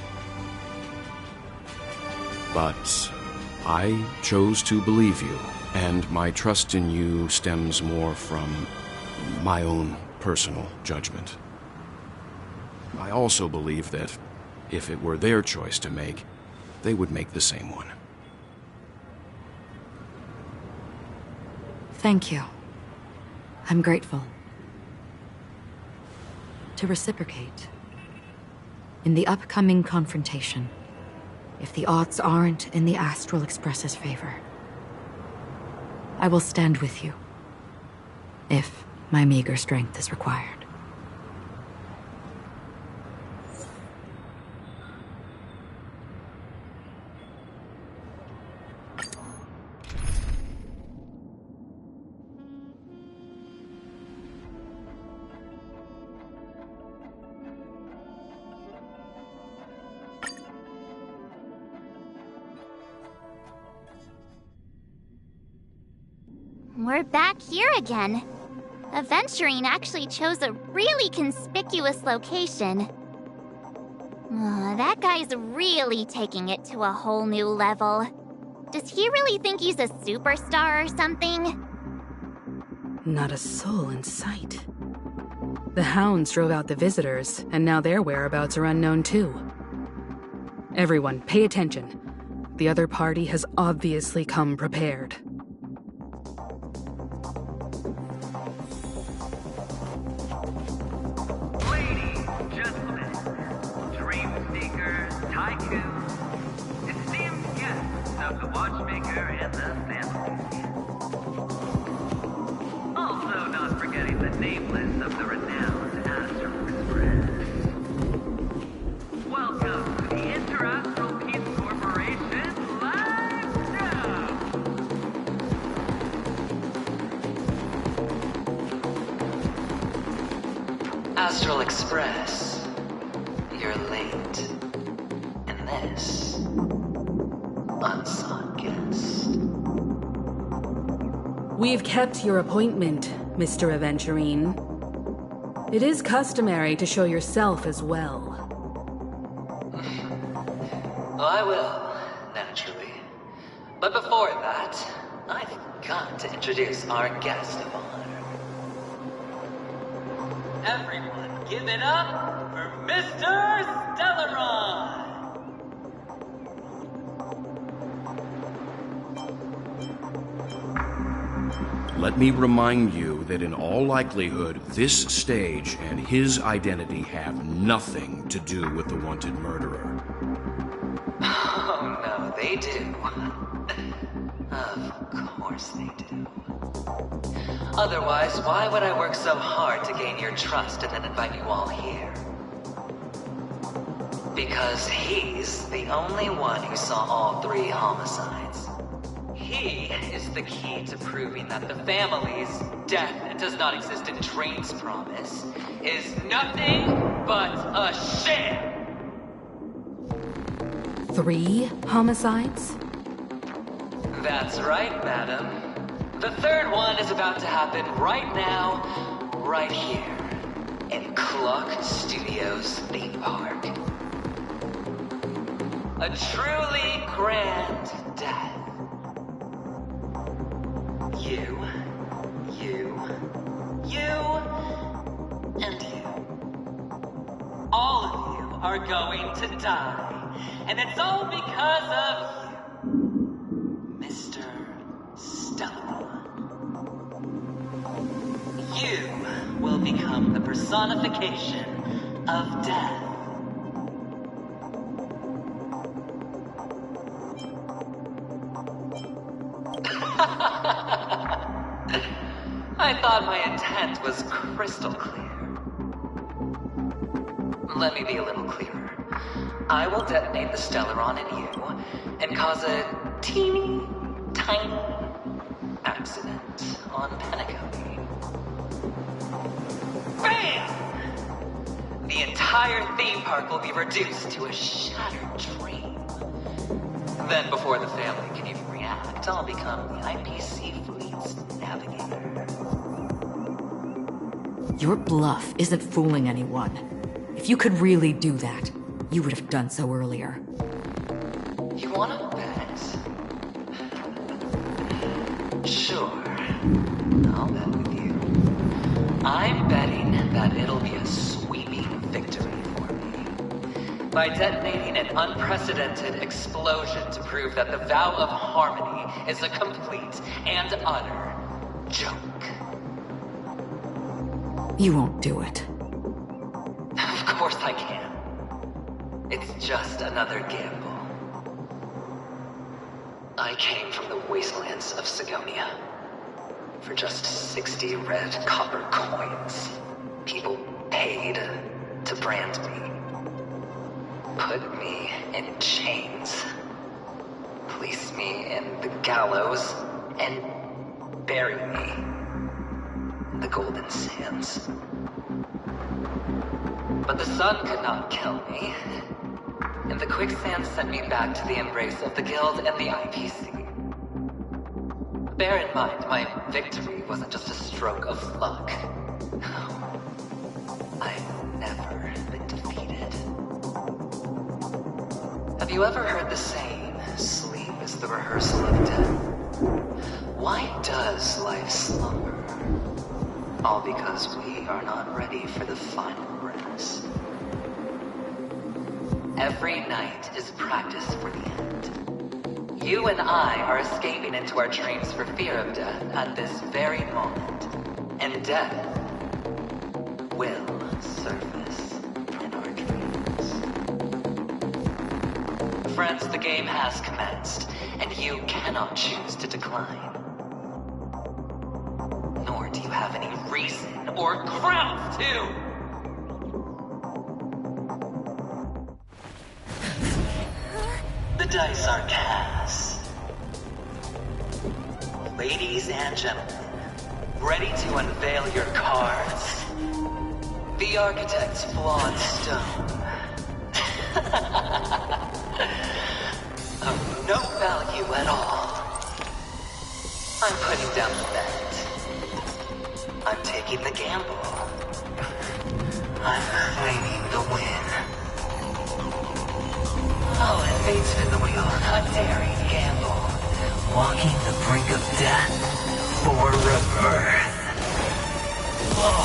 But I chose to believe you, and my trust in you stems more from my own personal judgment. I also believe that if it were their choice to make, they would make the same one. Thank you. I'm grateful. To reciprocate, in the upcoming confrontation, if the odds aren't in the Astral Express's favor, I will stand with you, if my meager strength is required. We're back here again. Aventurine actually chose a really conspicuous location. That guy's really taking it to a whole new level. Does he really think he's a superstar or something? Not a soul in sight. The hounds drove out the visitors, and now their whereabouts are unknown too. Everyone, pay attention. The other party has obviously come prepared. Of the watchmaker and the family. Also not forgetting the nameless of the renowned Astral Express. Welcome to the Inter-Astral Peace Corporation live show! Astral Express, you're late. And this unsought guest. We've kept your appointment, Mr. Aventurine. It is customary to show yourself as well. I will, naturally. But before that, I've got to introduce our guest of honor. Everyone, give it up for Mr. Stellaron! Let me remind you that in all likelihood, this stage and his identity have nothing to do with the wanted murderer. Oh no, they do. Of course they do. Otherwise, why would I work so hard to gain your trust and then invite you all here? Because he's the only one who saw all 3 homicides. He is the key to proving that the family's death does not exist in Drain's promise is nothing but a sham! 3 homicides? That's right, madam. The 3rd one is about to happen right now, right here, in Clock Studios theme park. A truly grand death. You, and you. All of you are going to die, and it's all because of you, Mr. Stellaron. You will become the personification of death. I thought my intent was crystal clear. Let me be a little clearer. I will detonate the Stellaron in you and cause a teeny, tiny accident on Penacony. Bam! The entire theme park will be reduced to a shattered dream. Then before the family can even react, I'll become the IPC fleet's navigator. Your bluff isn't fooling anyone. If you could really do that, you would have done so earlier. You wanna bet? Sure. I'll bet with you. I'm betting that it'll be a sweeping victory for me. By detonating an unprecedented explosion to prove that the vow of harmony is a complete and utter joke. You won't do it. Of course I can. It's just another gamble. I came from the wastelands of Sigonia. For just 60 red copper coins, people paid to brand me. Put me in chains. Place me in the gallows and bury me in the golden sands. But the sun could not kill me, and the quicksand sent me back to the embrace of the Guild and the IPC. Bear in mind, my victory wasn't just a stroke of luck. I've never been defeated. Have you ever heard the saying, sleep is the rehearsal of death? Why does life slumber? All because we are not ready for the final rest. Every night is practice for the end. You and I are escaping into our dreams for fear of death at this very moment. And death will surface in our dreams. Friends, the game has commenced, and you cannot choose to decline. Nor do you have any reason or grounds to! The dice are cast. Ladies and gentlemen, ready to unveil your cards? The architect's flawed stone. Of no value at all. I'm putting down the bet. I'm taking the gamble. I'm claiming the win. I'll invade spin the wheel, a daring gamble. Walking the brink of death for rebirth. Oh,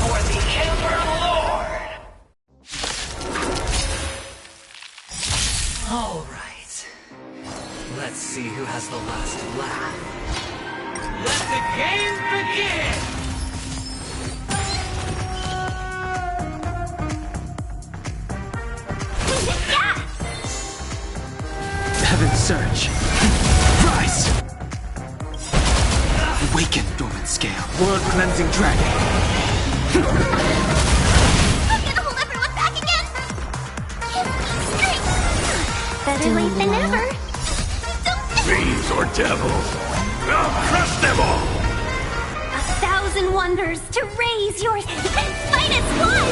for the Ember Lord! All right. Let's see who has the last laugh. Search. Rise! Awaken, dormant scale. World cleansing dragon. I'm gonna hold everyone back again! Better late than never. Fiends or devils, I'll crush them all! 1,000 wonders to raise your finest one!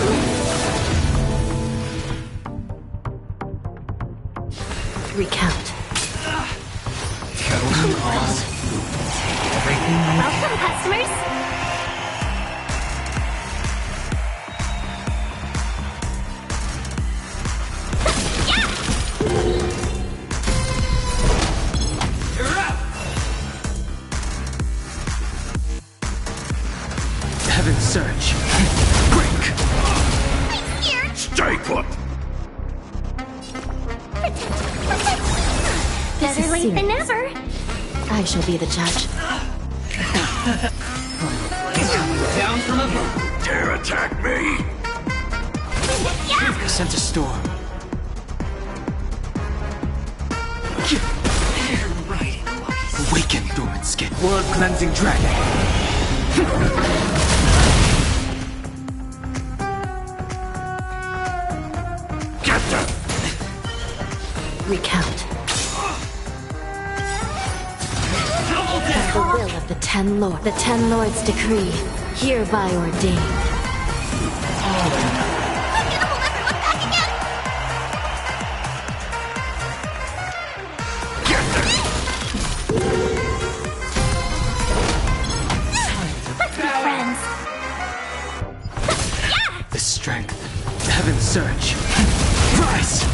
Recount. Welcome, customers! Heaven's Search. Break! I'm scared! Stay put! Better late than never. I shall be the judge. Down from above. Dare attack me? I sent a storm. Awaken, dormant skin. World cleansing dragon. Get them! Recount. By the will of the Ten Lords, the Ten Lords decree, hereby ordained. Friends. The strength. Heaven's Search. Rise!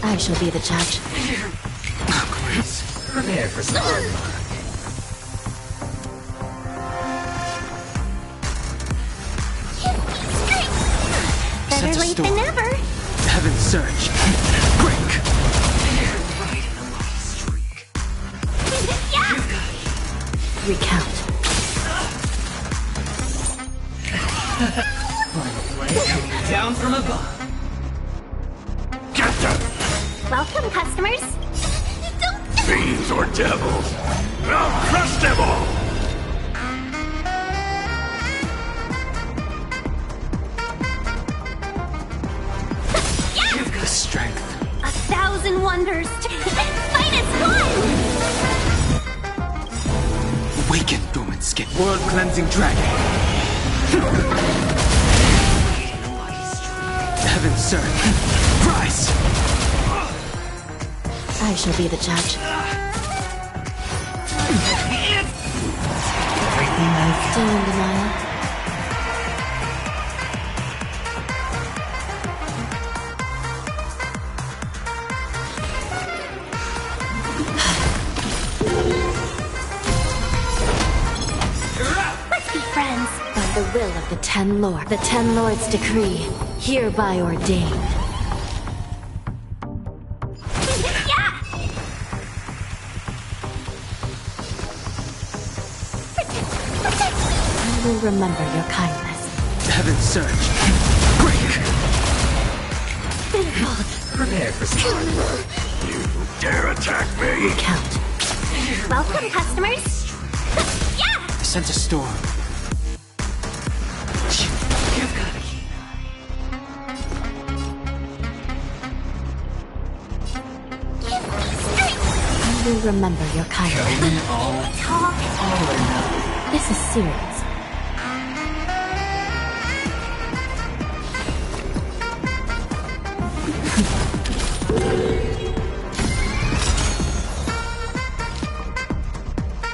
I shall be the judge. Prepare for storm. Better late than never. Heaven's Search. Break! Recount. Down from above. Get them! Welcome, customers. Fiends or devils, I'll crush them all! The strength. 1,000 wonders to finest one! Awaken, dormant skin. World cleansing dragon. Heaven's Search. Rise! I shall be the judge. Still in denial. Let's be friends. By the will of the Ten Lords, the Ten Lords decree, hereby ordained. I will remember your kindness. Heaven's Search. Break! Prepare for storm. You dare attack me? Recount. Welcome, customers. I sent a storm. I will remember your kindness. Talk. This is serious.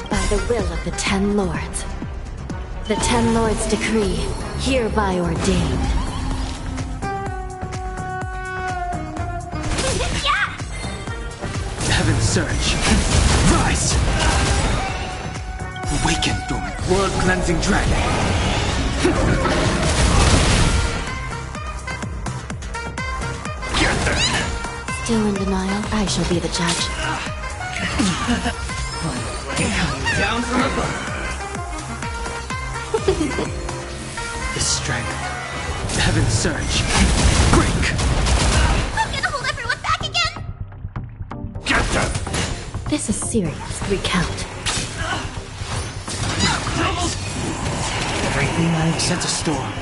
By the will of the Ten Lords, the Ten Lords decree, hereby ordained. Heaven's Search. Rise! Awaken, dormant. World cleansing dragon. Still in denial, I shall be the judge. Down from above. The strength. Heaven's Search. Break! I'm gonna hold everyone back again! This is serious. Recount. Everything I've sent a storm.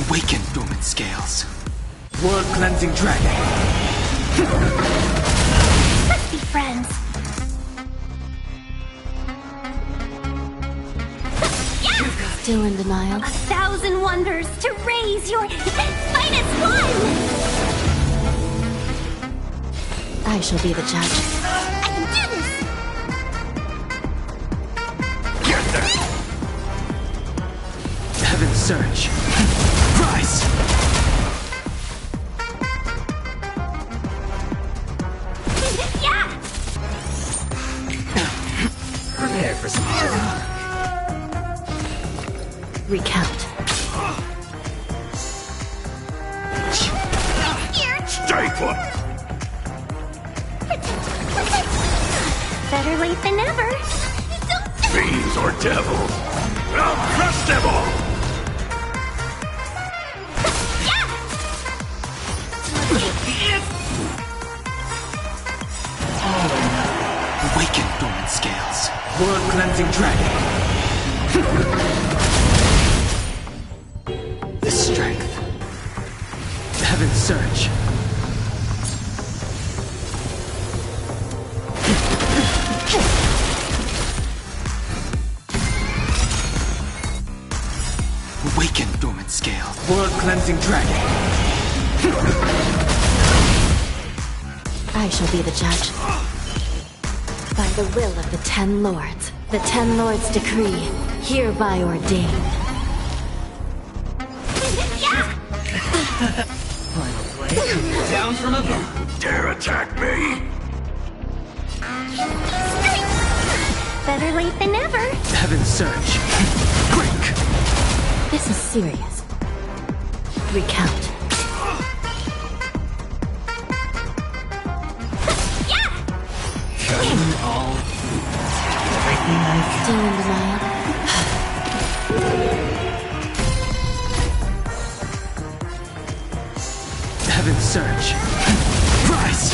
Awaken, dormant scales. World cleansing dragon. Let's be friends. Still in denial? 1,000 wonders to raise your finest one! I shall be the judge. I can do this! Get there! Heaven's surge. Rise! Yeah! Prepare for some hard work. Recount. Stay put! Better late than never. Fiends or devils! I'll crush them all! Awaken, dormant scales. World cleansing dragon. The strength. Heaven's surge. Awaken, dormant scales. World cleansing dragon. I shall be the judge. By the will of the 10 lords, the 10 lords decree, hereby ordained. Down from above. Dare attack me? Better late than never. Heaven's surge. Break. This is serious. Recount. All. Everything I've Still in denial? Heaven's surge. Rise!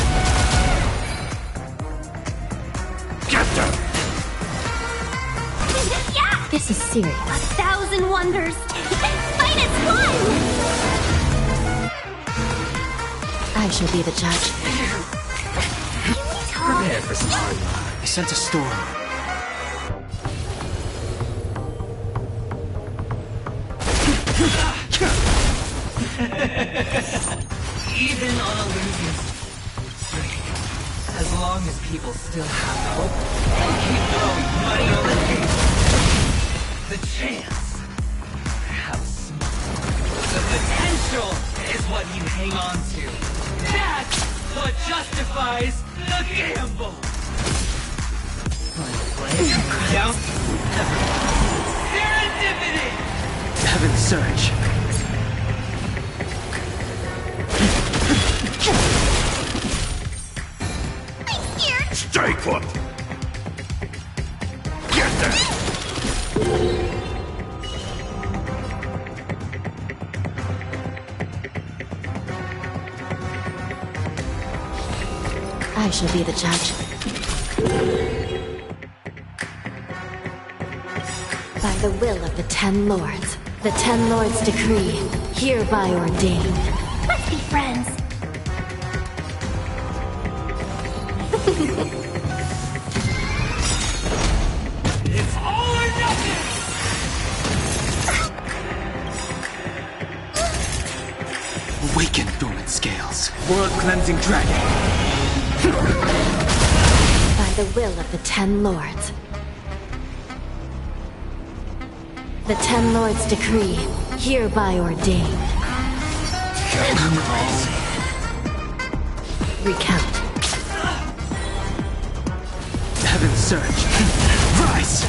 Get them! This is serious. 1,000 wonders. Finest one! I shall be the judge. Prepare for some hard luck. I sent a storm. Even on a losing streak, as long as people still have hope and keep throwing money on the table, the chance, how small, the potential is what you hang on to. That's what justifies the gamble. Down. Serendipity. Heaven's surge. Stay put! Get them! I shall be the judge. By the will of the 10 lords, the 10 lords decree, hereby ordained. Let's be friends. It's all or nothing! Awaken, dormant scales. World cleansing dragon. By the will of the 10 lords, the 10 lords decree, hereby ordained. Recount. Heaven's surge. Rise!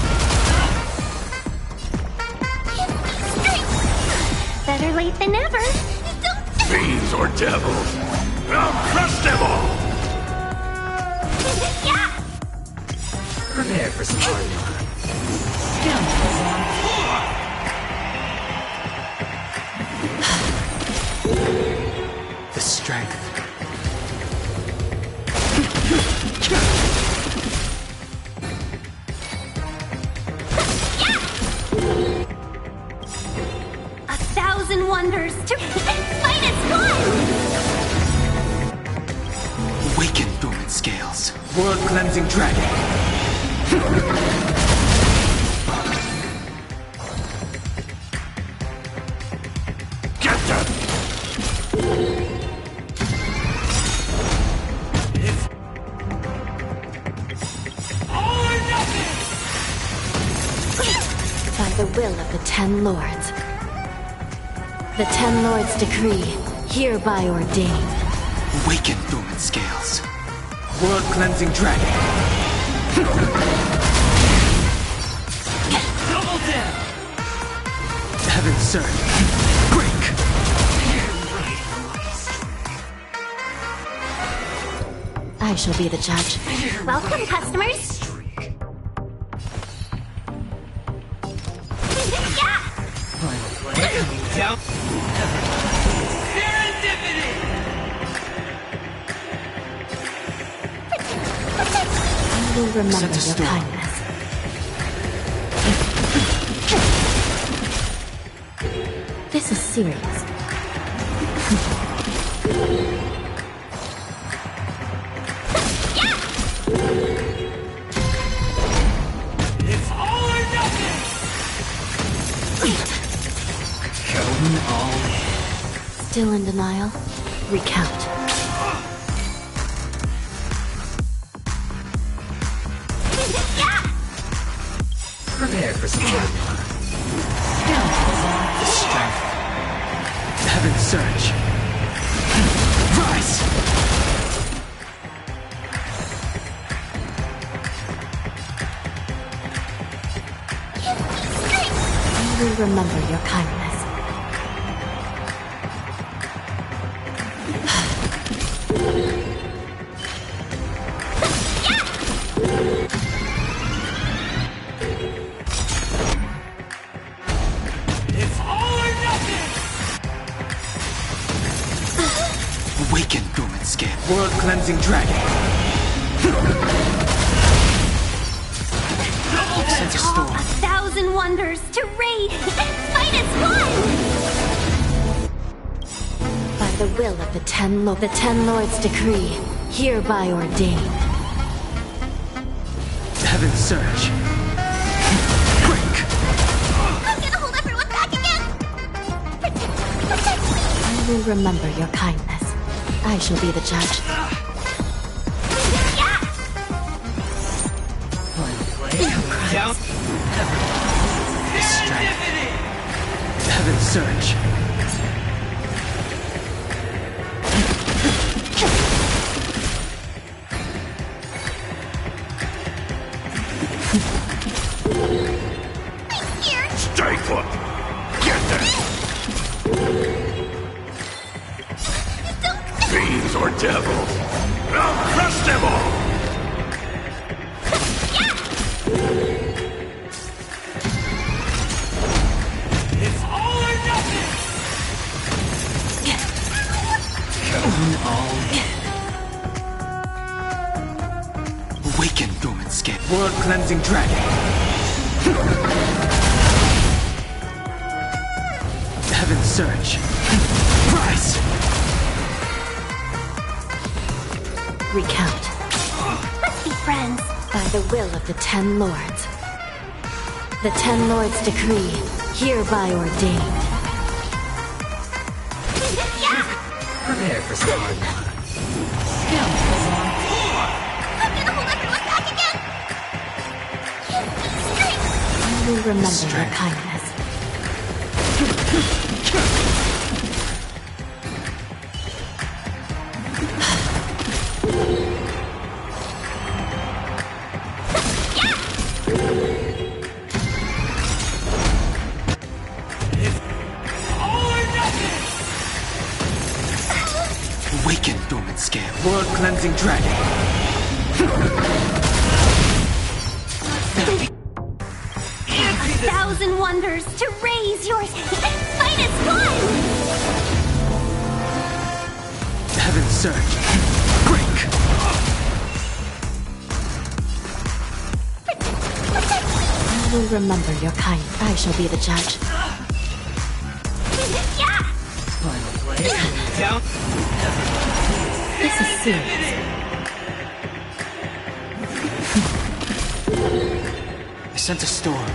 Better late than never. Fiends or devils! I'll crush them all! Prepare for some hard luck. strength. A thousand wonders to fight as one! Awaken dormant scales. World cleansing dragon. Get them! By the will of the Ten Lords. The Ten Lords decree, hereby ordained. Awaken dormant scales. World cleansing dragon. Double down! Heaven surge. Break! I shall be the judge. Welcome, customers! Down. Serendipity! I will remember your kindness. This is serious. It's all or nothing! Going all in. Still in denial? Recount. Prepare for some hard work. The strength. Heaven surge. Rise! I will remember your kindness. It's all or nothing! Awaken dormant scale. World cleansing dragon. Sense a storm. A thousand wonders to raid and fight as one! By the will of the Ten Lords decree, hereby ordained. Heaven surge. Break! I'm gonna hold everyone back again! Protect! I will remember your kindness. I shall be the judge. Down. Strength. Heaven surge. Stay put! Get them! Fiends or devils! I'll crush them all! It's all or nothing! Going all in. Awaken dormant scale. World cleansing dragon. Heaven surge. Rise! Recount. Let's be friends. By the will of the Ten Lords. The Ten Lords decree, hereby ordained. Prepare for some hard work. I'm gonna hold everyone back again! I will remember your kindness. Awaken dormant scale. World cleansing dragon. A thousand wonders to raise yours and fight as one! Heaven's surge. Break! I will remember your kind. I shall be the judge. Final blade down. This is serious. I sense a storm.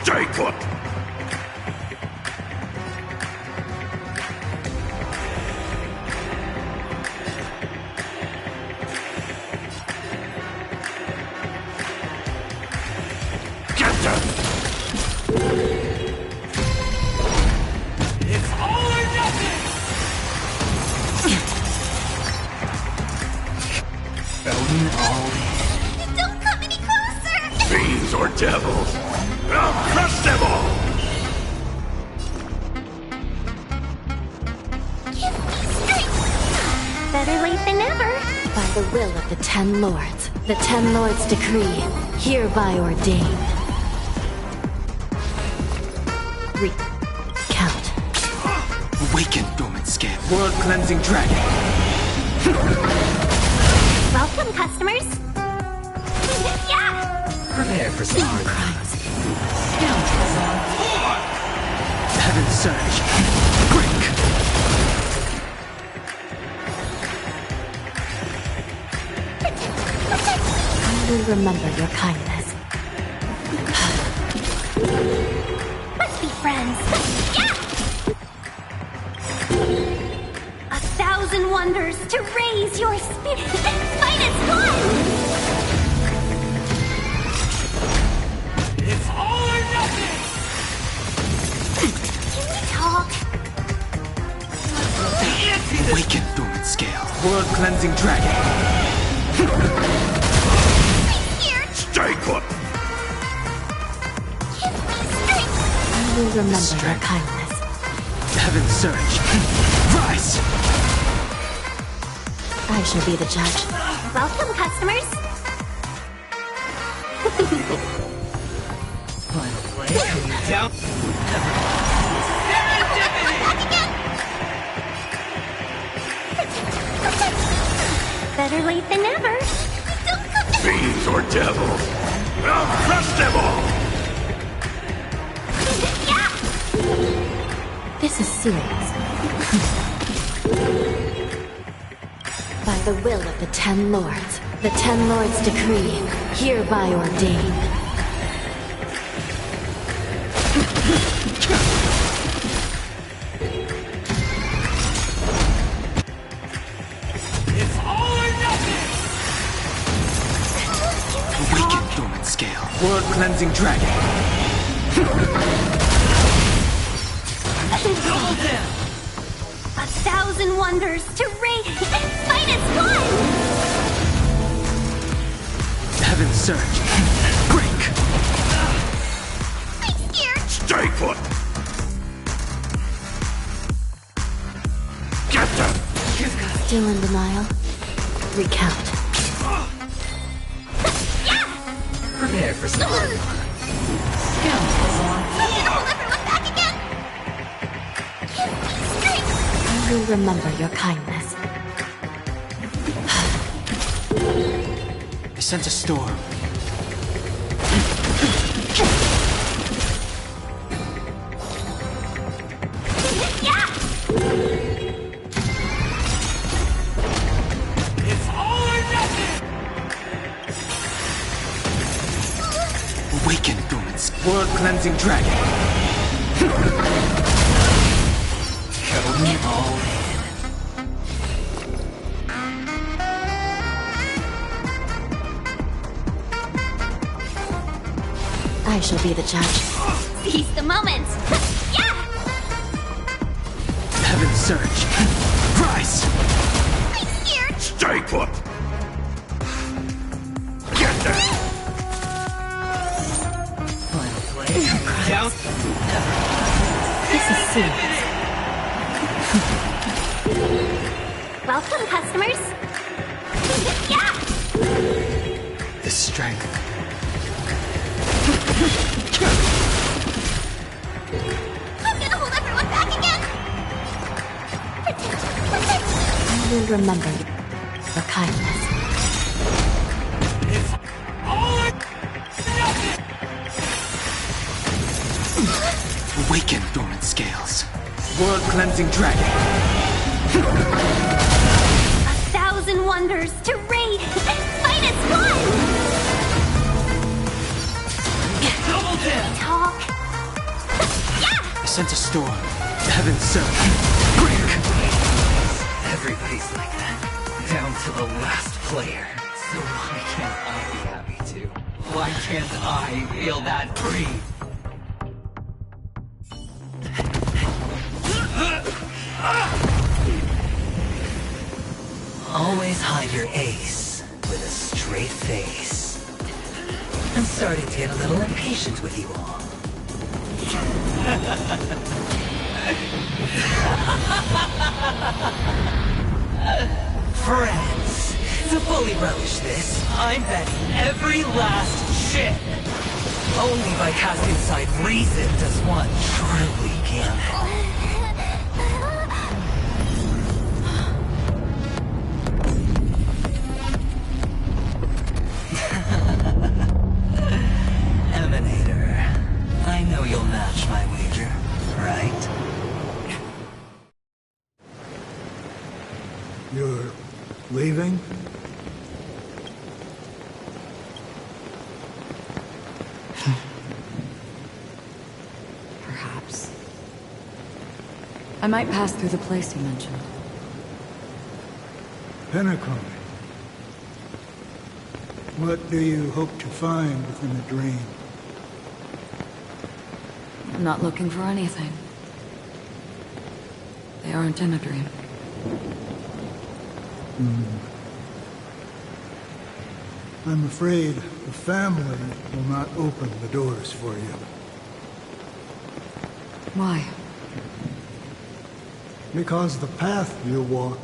Stay put! Get them! It's all or nothing! Elden all in. Don't come any closer! Fiends or devils! I'll crush them all! Better late than never. By the will of the 10 Lords, the 10 Lords decree, hereby ordain. Recount. Awaken, dormant scale. World cleansing dragon. Welcome, customers. Prepare for some hard crimes. Scoundrels on board! Heaven's surge. Break! I will remember your kindness. Let's be friends. 1,000 wonders to raise your spirit. Fight as one! It's all or nothing! Can we talk? Awaken, dormant scale. World cleansing dragon. Stay put! I will remember your kindness. Heaven's surge. Rise! I shall be the judge. Welcome, customers. Final blade coming down. Better late than never. Fiends or devils! I'll crush them all! This is serious. By the will of the 10 Lords, the 10 Lords decree, hereby ordain. It's all or nothing! Awaken, dormant scale. World cleansing dragon. Double down! 1,000 wonders to raise. Fight as one! Heaven's surge. Break! I'm scared. Stay put! Get them! Still in denial? Recount. Prepare for some hard fun. Scoundrels on board! I will remember your kindness. I sense a storm. It's all or nothing! Awaken, dormant world cleansing dragon. Elden all in. I shall be the judge. Seize the moment. Heaven's surge. Rise! I'm scared. Stay put! Get them! Final blade. Down. This is serious. Welcome, customers. The strength and remember your kindness. Awaken, dormant scales. World-cleansing dragon. 1,000 wonders to raid and fight as one! Double down! Talk. I sent a storm. Heaven sent. Break! Everybody's like that. Down to the last player. So why can't I be happy too? Why can't I feel that free? Always hide your ace with a straight face. I'm starting to get a little impatient with you all. Friends, to fully relish this, I'm betting every last chip. Only by casting aside reason does one truly gamble. I know you'll match my wager, right? You're leaving? Perhaps. I might pass through the place you mentioned. Pinnacle. What do you hope to find within the dream? I'm not looking for anything. They aren't in a dream. I'm afraid the family will not open the doors for you. Why? Because the path you walk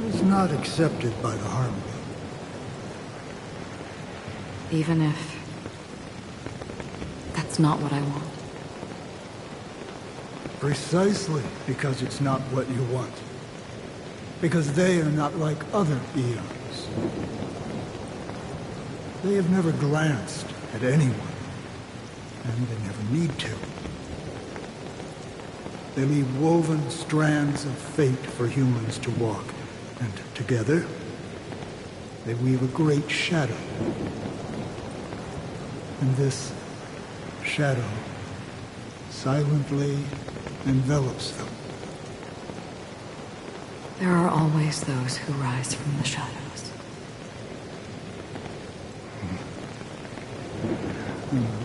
is not accepted by the Harmony. Even if that's not what I want. Precisely because it's not what you want. Because they are not like other eons. They have never glanced at anyone, and they never need to. They leave woven strands of fate for humans to walk, and together, they weave a great shadow. And this shadow silently envelops them. There are always those who rise from the shadows.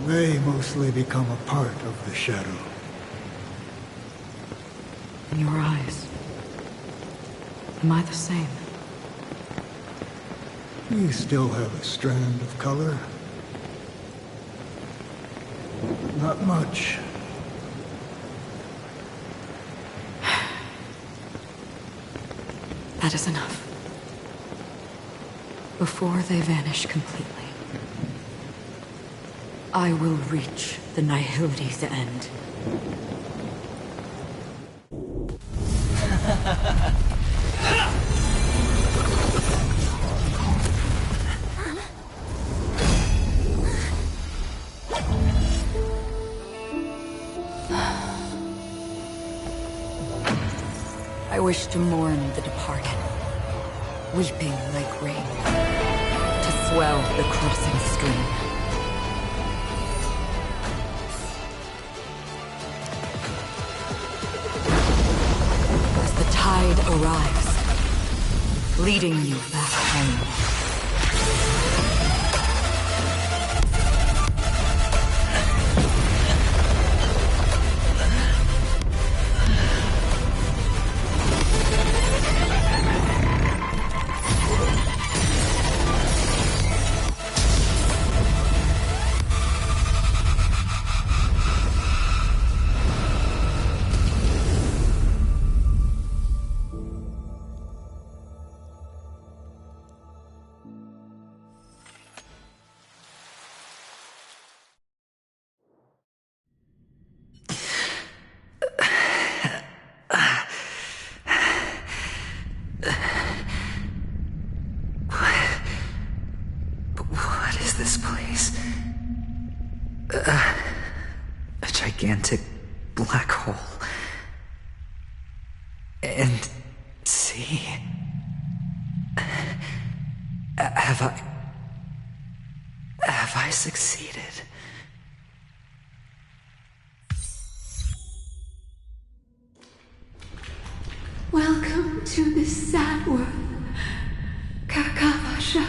They mostly become a part of the shadow. In your eyes, am I the same? You still have a strand of color. Not much. That is enough. Before they vanish completely, I will reach the Nihility's end. I wish to mourn the departed, weeping like rain, to swell the crossing stream. As the tide arrives, leading you back home. What is this place? A gigantic black hole. And see... Have I succeeded? Welcome to this sad world, Kakavasha.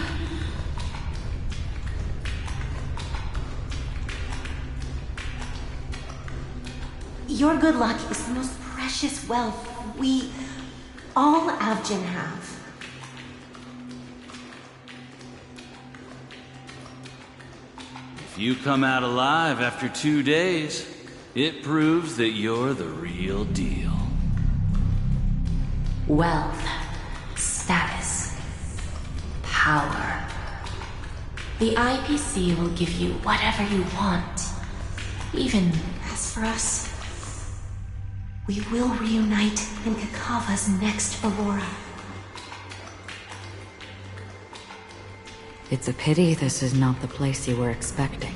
Your good luck is the most precious wealth we, all Avgin, have. If you come out alive after 2 days, it proves that you're the real deal. Wealth, status, power. The IPC will give you whatever you want. Even as for us, we will reunite in Kakava's next Aurora. It's a pity this is not the place you were expecting.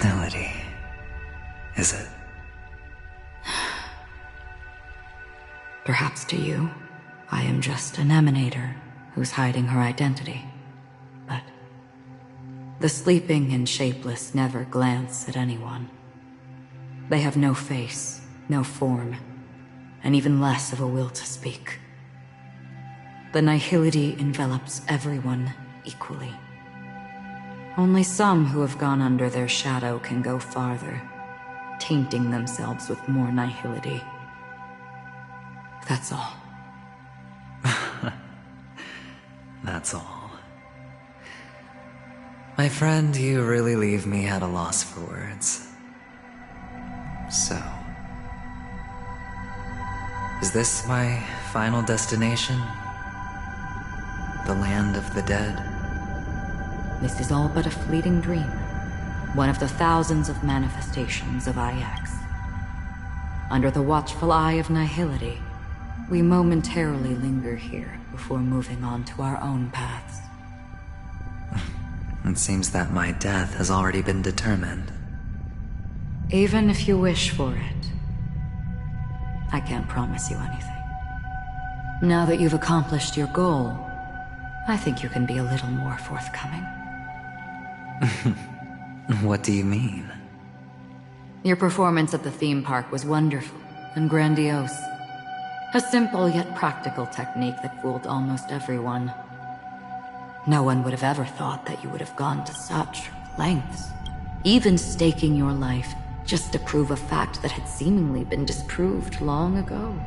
Melody. Is it? Perhaps to you, I am just an emanator who's hiding her identity. But the sleeping and shapeless never glance at anyone. They have no face, no form, and even less of a will to speak. The nihility envelops everyone equally. Only some who have gone under their shadow can go farther, tainting themselves with more nihility. That's all. That's all. My friend, you really leave me at a loss for words. So... is this my final destination? The land of the dead? This is all but a fleeting dream. One of the thousands of manifestations of IX. Under the watchful eye of nihility, we momentarily linger here before moving on to our own paths. It seems that my death has already been determined. Even if you wish for it, I can't promise you anything. Now that you've accomplished your goal, I think you can be a little more forthcoming. What do you mean? Your performance at the theme park was wonderful and grandiose. A simple yet practical technique that fooled almost everyone. No one would have ever thought that you would have gone to such lengths, even staking your life just to prove a fact that had seemingly been disproved long ago.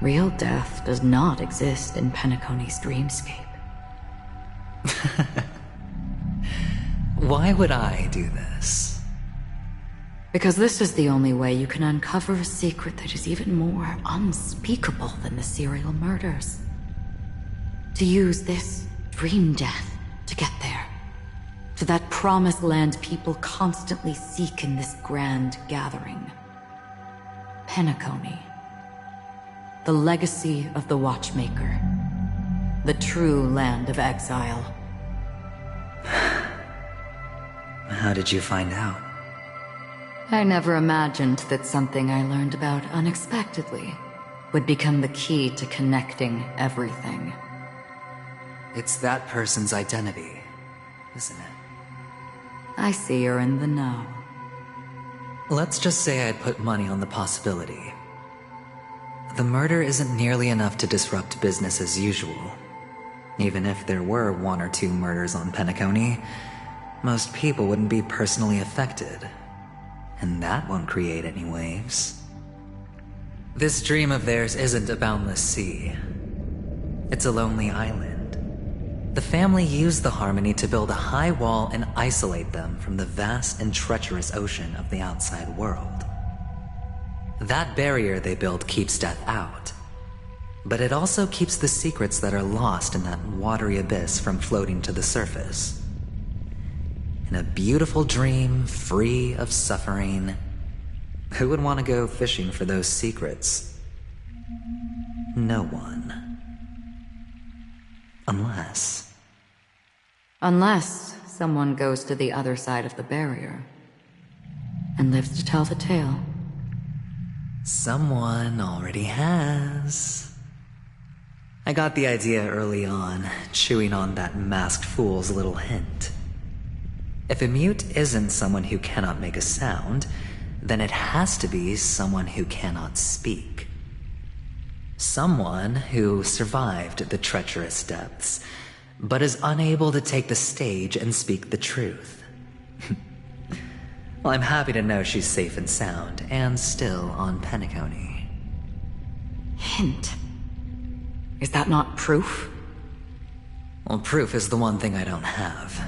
Real death does not exist in Penacony's dreamscape. Why would I do this? Because this is the only way you can uncover a secret that is even more unspeakable than the serial murders. To use this dream death to get there. To that promised land people constantly seek in this grand gathering. Penacony. The legacy of the Watchmaker. The true land of exile. How did you find out? I never imagined that something I learned about unexpectedly would become the key to connecting everything. It's that person's identity, isn't it? I see you're in the know. Let's just say I'd put money on the possibility. The murder isn't nearly enough to disrupt business as usual. Even if there were 1 or 2 murders on Penacony, most people wouldn't be personally affected. And that won't create any waves. This dream of theirs isn't a boundless sea. It's a lonely island. The family used the Harmony to build a high wall and isolate them from the vast and treacherous ocean of the outside world. That barrier they built keeps death out. But it also keeps the secrets that are lost in that watery abyss from floating to the surface. In a beautiful dream, free of suffering, who would want to go fishing for those secrets? no one. Unless... Unless someone goes to the other side of the barrier and lives to tell the tale. Someone already has. I got the idea early on, chewing on that masked fool's little hint. If a mute isn't someone who cannot make a sound, then it has to be someone who cannot speak. Someone who survived the treacherous depths, but is unable to take the stage and speak the truth. Well, I'm happy to know she's safe and sound, and still on Penacony. Hint? Is that not proof? Well, proof is the one thing I don't have.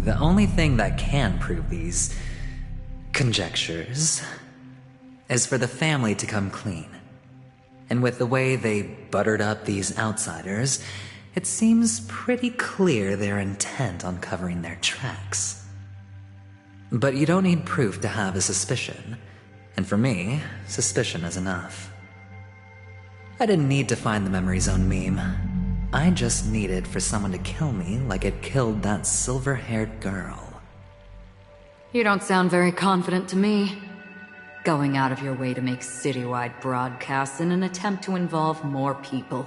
The only thing that can prove these conjectures is for the family to come clean. And with the way they buttered up these outsiders, it seems pretty clear they're intent on covering their tracks. But you don't need proof to have a suspicion, and for me, suspicion is enough. I didn't need to find the Memory Zone meme. I just needed for someone to kill me like it killed that silver-haired girl. You don't sound very confident to me. Going out of your way to make citywide broadcasts in an attempt to involve more people.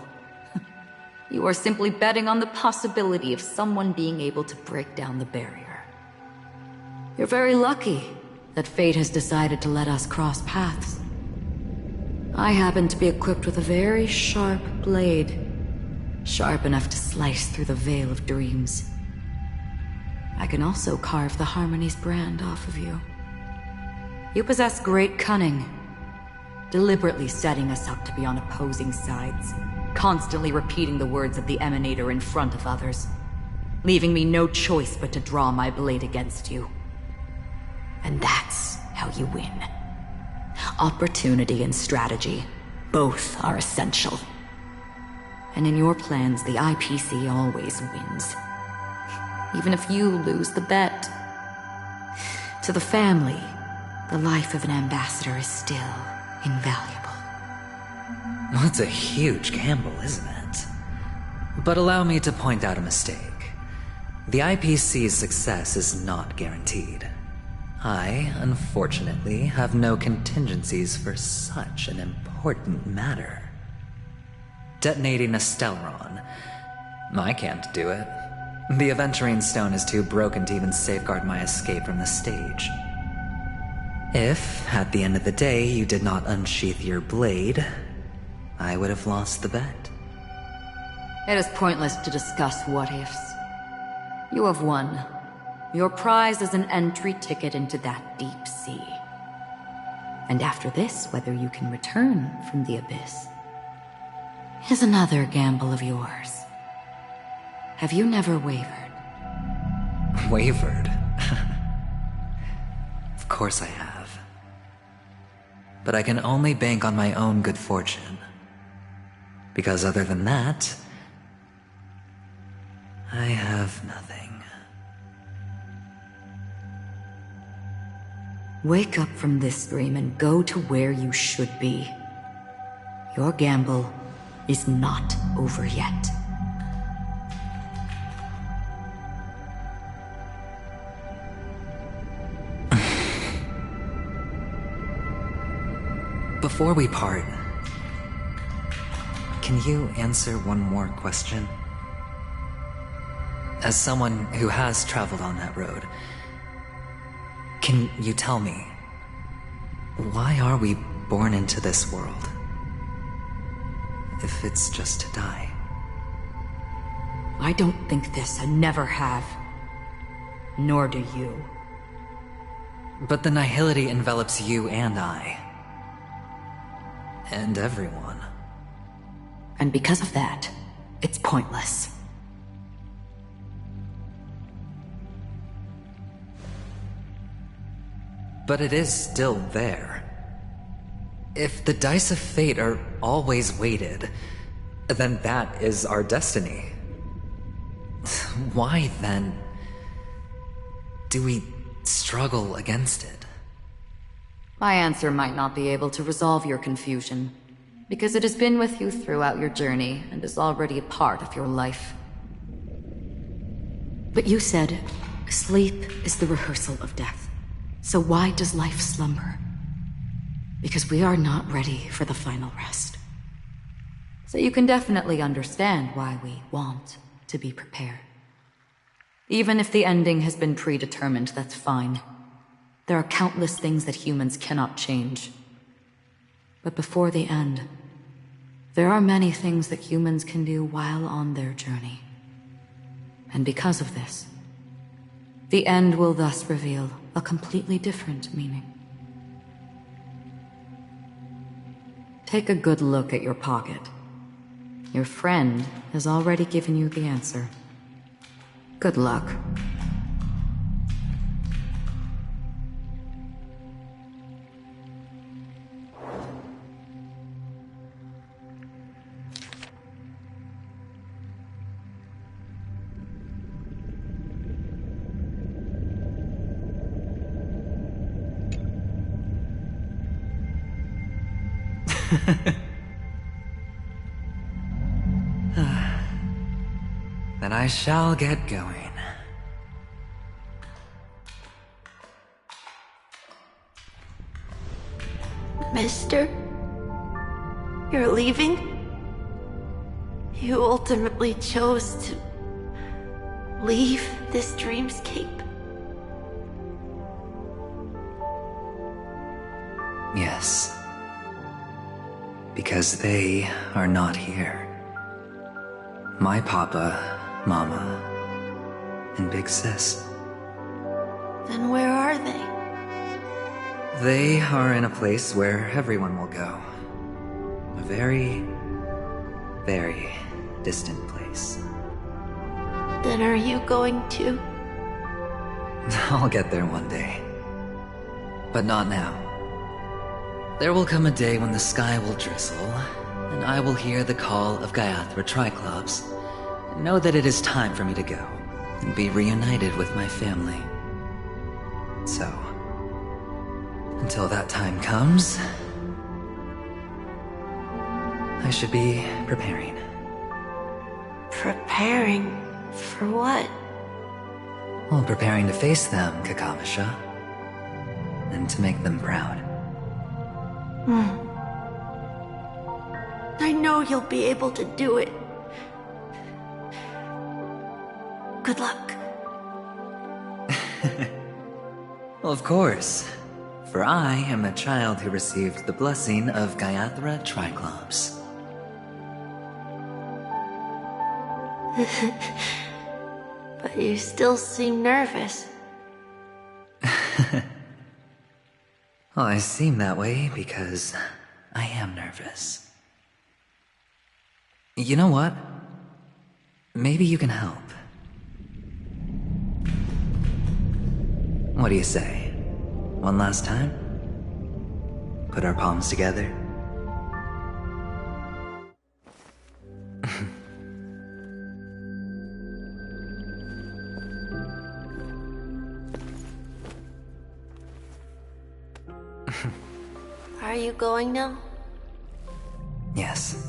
You are simply betting on the possibility of someone being able to break down the barrier. You're very lucky that fate has decided to let us cross paths. I happen to be equipped with a very sharp blade, sharp enough to slice through the veil of dreams. I can also carve the Harmony's brand off of you. You possess great cunning, deliberately setting us up to be on opposing sides, constantly repeating the words of the Emanator in front of others, leaving me no choice but to draw my blade against you. And that's how you win. Opportunity and strategy, both are essential. And in your plans, the IPC always wins. Even if you lose the bet. To the family, the life of an ambassador is still invaluable. Well, it's a huge gamble, isn't it? But allow me to point out a mistake. The IPC's success is not guaranteed. I, unfortunately, have no contingencies for such an important matter. Detonating a Stellaron. I can't do it. The Aventurine Stone is too broken to even safeguard my escape from the stage. If, at the end of the day, you did not unsheath your blade, I would have lost the bet. It is pointless to discuss what-ifs. You have won. Your prize is an entry ticket into that deep sea. And after this, whether you can return from the abyss is another gamble of yours. Have you never wavered? Wavered? Of course I have. But I can only bank on my own good fortune. Because other than that, I have nothing. Wake up from this dream and go to where you should be. Your gamble is not over yet. Before we part, can you answer one more question? As someone who has traveled on that road, can you tell me, why are we born into this world? If it's just to die. I don't think this, and never have. Nor do you. But the nihility envelops you and I. And everyone. And because of that, it's pointless. But it is still there. If the dice of fate are always weighted, then that is our destiny. Why, then, do we struggle against it? My answer might not be able to resolve your confusion, Because it has been with you throughout your journey and is already a part of your life. But you said, sleep is the rehearsal of death. So why does life slumber? Because we are not ready for the final rest. So you can definitely understand why we want to be prepared. Even if the ending has been predetermined, that's fine. There are countless things that humans cannot change. But before the end, there are many things that humans can do while on their journey. And because of this, the end will thus reveal a completely different meaning. Take a good look at your pocket. Your friend has already given you the answer. Good luck. Then I shall get going. Mister? You're leaving? You ultimately chose to leave this dreamscape? Yes. Because they are not here. My papa, mama, and big sis. Then where are they? They are in a place where everyone will go. A very, very distant place. Then are you going to? I'll get there one day. But not now. There will come a day when the sky will drizzle, and I will hear the call of Gayatra Triclops, and know that it is time for me to go, and be reunited with my family. So, until that time comes, I should be preparing. Preparing for what? Well, preparing to face them, Kakavasha, and to make them proud. I know you'll be able to do it. Good luck. Well, of course, for I am a child who received the blessing of Gayatra Triclops. But you still seem nervous. Well, I seem that way because I am nervous. You know what? Maybe you can help. What do you say? One last time? Put our palms together? Are you going now? Yes.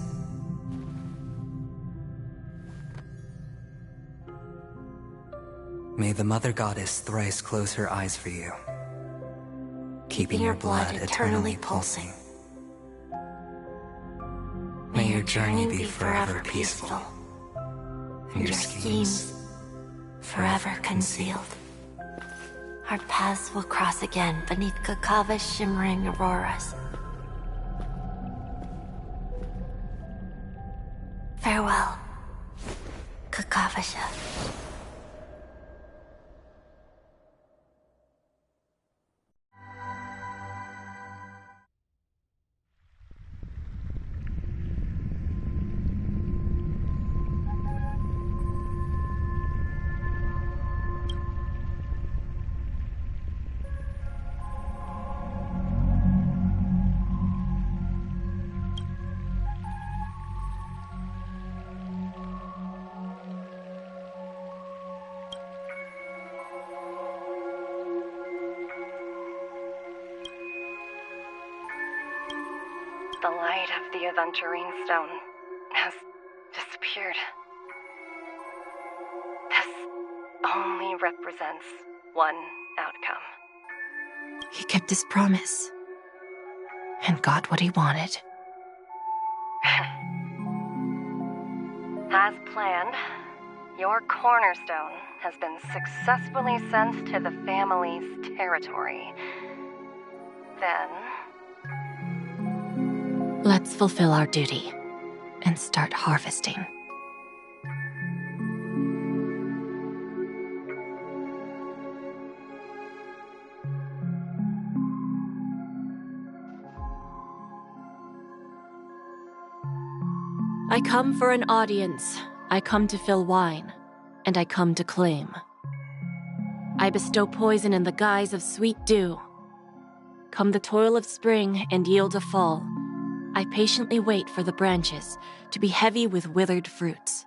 May the Mother Goddess thrice close her eyes for you, keeping your blood eternally pulsing. May your journey be forever peaceful, and your schemes forever concealed. Our paths will cross again beneath Kakava's shimmering auroras. Farewell, Kakavasha. the light of the Aventurine Stone has disappeared. This only represents one outcome. He kept his promise and got what he wanted. As planned, your cornerstone has been successfully sent to the family's territory. Then... Let's fulfill our duty and start harvesting. I come for an audience. I come to fill wine, and I come to claim. I bestow poison in the guise of sweet dew. Come the toil of spring and yield a fall. I patiently wait for the branches to be heavy with withered fruits.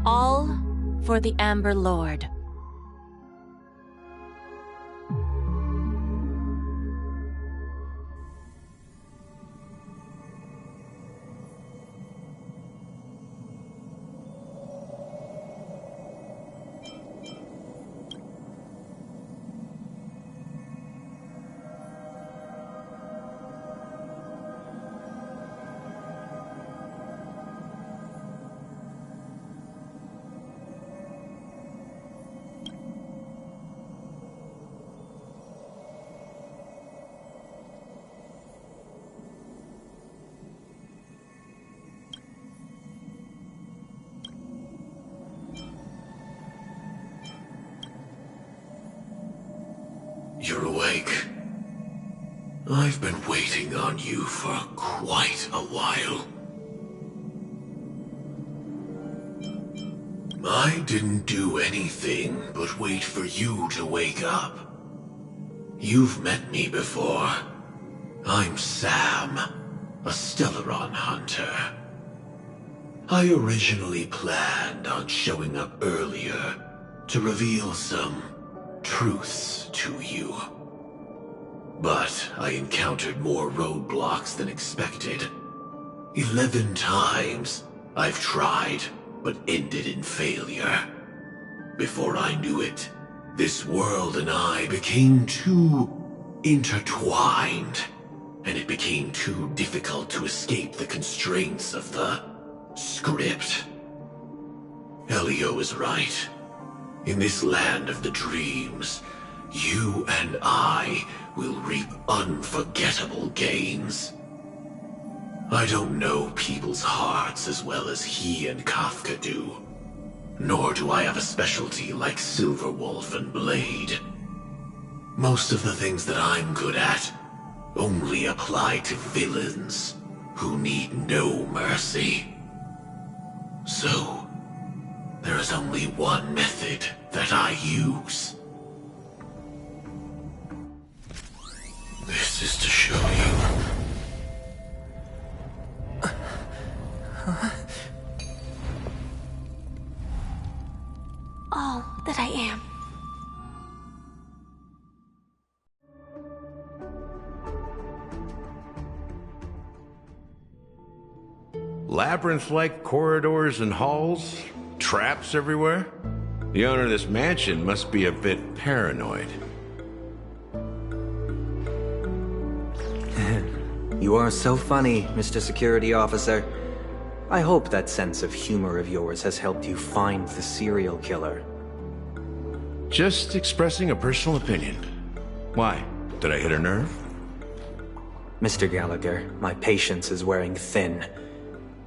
All for the Amber Lord. You're awake. I've been waiting on you for quite a while. I didn't do anything but wait for you to wake up. You've met me before. I'm Sam, a Stellaron hunter. I originally planned on showing up earlier to reveal some truths to you. But I encountered more roadblocks than expected. 11 times I've tried, but ended in failure. Before I knew it, this world and I became too intertwined, and it became too difficult to escape the constraints of the script. Elio is right. In this land of the dreams, you and I will reap unforgettable gains. I don't know people's hearts as well as he and Kafka do. Nor do I have a specialty like Silverwolf and Blade. Most of the things that I'm good at only apply to villains who need no mercy. So, there is only one method that I use. This is to show you. All that I am. Labyrinth-like corridors and halls? Traps everywhere? The owner of this mansion must be a bit paranoid. You are so funny, Mr. Security Officer. I hope that sense of humor of yours has helped you find the serial killer. Just expressing a personal opinion. Why? Did I hit a nerve? Mr. Gallagher, my patience is wearing thin.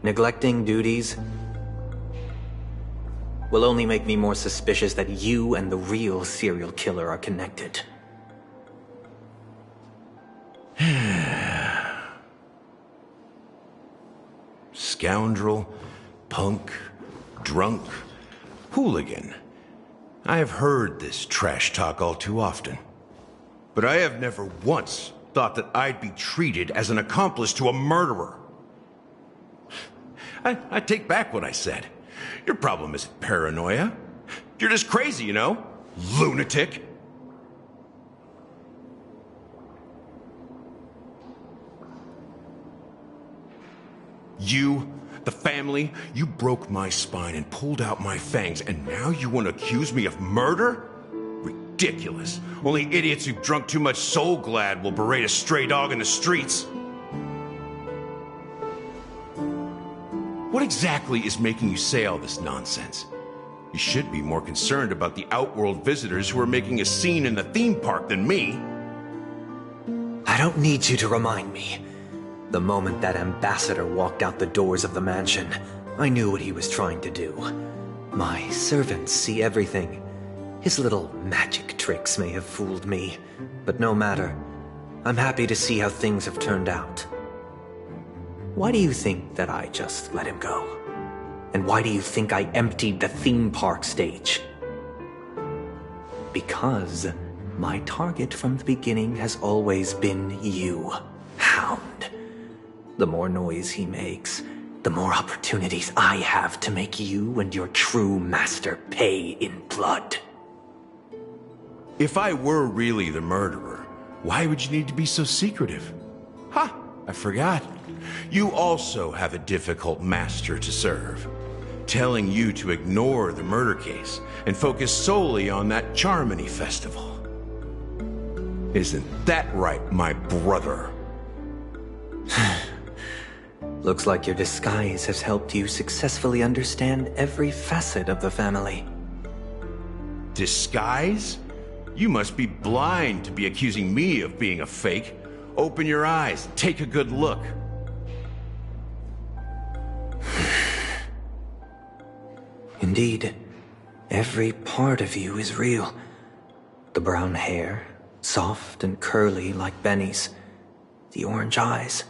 Neglecting duties will only make me more suspicious that you and the real serial killer are connected. Scoundrel, punk, drunk, hooligan. I have heard this trash talk all too often. But I have never once thought that I'd be treated as an accomplice to a murderer. I take back what I said. Your problem isn't paranoia. You're just crazy, you know? Lunatic. You, the family, you broke my spine and pulled out my fangs, and now you want to accuse me of murder? Ridiculous. Only idiots who've drunk too much Soul Glad will berate a stray dog in the streets. What exactly is making you say all this nonsense? You should be more concerned about the Outworld visitors who are making a scene in the theme park than me. I don't need you to remind me. The moment that ambassador walked out the doors of the mansion, I knew what he was trying to do. My servants see everything. His little magic tricks may have fooled me, but no matter. I'm happy to see how things have turned out. Why do you think that I just let him go? And why do you think I emptied the theme park stage? Because my target from the beginning has always been you, Hound. The more noise he makes, the more opportunities I have to make you and your true master pay in blood. If I were really the murderer, why would you need to be so secretive? Ha! I forgot. You also have a difficult master to serve, telling you to ignore the murder case and focus solely on that Charmony festival. Isn't that right, my brother? Looks like your disguise has helped you successfully understand every facet of the family. Disguise? You must be blind to be accusing me of being a fake. Open your eyes, take a good look. Indeed, every part of you is real. The brown hair, soft and curly like Benny's. The orange eyes,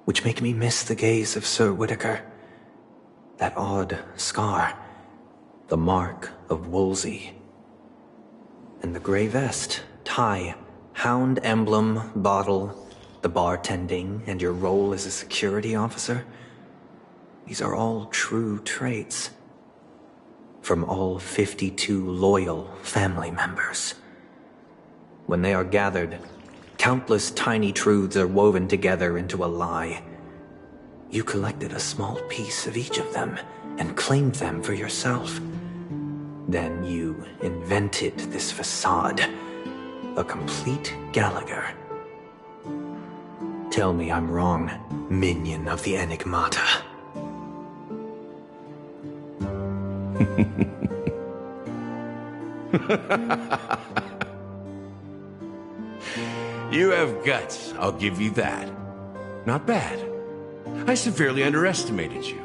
which make me miss the gaze of Sir Whitaker. That odd scar, the mark of Wolsey. And the gray vest, tie, hound emblem, bottle, the bartending, and your role as a security officer. These are all true traits. From all 52 loyal family members. When they are gathered, countless tiny truths are woven together into a lie. You collected a small piece of each of them and claimed them for yourself. Then you invented this facade, a complete Gallagher. Tell me I'm wrong, minion of the Enigmata. You have guts, I'll give you that. Not bad. I severely underestimated you.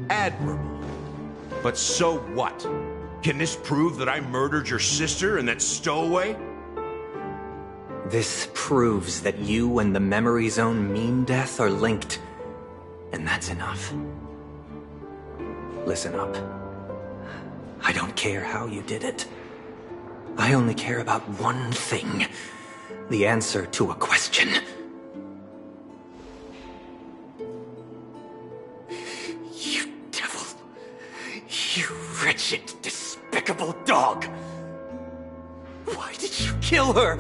Admirable. But so what? Can this prove that I murdered your sister and that stowaway? This proves that you and the Memory Zone Meme Death are linked. And that's enough. Listen up. I don't care how you did it. I only care about one thing. The answer to a question. You devil. You wretched, despicable dog. Why did you kill her?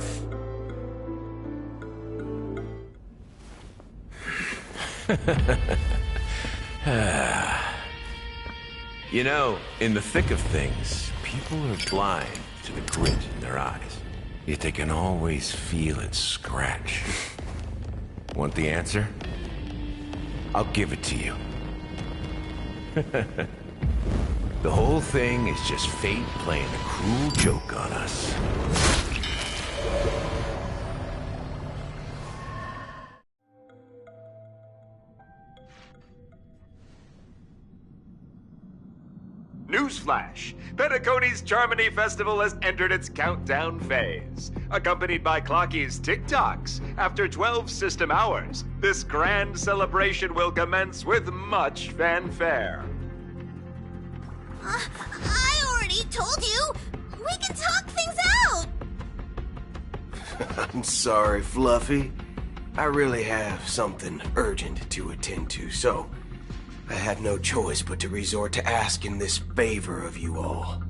You know, in the thick of things, people are blind to the grit in their eyes. Yet they can always feel it scratch. Want the answer? I'll give it to you. The whole thing is just fate playing a cruel joke on us. Newsflash! Penacony's Charmony Festival has entered its countdown phase. Accompanied by Clocky's TikToks, after 12 system hours, this grand celebration will commence with much fanfare. I already told you! We can talk things out! I'm sorry, Fluffy. I really have something urgent to attend to, so I had no choice but to resort to asking this favor of you all.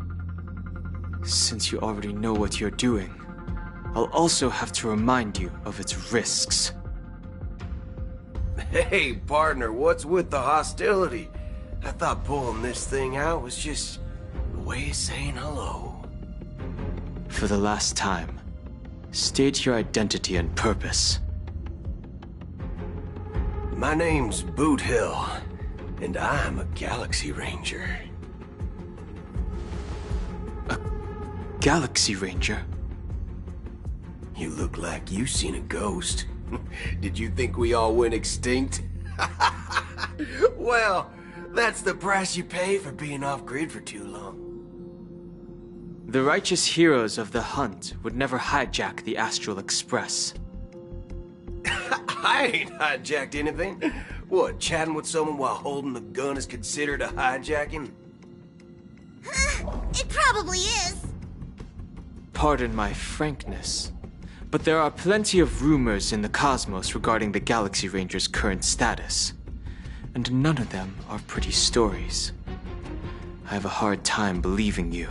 Since you already know what you're doing, I'll also have to remind you of its risks. Hey, partner, what's with the hostility? I thought pulling this thing out was just a way of saying hello. For the last time, state your identity and purpose. My name's Boot Hill, and I'm a Galaxy Ranger. A Galaxy Ranger? You look like you seen a ghost. Did you think we all went extinct? Well, that's the price you pay for being off-grid for too long. The righteous heroes of the hunt would never hijack the Astral Express. I ain't hijacked anything. What, chatting with someone while holding the gun is considered a hijacking? It probably is. Pardon my frankness, but there are plenty of rumors in the cosmos regarding the Galaxy Ranger's current status, and none of them are pretty stories. I have a hard time believing you.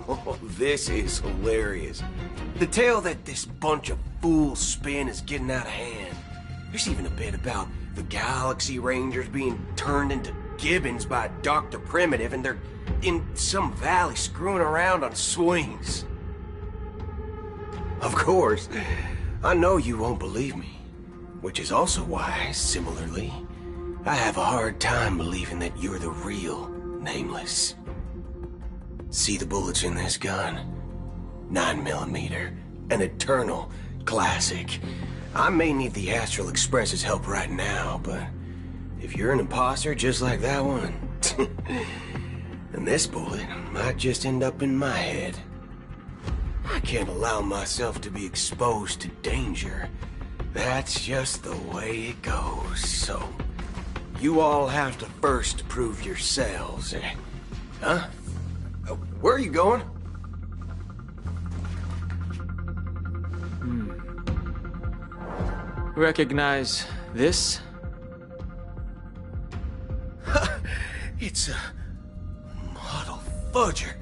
Oh, this is hilarious. The tale that this bunch of fools spin is getting out of hand. There's even a bit about the Galaxy Rangers being turned into gibbons by Dr. Primitive, and they're in some valley screwing around on swings. Of course, I know you won't believe me, which is also why, similarly, I have a hard time believing that you're the real Nameless. See the bullets in this gun? 9mm, an eternal classic. I may need the Astral Express's help right now, but if you're an imposter just like that one, then this bullet might just end up in my head. I can't allow myself to be exposed to danger. That's just the way it goes, so you all have to first prove yourselves, eh? Huh? Where are you going? Recognize this? It's a model fudger.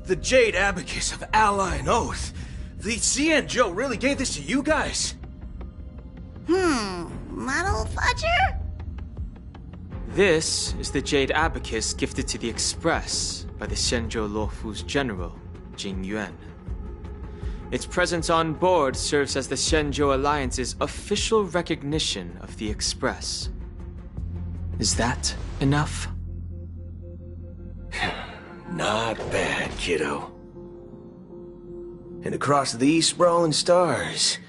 The Jade Abacus of Ally and Oath. The CN Joe really gave this to you guys? Model fudger? This is the Jade Abacus gifted to the Express by the Shenzhou Luofu's general, Jing Yuan. Its presence on board serves as the Shenzhou Alliance's official recognition of the Express. Is that enough? Not bad, kiddo. And across these sprawling stars,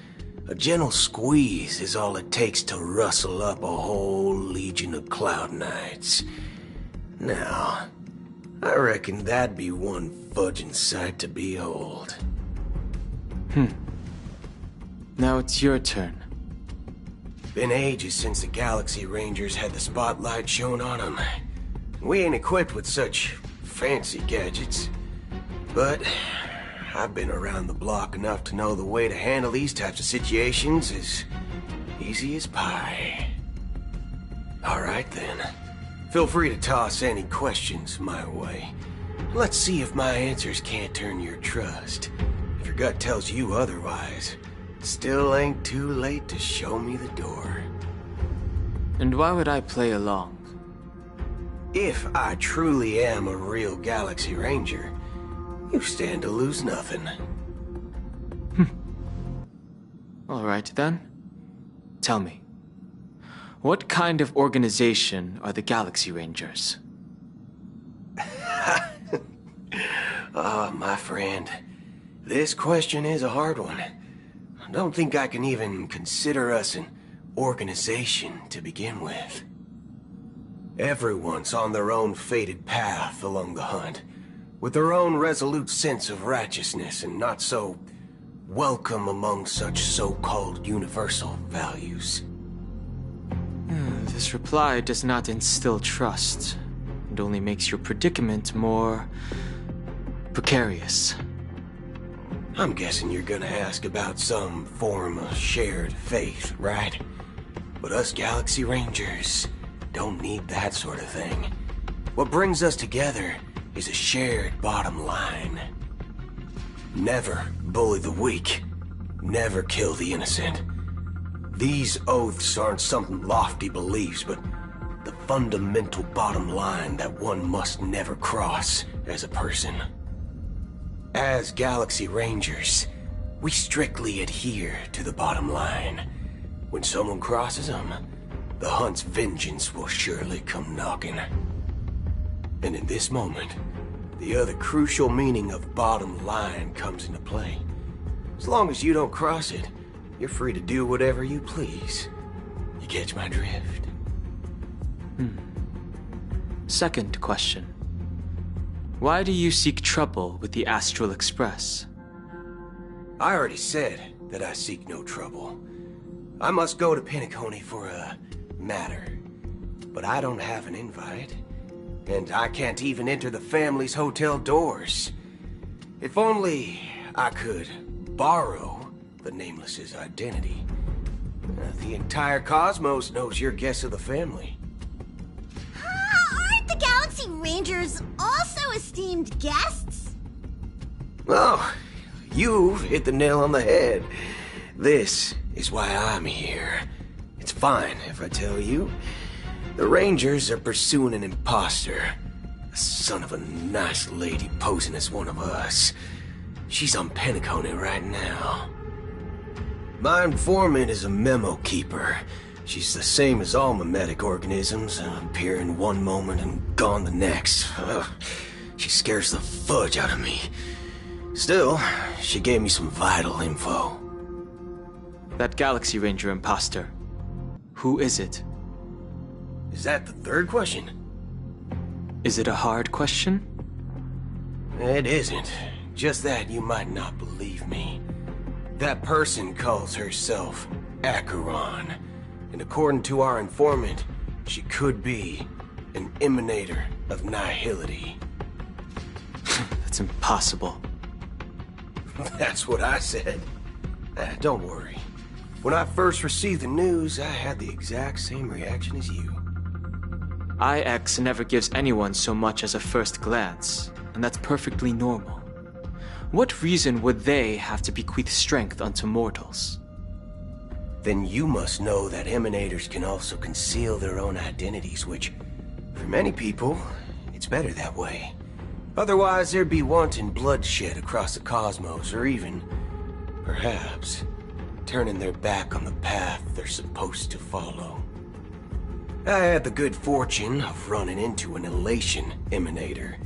a gentle squeeze is all it takes to rustle up a whole legion of Cloud Knights. Now, I reckon that'd be one fudging sight to behold. Now it's your turn. Been ages since the Galaxy Rangers had the spotlight shone on them. We ain't equipped with such fancy gadgets. But I've been around the block enough to know the way to handle these types of situations is easy as pie. Alright then. Feel free to toss any questions my way. Let's see if my answers can't turn your trust. If your gut tells you otherwise, still ain't too late to show me the door. And why would I play along? If I truly am a real Galaxy Ranger, you stand to lose nothing. Alright then. Tell me, what kind of organization are the Galaxy Rangers? My friend, this question is a hard one. I don't think I can even consider us an organization to begin with. Everyone's on their own fated path along the hunt, with their own resolute sense of righteousness and not so welcome among such so-called universal values. This reply does not instill trust, and only makes your predicament more precarious. I'm guessing you're gonna ask about some form of shared faith, right? But us Galaxy Rangers don't need that sort of thing. What brings us together is a shared bottom line. Never bully the weak. Never kill the innocent. These oaths aren't some lofty beliefs, but the fundamental bottom line that one must never cross as a person. As Galaxy Rangers, we strictly adhere to the bottom line. When someone crosses them, the hunt's vengeance will surely come knocking. And in this moment, the other crucial meaning of bottom line comes into play. As long as you don't cross it, you're free to do whatever you please. You catch my drift? Second question. Why do you seek trouble with the Astral Express? I already said that I seek no trouble. I must go to Penacony for a matter. But I don't have an invite. And I can't even enter the family's hotel doors. If only I could borrow the Nameless's identity. The entire cosmos knows you're guest of the family. Aren't the Galaxy Rangers also esteemed guests? Oh, you've hit the nail on the head. This is why I'm here. It's fine if I tell you. The Rangers are pursuing an imposter. A son of a nice lady posing as one of us. She's on Penacony right now. My informant is a memo keeper. She's the same as all mimetic organisms, appearing one moment and gone the next. She scares the fudge out of me. Still, she gave me some vital info. That Galaxy Ranger imposter. Who is it? Is that the third question? Is it a hard question? It isn't. Just that you might not believe me. That person calls herself Acheron. And according to our informant, she could be an emanator of nihility. That's impossible. That's what I said. Don't worry. When I first received the news, I had the exact same reaction as you. IX never gives anyone so much as a first glance, and that's perfectly normal. What reason would they have to bequeath strength unto mortals? Then you must know that emanators can also conceal their own identities, which, for many people, it's better that way. Otherwise, there'd be wanton bloodshed across the cosmos, or even, perhaps, turning their back on the path they're supposed to follow. I had the good fortune of running into an elation emanator.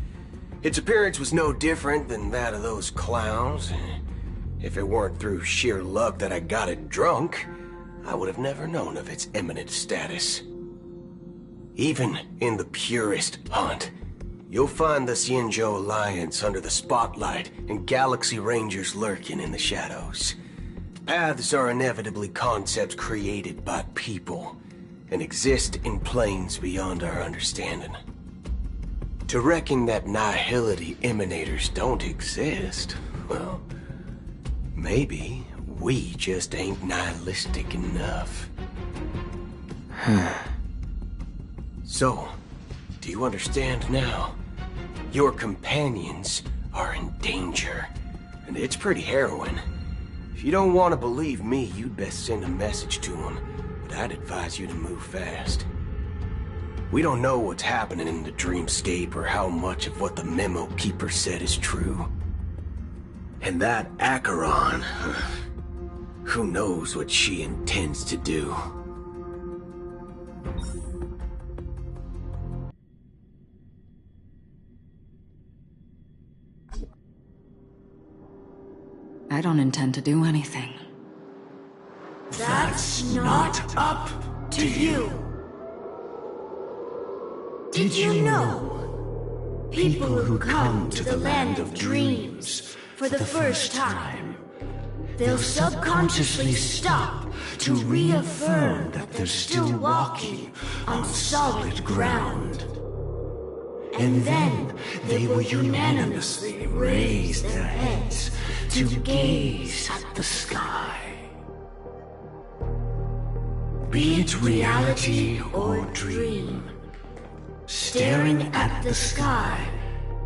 Its appearance was no different than that of those clowns. If it weren't through sheer luck that I got it drunk, I would have never known of its eminent status. Even in the purest hunt, you'll find the Xianzhou Alliance under the spotlight and Galaxy Rangers lurking in the shadows. Paths are inevitably concepts created by people and exist in planes beyond our understanding. To reckon that nihility emanators don't exist, well, maybe we just ain't nihilistic enough. So, do you understand now? Your companions are in danger, and it's pretty harrowing. If you don't want to believe me, you'd best send a message to them, but I'd advise you to move fast. We don't know what's happening in the dreamscape or how much of what the memo keeper said is true. And that Acheron, who knows what she intends to do. I don't intend to do anything. That's not up to you. Did you know? People who come to the land of dreams for the first time, they'll subconsciously stop to reaffirm that they're still walking on solid ground. And then they will unanimously raise their heads to gaze at the sky. Be it reality or dream, staring at the sky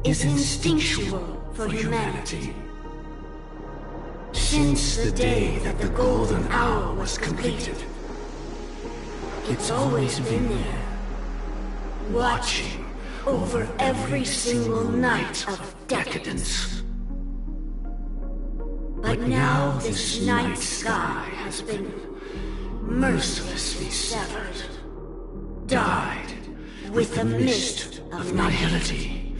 is instinctual for humanity. Since the day that the golden hour was completed, it's always been there, watching over every single night of decadence. But now this night sky has been mercilessly severed, dyed with the mist of nihility,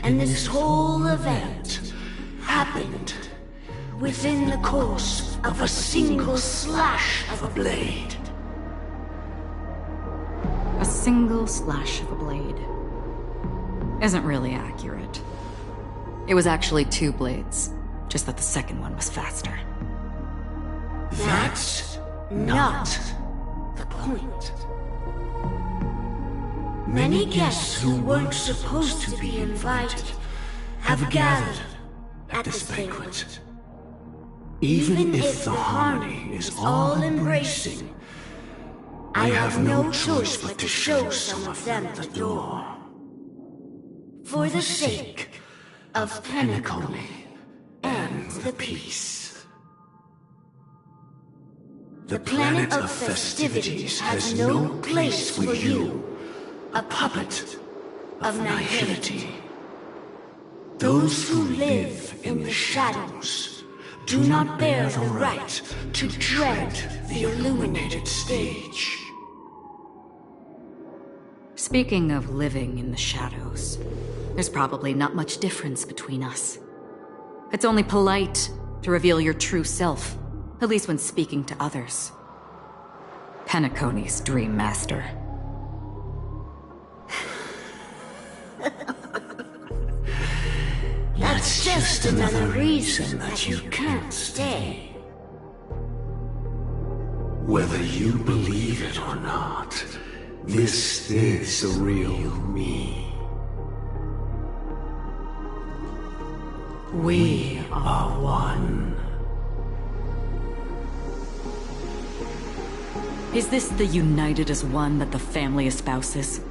and this whole event happened within the course of a single slash of a blade. A single slash of a blade isn't really accurate. It was actually 2 blades, just that the second one was faster. That's not the point. Many guests who weren't supposed to be invited have gathered at this banquet. Even if the harmony is all-embracing, I have no choice but to show some of them the door. For the sake of Penacony and the peace. The planet of festivities has no place for you, a puppet of nihility. Those who live in the shadows do not bear the right to tread the illuminated stage. Speaking of living in the shadows, there's probably not much difference between us. It's only polite to reveal your true self, at least when speaking to others. Penacony's Dream Master. That's just another reason that you can't stay. Whether you believe it or not, this is the real me. We are one. Is this the united as one that the family espouses?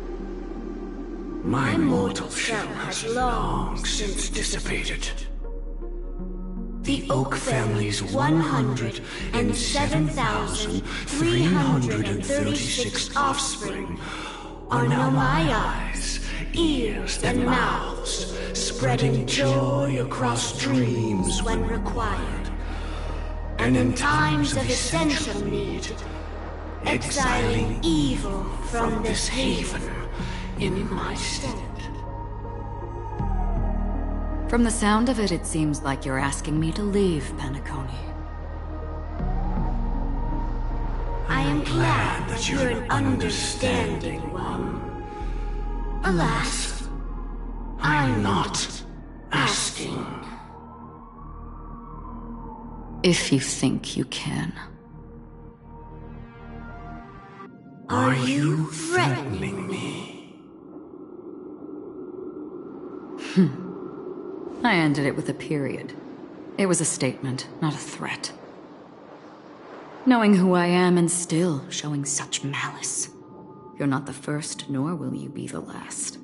My mortal shell has long since dissipated. The Oak family's 107,336 offspring are now my eyes, ears, and mouths, spreading joy across dreams when required, and in times of essential need, exiling evil from this haven in my stead. From the sound of it, it seems like you're asking me to leave, Penacony. I am glad that you're an understanding one. Alas, I'm not asking. If you think you can. Are you threatening me? I ended it with a period. It was a statement, not a threat. Knowing who I am and still showing such malice. You're not the first, nor will you be the last.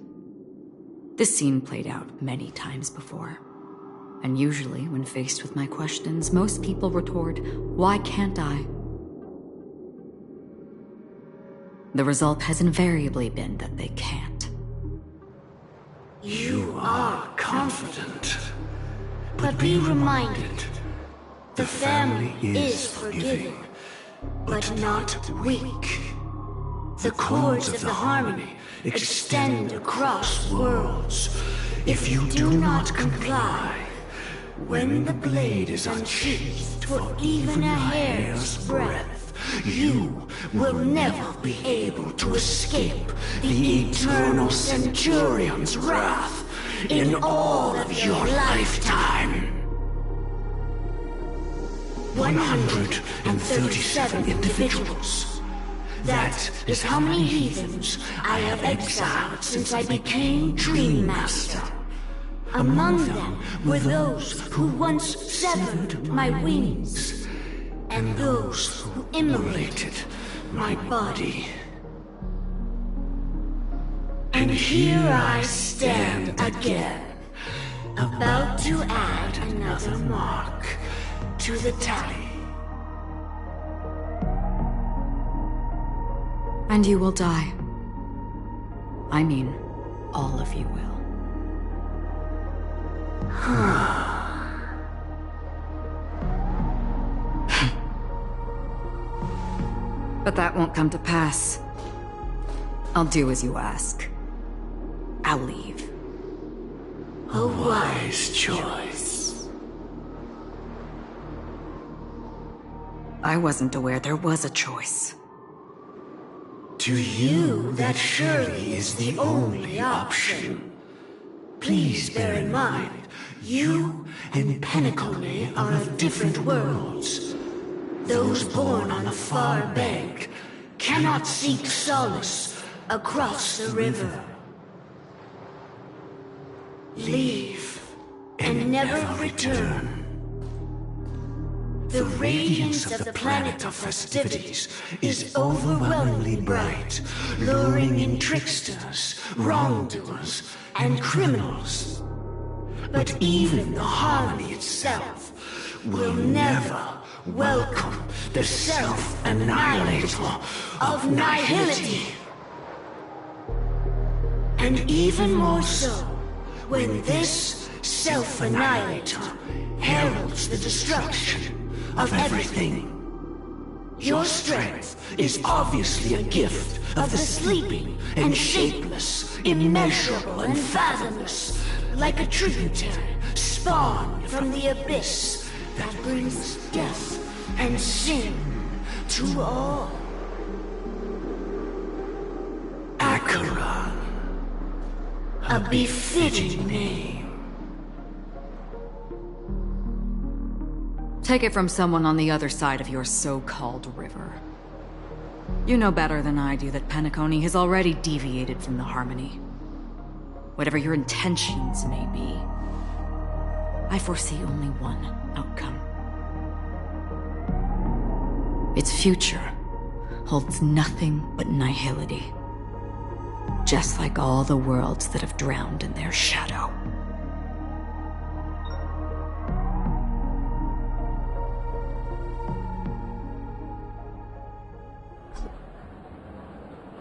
This scene played out many times before. And usually, when faced with my questions, most people retort, "Why can't I?" The result has invariably been that they can't. You are confident. But be reminded, the family is forgiving, but not weak. The cords of the harmony extend across worlds. If you do not comply, when the blade is unsheathed for even a hair's breadth, you will never be able to escape the eternal Centurion's wrath in all of your lifetime. 137 individuals. That is how many heathens I have exiled since I became Dream Master. Among them were those who once severed my wings, and those who immolated my body. And here I stand again, about to add another mark to the tally. And you will die. I mean, all of you will. But that won't come to pass. I'll do as you ask. I'll leave. A wise choice. I wasn't aware there was a choice. To you, that surely is the only option. Please bear in mind, you and Penacony are of different worlds. Those born on the far bank cannot seek solace across the river. Leave and never return. The radiance of the planet of festivities is overwhelmingly bright, luring in tricksters, wrongdoers, and criminals. But even the harmony itself will never welcome the self-annihilator of nihility. And even more so, when this self-annihilator heralds the destruction of everything. Your strength is obviously a gift of the sleeping and shapeless, immeasurable and fathomless, like a tributary spawned from the abyss that brings death and sin to all. Acheron, a befitting name. Take it from someone on the other side of your so-called river. You know better than I do that Penacony has already deviated from the harmony. Whatever your intentions may be, I foresee only one outcome. Its future holds nothing but nihility. Just like all the worlds that have drowned in their shadow.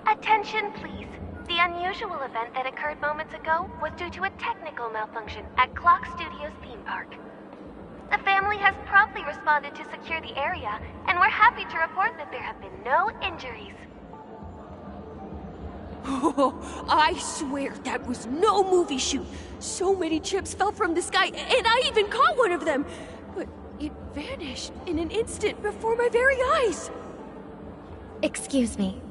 Attention, please. The unusual event that occurred moments ago was due to a technical malfunction at Clock Studios theme park. The family has promptly responded to secure the area, and we're happy to report that there have been no injuries. Oh, I swear that was no movie shoot. So many chips fell from the sky, and I even caught one of them. But it vanished in an instant before my very eyes. Excuse me.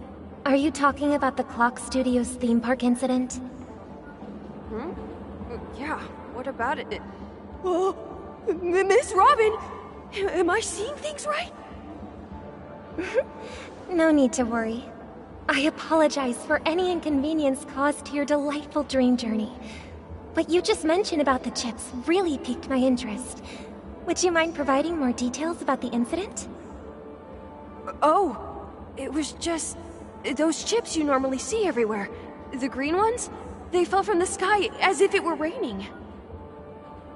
Are you talking about the Clock Studios theme park incident? Yeah, what about it? Oh, Miss Robin! Am I seeing things right? No need to worry. I apologize for any inconvenience caused to your delightful dream journey. What you just mentioned about the chips really piqued my interest. Would you mind providing more details about the incident? Oh, it was just those chips you normally see everywhere. The green ones? They fell from the sky as if it were raining.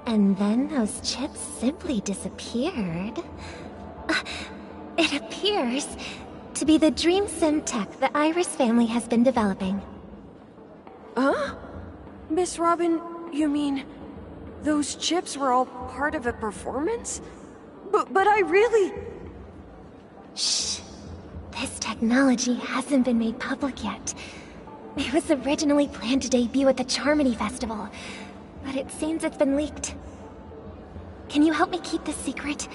And then those chips simply disappeared. It appears to be the dream sim tech the Iris family has been developing. Huh? Miss Robin, you mean those chips were all part of a performance? But I really... Shh. This technology hasn't been made public yet. It was originally planned to debut at the Charmony Festival, but it seems it's been leaked. Can you help me keep this secret?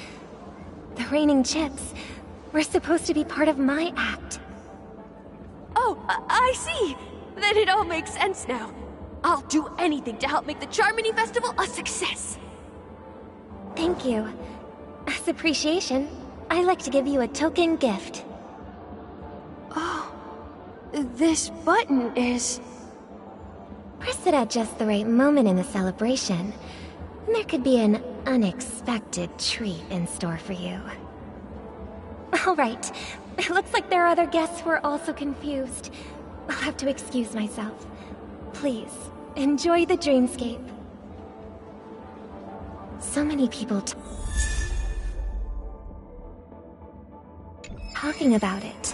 The raining chips were supposed to be part of my act. Oh, I see! Then it all makes sense now. I'll do anything to help make the Charmony Festival a success! Thank you. As appreciation, I'd like to give you a token gift. Oh, this button is... Press it at just the right moment in the celebration. There could be an unexpected treat in store for you. Alright, it looks like there are other guests who are also confused. I'll have to excuse myself. Please, enjoy the dreamscape. So many people talking about it.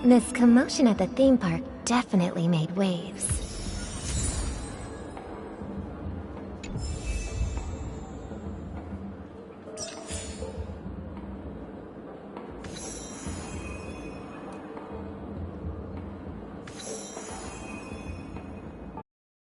This commotion at the theme park definitely made waves.